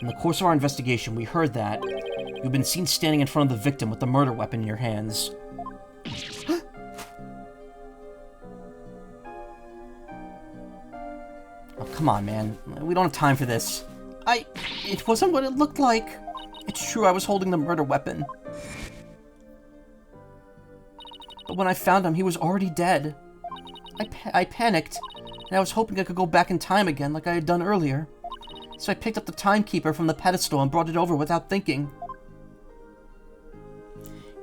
In the course of our investigation, we heard that you've been seen standing in front of the victim with the murder weapon in your hands. Oh, come on, man. We don't have time for this. It wasn't what it looked like. It's true, I was holding the murder weapon. But when I found him, he was already dead. I panicked, and I was hoping I could go back in time again like I had done earlier. So I picked up the timekeeper from the pedestal and brought it over without thinking.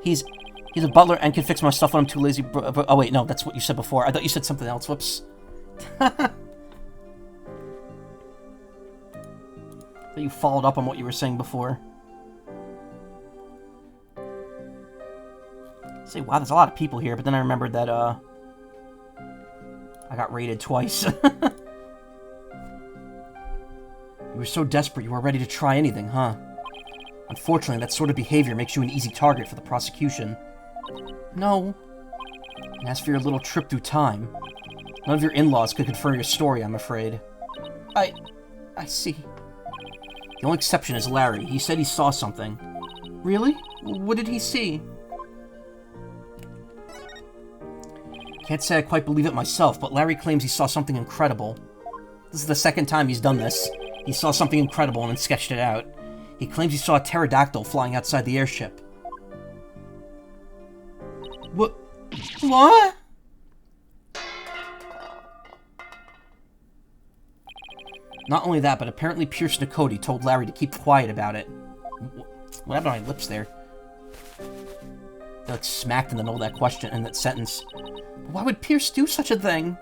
He's a butler and can fix my stuff when I'm too lazy. Oh wait, no, that's what you said before. I thought you said something else. Whoops. That you followed up on what you were saying before. Say, wow, there's a lot of people here, but then I remembered that, I got raided twice. You were so desperate you were ready to try anything, huh? Unfortunately, that sort of behavior makes you an easy target for the prosecution. No. And as for your little trip through time, none of your in-laws could confirm your story, I'm afraid. I see. The only exception is Larry. He said he saw something. Really? What did he see? Can't say I quite believe it myself, but Larry claims he saw something incredible. This is the second time he's done this. He saw something incredible and then sketched it out. He claims he saw a pterodactyl flying outside the airship. What? Not only that, but apparently Pierce Nicody told Larry to keep quiet about it. What happened to my lips there? They like smacked in the middle of that question, in that sentence. Why would Pierce do such a thing?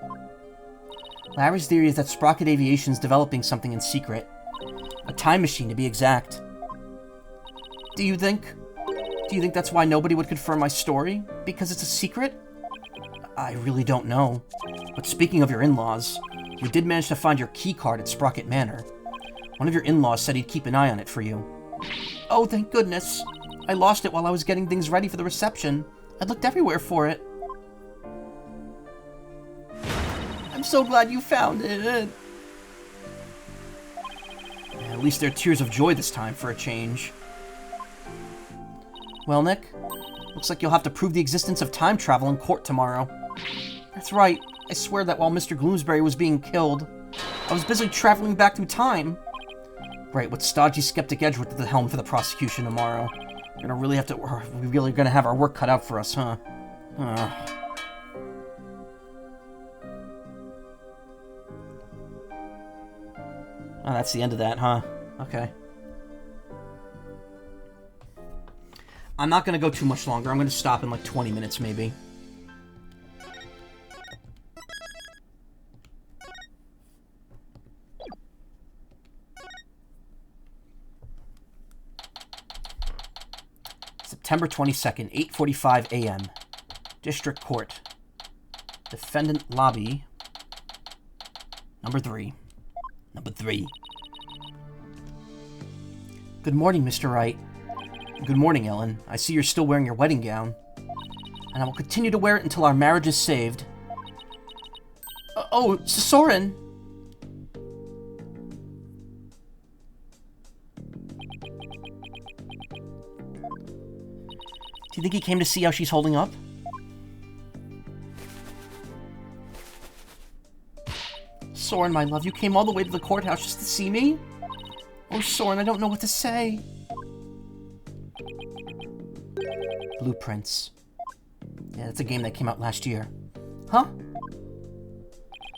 Larry's theory is that Sprocket Aviation's developing something in secret. A time machine, to be exact. Do you think that's why nobody would confirm my story? Because it's a secret? I really don't know. But speaking of your in-laws, we did manage to find your key card at Sprocket Manor. One of your in-laws said he'd keep an eye on it for you. Oh, thank goodness. I lost it while I was getting things ready for the reception. I looked everywhere for it. I'm so glad you found it. At least they're tears of joy this time, for a change. Well, Nick, looks like you'll have to prove the existence of time travel in court tomorrow. That's right. I swear that while Mr. Gloomsbury was being killed, I was busy traveling back through time. Right, with stodgy skeptic Edgeworth at the helm for the prosecution tomorrow. We're really gonna have our work cut out for us, huh? Oh, that's the end of that, huh? Okay. I'm not gonna go too much longer. I'm gonna stop in like 20 minutes, maybe. September 22nd, 8:45 a.m. District Court. Defendant Lobby. Number 3. Number 3. Good morning, Mr. Wright. Good morning, Ellen. I see you're still wearing your wedding gown. And I will continue to wear it until our marriage is saved. Oh, Soren! Do you think he came to see how she's holding up? Soren, my love, you came all the way to the courthouse just to see me? Oh, Soren, I don't know what to say. Blueprints. Yeah, that's a game that came out last year. Huh?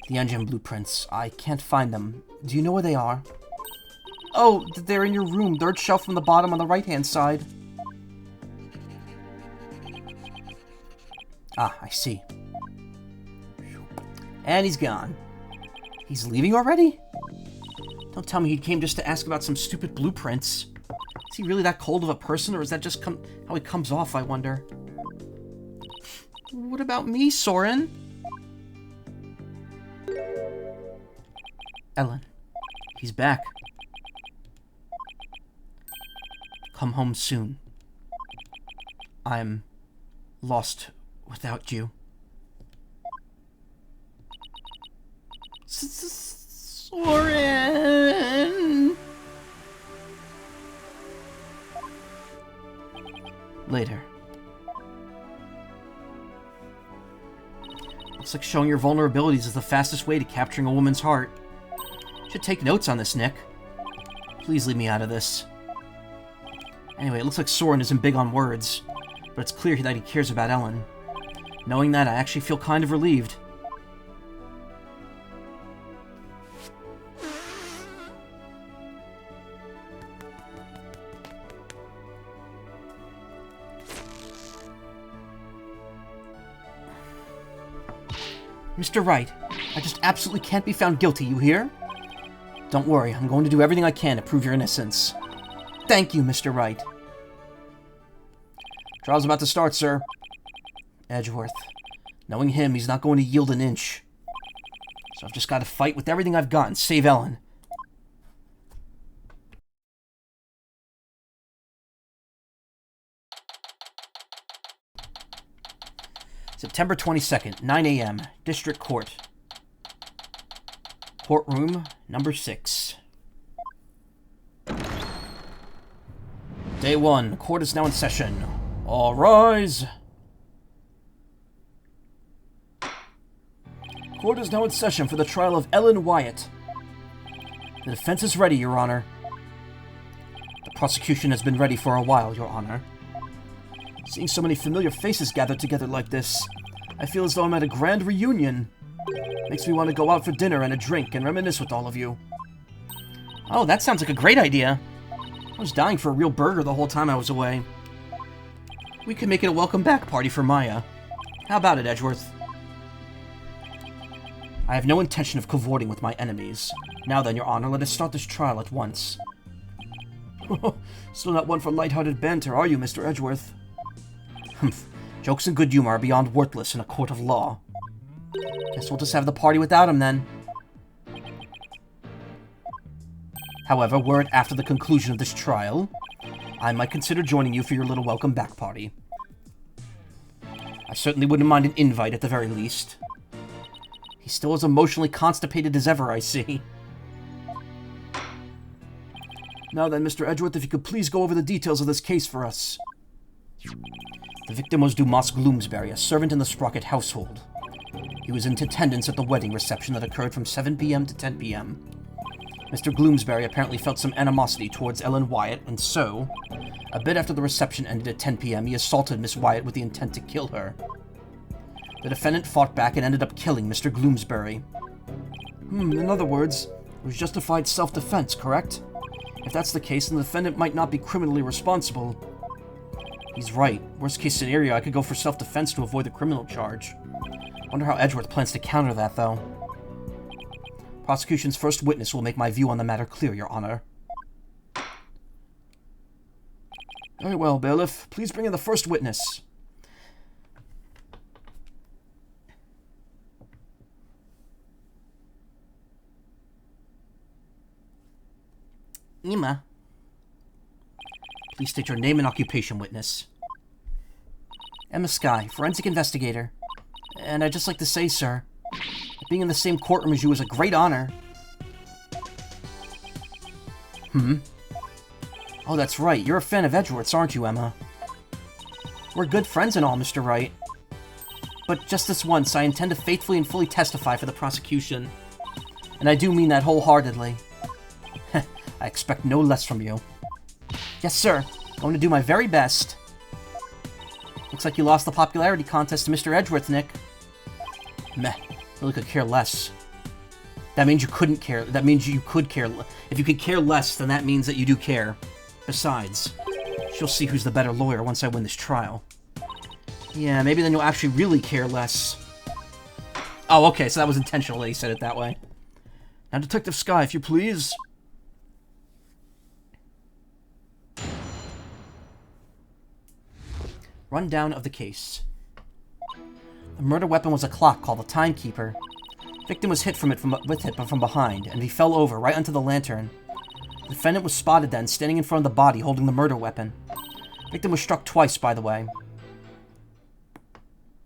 The engine blueprints. I can't find them. Do you know where they are? Oh, they're in your room. Third shelf from the bottom on the right-hand side. Ah, I see. And he's gone. He's leaving already? Don't tell me he came just to ask about some stupid blueprints. Is he really that cold of a person, or is that just how he comes off, I wonder? What about me, Soren? Ellen. He's back. Come home soon. I'm lost without you. Soren! Later. Looks like showing your vulnerabilities is the fastest way to capturing a woman's heart. Should take notes on this, Nick. Please leave me out of this. Anyway, it looks like Soren isn't big on words, but it's clear that he cares about Ellen. Knowing that, I actually feel kind of relieved. Mr. Wright, I just absolutely can't be found guilty, you hear? Don't worry, I'm going to do everything I can to prove your innocence. Thank you, Mr. Wright. Trial's about to start, sir. Edgeworth. Knowing him, he's not going to yield an inch. So I've just got to fight with everything I've got and save Ellen. September 22nd, 9 a.m. District Court. Courtroom number 6. Day 1. Court is now in session. All rise. Court is now in session for the trial of Ellen Wyatt. The defense is ready, Your Honor. The prosecution has been ready for a while, Your Honor. Seeing so many familiar faces gathered together like this, I feel as though I'm at a grand reunion. Makes me want to go out for dinner and a drink and reminisce with all of you. Oh, that sounds like a great idea. I was dying for a real burger the whole time I was away. We could make it a welcome back party for Maya. How about it, Edgeworth? I have no intention of cavorting with my enemies. Now then, Your Honor, let us start this trial at once. Still not one for light-hearted banter, are you, Mr. Edgeworth? Humph. Jokes and good humor are beyond worthless in a court of law. Guess we'll just have the party without him, then. However, were it after the conclusion of this trial, I might consider joining you for your little welcome back party. I certainly wouldn't mind an invite at the very least. He's still as emotionally constipated as ever, I see. Now then, Mr. Edgeworth, if you could please go over the details of this case for us. The victim was Dumas Gloomsbury, a servant in the Sprocket household. He was in attendance at the wedding reception that occurred from 7 p.m. to 10 p.m. Mr. Gloomsbury apparently felt some animosity towards Ellen Wyatt, and so, a bit after the reception ended at 10 p.m., he assaulted Miss Wyatt with the intent to kill her. The defendant fought back and ended up killing Mr. Gloomsbury. In other words, it was justified self-defense, correct? If that's the case, then the defendant might not be criminally responsible. He's right. Worst case scenario, I could go for self-defense to avoid the criminal charge. Wonder how Edgeworth plans to counter that, though. Prosecution's first witness will make my view on the matter clear, Your Honor. Very well, bailiff. Please bring in the first witness. Emma. Please state your name and occupation, witness. Emma Skye, forensic investigator. And I'd just like to say, sir, that being in the same courtroom as you is a great honor. Oh, that's right. You're a fan of Edgeworth's, aren't you, Emma? We're good friends and all, Mr. Wright. But just this once, I intend to faithfully and fully testify for the prosecution. And I do mean that wholeheartedly. I expect no less from you. Yes, sir. Going to do my very best. Looks like you lost the popularity contest to Mr. Edgeworth, Nick. Meh. Really could care less. That means you couldn't care. That means you could care. If you could care less, then that means that you do care. Besides, she'll see who's the better lawyer once I win this trial. Yeah, maybe then you'll actually really care less. Oh, okay, so that was intentional that he said it that way. Now, Detective Skye, if you please. Rundown of the case. The murder weapon was a clock called the Timekeeper. Victim was hit but from behind, and he fell over right onto the lantern. The defendant was spotted then, standing in front of the body holding the murder weapon. Victim was struck twice, by the way.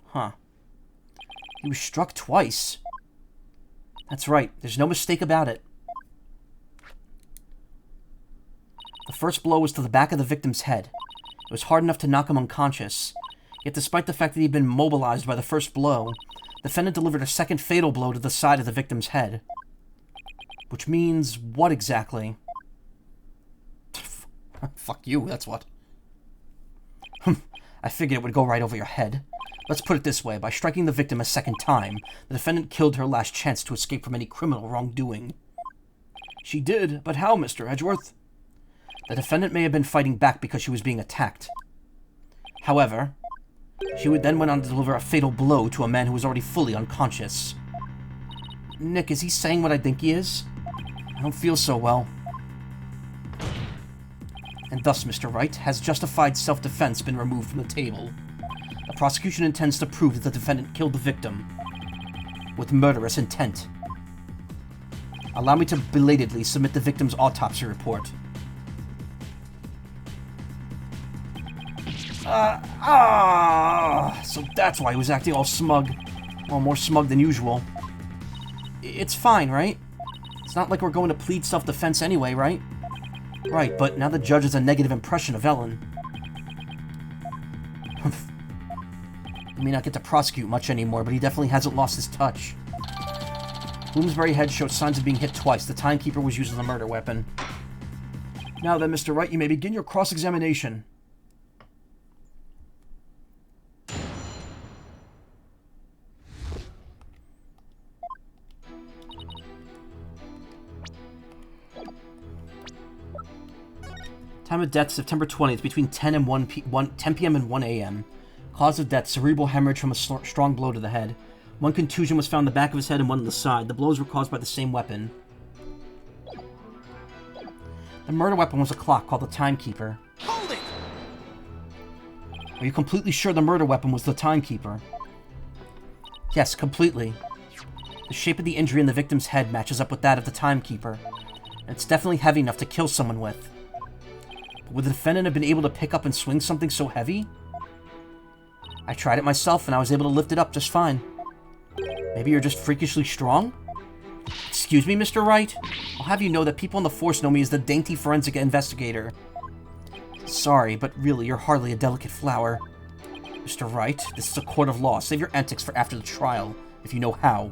Huh. He was struck twice. That's right, there's no mistake about it. The first blow was to the back of the victim's head. It was hard enough to knock him unconscious. Yet despite the fact that he'd been mobilized by the first blow, the defendant delivered a second fatal blow to the side of the victim's head. Which means what exactly? Fuck you, that's what. I figured it would go right over your head. Let's put it this way, by striking the victim a second time, the defendant killed her last chance to escape from any criminal wrongdoing. She did, but how, Mr. Edgeworth? The defendant may have been fighting back because she was being attacked. However, she then went on to deliver a fatal blow to a man who was already fully unconscious. Nick, is he saying what I think he is? I don't feel so well. And thus, Mr. Wright, has justified self-defense been removed from the table. The prosecution intends to prove that the defendant killed the victim with murderous intent. Allow me to belatedly submit the victim's autopsy report. So that's why he was acting all smug. Well, more smug than usual. It's fine, right? It's not like we're going to plead self-defense anyway, right? Right, but now the judge has a negative impression of Ellen. He may not get to prosecute much anymore, but he definitely hasn't lost his touch. Bloomsbury head showed signs of being hit twice. The Timekeeper was using the murder weapon. Now then, Mr. Wright, you may begin your cross-examination. Time of death, September 20th, between 10 p.m. and 1 a.m. Cause of death, cerebral hemorrhage from a strong blow to the head. One contusion was found in the back of his head and one on the side. The blows were caused by the same weapon. The murder weapon was a clock called the Timekeeper. Hold it! Are you completely sure the murder weapon was the Timekeeper? Yes, completely. The shape of the injury in the victim's head matches up with that of the Timekeeper, and it's definitely heavy enough to kill someone with. But would the defendant have been able to pick up and swing something so heavy? I tried it myself, and I was able to lift it up just fine. Maybe you're just freakishly strong? Excuse me, Mr. Wright? I'll have you know that people on the force know me as the dainty forensic investigator. Sorry, but really, you're hardly a delicate flower. Mr. Wright, this is a court of law. Save your antics for after the trial, if you know how.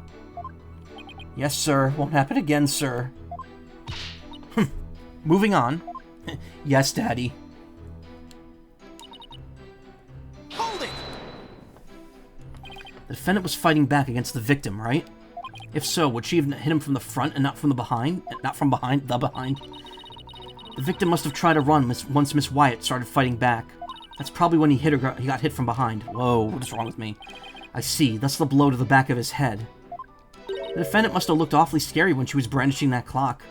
Yes, sir. Won't happen again, sir. Moving on. Yes, Daddy. Hold it! The defendant was fighting back against the victim, right? If so, would she have hit him from the front and not from the behind? Not from behind, the behind. The victim must have tried to run once Miss Wyatt started fighting back. That's probably when he hit her. He got hit from behind. Whoa, what is wrong with me? I see. That's the blow to the back of his head. The defendant must have looked awfully scary when she was brandishing that clock.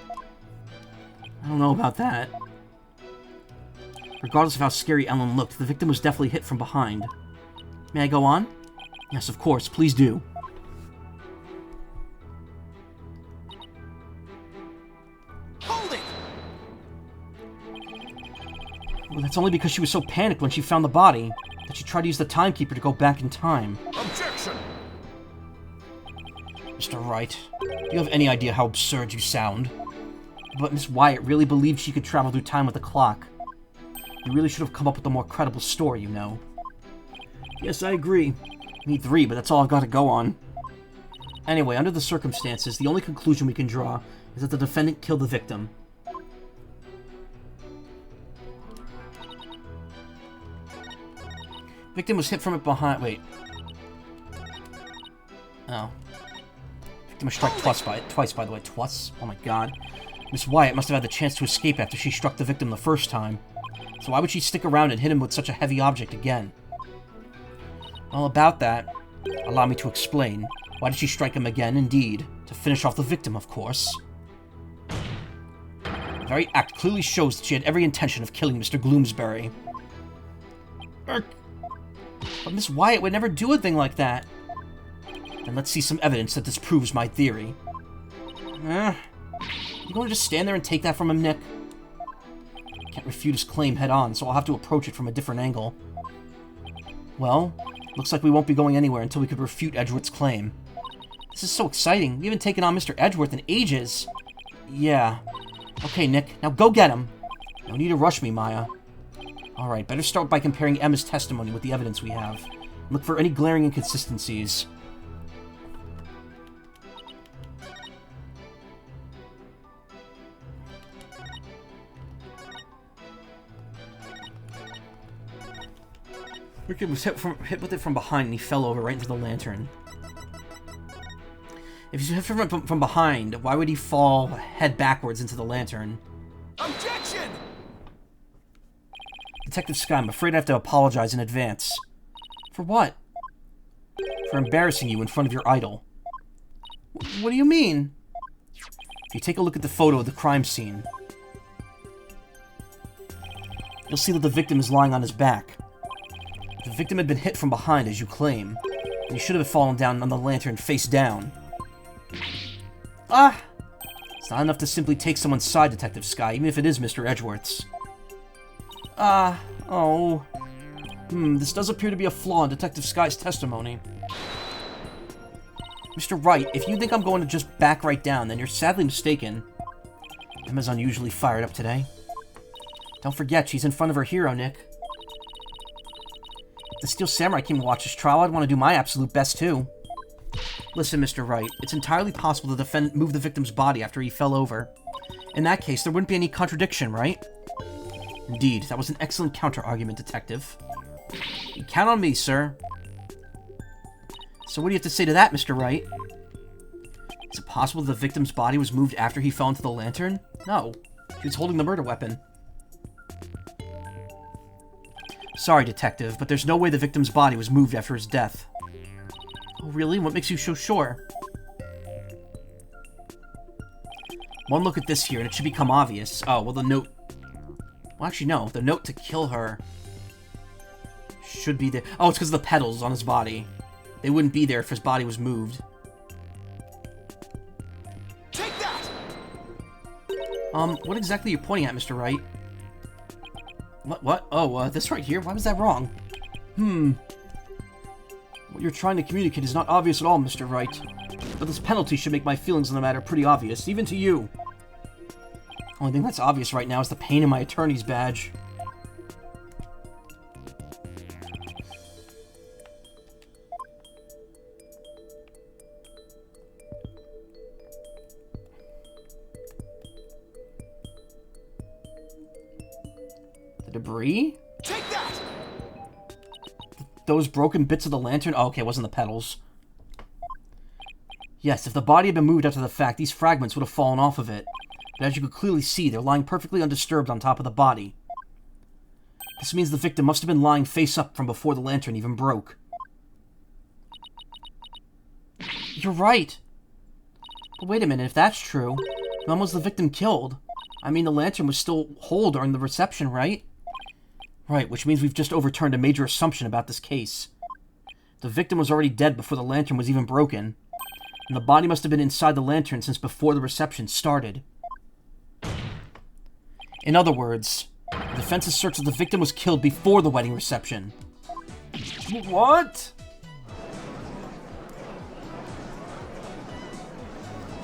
I don't know about that. Regardless of how scary Ellen looked, the victim was definitely hit from behind. May I go on? Yes, of course. Please do. Hold it! Well, that's only because she was so panicked when she found the body that she tried to use the timekeeper to go back in time. Objection! Mr. Wright, do you have any idea how absurd you sound? But Miss Wyatt really believed she could travel through time with the clock. You really should have come up with a more credible story, you know. Yes, I agree. Me 3, but that's all I've got to go on. Anyway, under the circumstances, the only conclusion we can draw is that the defendant killed the victim. Victim was hit from it behind. Wait. Oh. Victim was struck twice, by the way. Twice? Oh my god. Miss Wyatt must have had the chance to escape after she struck the victim the first time. So why would she stick around and hit him with such a heavy object again? Well, about that, allow me to explain. Why did she strike him again, indeed? To finish off the victim, of course. The very act clearly shows that she had every intention of killing Mr. Gloomsbury. But Miss Wyatt would never do a thing like that. And let's see some evidence that disproves my theory. You gonna just stand there and take that from him, Nick? Can't refute his claim head-on, so I'll have to approach it from a different angle. Well, looks like we won't be going anywhere until we could refute Edgeworth's claim. This is so exciting. We haven't taken on Mr. Edgeworth in ages. Yeah. Okay, Nick, now go get him. No need to rush me, Maya. Alright, better start by comparing Emma's testimony with the evidence we have. Look for any glaring inconsistencies. Richard was hit with it from behind and he fell over right into the lantern. If he's hit from behind, why would he fall head backwards into the lantern? Objection! Detective Scott, I'm afraid I have to apologize in advance. For what? For embarrassing you in front of your idol. What do you mean? If you take a look at the photo of the crime scene, you'll see that the victim is lying on his back. The victim had been hit from behind, as you claim, and he should have fallen down on the lantern face down. Ah! It's not enough to simply take someone's side, Detective Sky, even if it is Mr. Edgeworth's. Oh. This does appear to be a flaw in Detective Sky's testimony. Mr. Wright, if you think I'm going to just back right down, then you're sadly mistaken. Emma's unusually fired up today. Don't forget, she's in front of her hero, Nick. If the Steel Samurai came to watch this trial, I'd want to do my absolute best, too. Listen, Mr. Wright, it's entirely possible the defendant moved the victim's body after he fell over. In that case, there wouldn't be any contradiction, right? Indeed, that was an excellent counter-argument, Detective. You count on me, sir. So what do you have to say to that, Mr. Wright? Is it possible the victim's body was moved after he fell into the lantern? No. She was holding the murder weapon. Sorry, Detective, but there's no way the victim's body was moved after his death. Oh, really? What makes you so sure? One look at this here, and it should become obvious. Oh, well, the note... Well, actually, no. The note to kill her should be there. Oh, it's because of the petals on his body. They wouldn't be there if his body was moved. Take that! What exactly are you pointing at, Mr. Wright? What? Oh, this right here? Why was that wrong? What you're trying to communicate is not obvious at all, Mr. Wright. But this penalty should make my feelings on the matter pretty obvious, even to you. Only thing that's obvious right now is the pain in my attorney's badge. Debris? Take that! Those broken bits of the lantern? Oh, okay, it wasn't the petals. Yes, if the body had been moved after the fact, these fragments would have fallen off of it. But as you could clearly see, they're lying perfectly undisturbed on top of the body. This means the victim must have been lying face up from before the lantern even broke. You're right. But wait a minute, if that's true, when was the victim killed? I mean, the lantern was still whole during the reception, right? Right, which means we've just overturned a major assumption about this case. The victim was already dead before the lantern was even broken, and the body must have been inside the lantern since before the reception started. In other words, the defense asserts that the victim was killed before the wedding reception. What?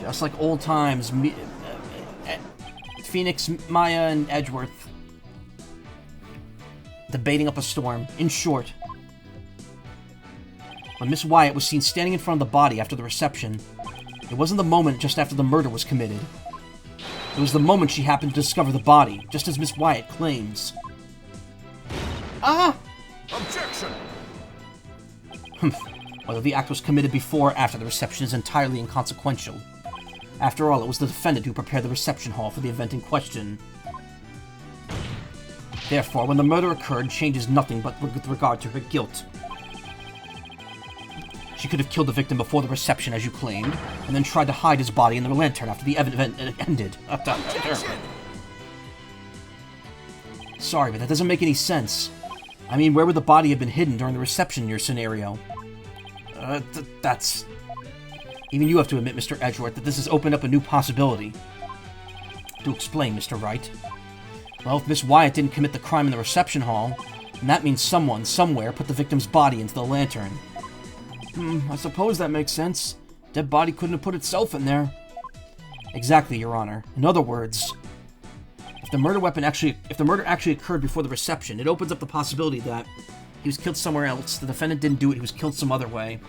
Just like old times, Phoenix, Maya, and Edgeworth debating up a storm. In short, when Miss Wyatt was seen standing in front of the body after the reception, it wasn't the moment just after the murder was committed. It was the moment she happened to discover the body, just as Miss Wyatt claims. Ah! Objection! Whether the act was committed before or after the reception is entirely inconsequential. After all, it was the defendant who prepared the reception hall for the event in question. Therefore, when the murder occurred, changes nothing but with regard to her guilt. She could have killed the victim before the reception, as you claimed, and then tried to hide his body in the lantern after the event ended. Sorry, but that doesn't make any sense. I mean, where would the body have been hidden during the reception in your scenario? That's... Even you have to admit, Mr. Edgeworth, that this has opened up a new possibility. To explain, Mr. Wright. Well, if Miss Wyatt didn't commit the crime in the reception hall, then that means someone, somewhere, put the victim's body into the lantern. I suppose that makes sense. Dead body couldn't have put itself in there. Exactly, Your Honor. In other words, if the murder actually occurred before the reception, it opens up the possibility that he was killed somewhere else, the defendant didn't do it, he was killed some other way.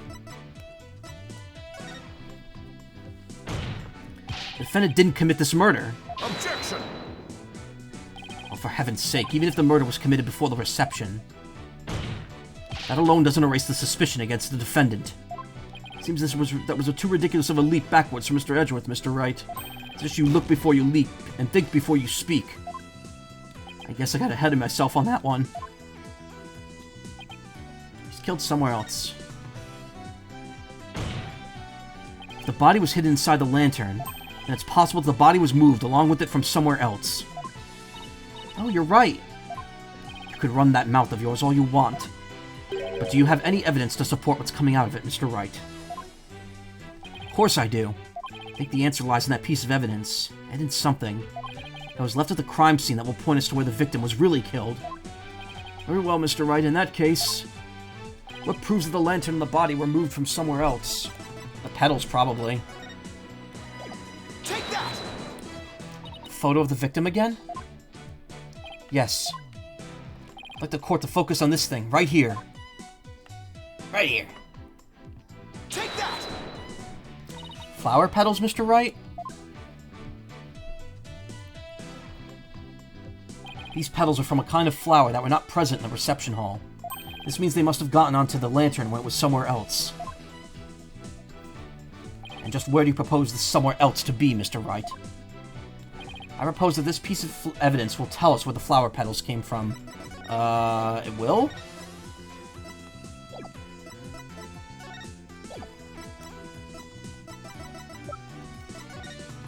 The defendant didn't commit this murder. Objection! Well, for heaven's sake, even if the murder was committed before the reception, that alone doesn't erase the suspicion against the defendant. Seems that was a too ridiculous of a leap backwards for Mr. Edgeworth, Mr. Wright. It's just you look before you leap, and think before you speak. I guess I got ahead of myself on that one. He's killed somewhere else. If the body was hidden inside the lantern, then it's possible that the body was moved along with it from somewhere else. Oh, you're right. You could run that mouth of yours all you want. But do you have any evidence to support what's coming out of it, Mr. Wright? Of course I do. I think the answer lies in that piece of evidence, and in something that was left at the crime scene that will point us to where the victim was really killed. Very well, Mr. Wright, in that case, what proves that the lantern and the body were moved from somewhere else? The petals, probably. Take that! Photo of the victim again? Yes. I'd like the court to focus on this thing, right here. Right here. Take that! Flower petals, Mr. Wright? These petals are from a kind of flower that were not present in the reception hall. This means they must have gotten onto the lantern when it was somewhere else. And just where do you propose this somewhere else to be, Mr. Wright? I propose that this piece of evidence will tell us where the flower petals came from. It will?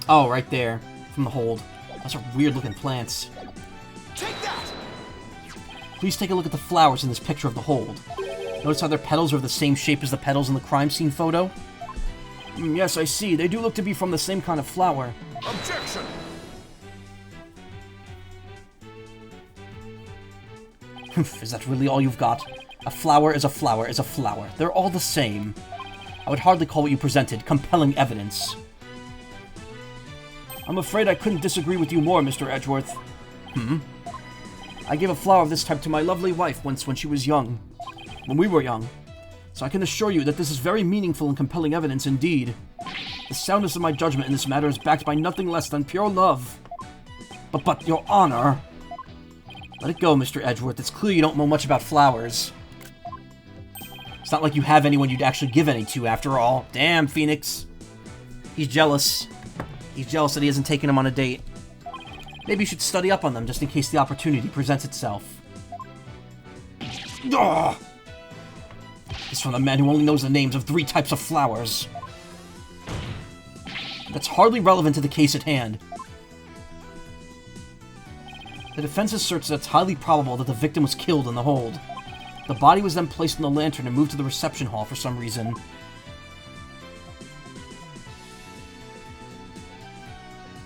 Oh, right there. From the hold. Those are weird-looking plants. Take that! Please take a look at the flowers in this picture of the hold. Notice how their petals are the same shape as the petals in the crime scene photo? Yes, I see. They do look to be from the same kind of flower. Objection! Is that really all you've got? A flower is a flower is a flower. They're all the same. I would hardly call what you presented compelling evidence. I'm afraid I couldn't disagree with you more, Mr. Edgeworth. I gave a flower of this type to my lovely wife once when she was young. When we were young. So I can assure you that this is very meaningful and compelling evidence indeed. The soundness of my judgment in this matter is backed by nothing less than pure love. But, Your Honor... Let it go, Mr. Edgeworth. It's clear you don't know much about flowers. It's not like you have anyone you'd actually give any to, after all. Damn, Phoenix. He's jealous. He's jealous that he hasn't taken him on a date. Maybe you should study up on them, just in case the opportunity presents itself. Ugh! This from the man who only knows the names of 3 types of flowers. That's hardly relevant to the case at hand. The defense asserts that it's highly probable that the victim was killed in the hold. The body was then placed in the lantern and moved to the reception hall for some reason.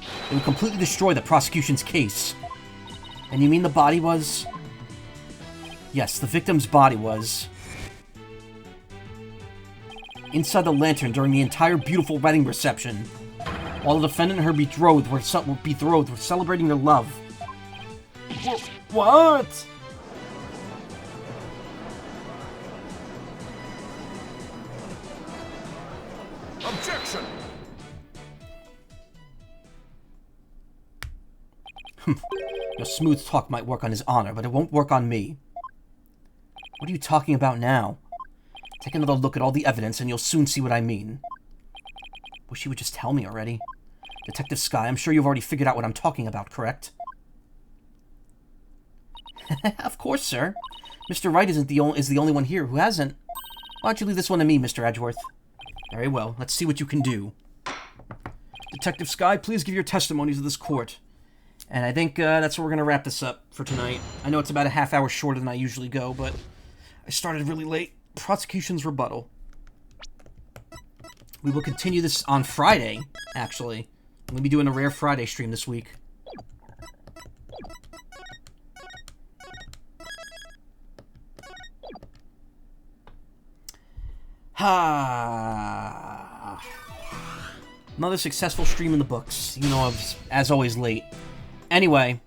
It would completely destroy the prosecution's case. And you mean the body was... Yes, the victim's body was... inside the lantern during the entire beautiful wedding reception. While the defendant and her betrothed were celebrating their love. What? Objection! Your smooth talk might work on his honor, but it won't work on me. What are you talking about now? Take another look at all the evidence and you'll soon see what I mean. Wish you would just tell me already. Detective Sky, I'm sure you've already figured out what I'm talking about, correct? Of course, sir. Mr. Wright is the only one here who hasn't. Why don't you leave this one to me, Mr. Edgeworth? Very well. Let's see what you can do. Detective Sky, please give your testimony to this court. And I think that's where we're going to wrap this up for tonight. I know it's about a half hour shorter than I usually go, but I started really late. Prosecution's rebuttal. We will continue this on Friday, actually. I'm going to be doing a Rare Friday stream this week. Ha! Another successful stream in the books. You know, I was, as always, late. Anyway,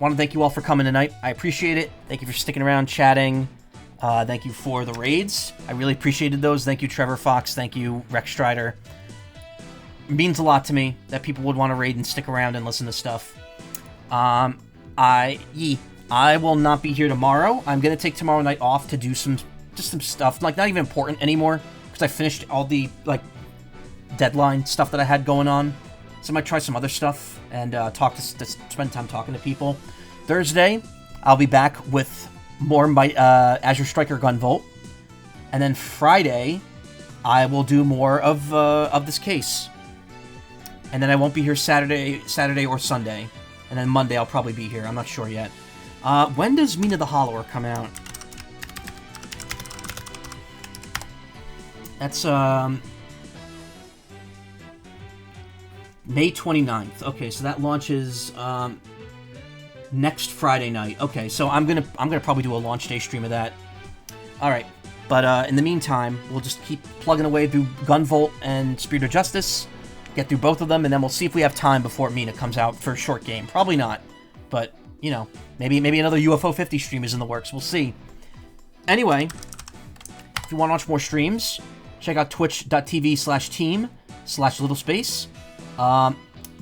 want to thank you all for coming tonight. I appreciate it. Thank you for sticking around, chatting. Thank you for the raids. I really appreciated those. Thank you, Trevor Fox. Thank you, Rex Strider. It means a lot to me that people would want to raid and stick around and listen to stuff. I will not be here tomorrow. I'm going to take tomorrow night off to do some stuff, like, not even important anymore, because I finished all the, like, deadline stuff that I had going on. So I might try some other stuff and spend time talking to people. Thursday, I'll be back with more Azure Striker Gunvolt. And then Friday, I will do more of this case. And then I won't be here Saturday or Sunday. And then Monday I'll probably be here. I'm not sure yet. When does Mina the Hollower come out? That's May 29th. Okay, so that launches next Friday night. Okay, so I'm gonna probably do a launch day stream of that. All right, but in the meantime, we'll just keep plugging away through Gunvolt and Spirit of Justice, get through both of them, and then we'll see if we have time before Mina comes out for a short game. Probably not, but you know, maybe another UFO 50 stream is in the works. We'll see. Anyway, if you want to watch more streams, check out twitch.tv/team/littlespace.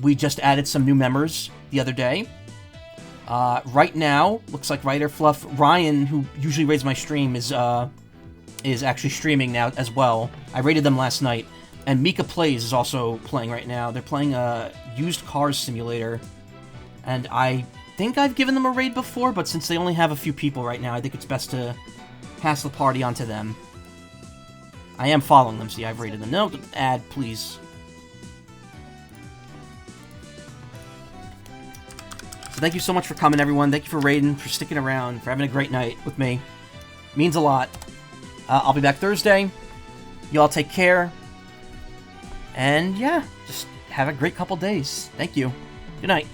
We just added some new members the other day. Right now, looks like Writer Fluff Ryan, who usually raids my stream, is actually streaming now as well. I raided them last night. And Mika Plays is also playing right now. They're playing a used cars simulator. And I think I've given them a raid before, but since they only have a few people right now, I think it's best to pass the party on to them. I am following them, see, I've raided them. No, ad, please. So thank you so much for coming, everyone. Thank you for raiding, for sticking around, for having a great night with me. Means a lot. I'll be back Thursday. You all take care. And yeah, just have a great couple days. Thank you. Good night.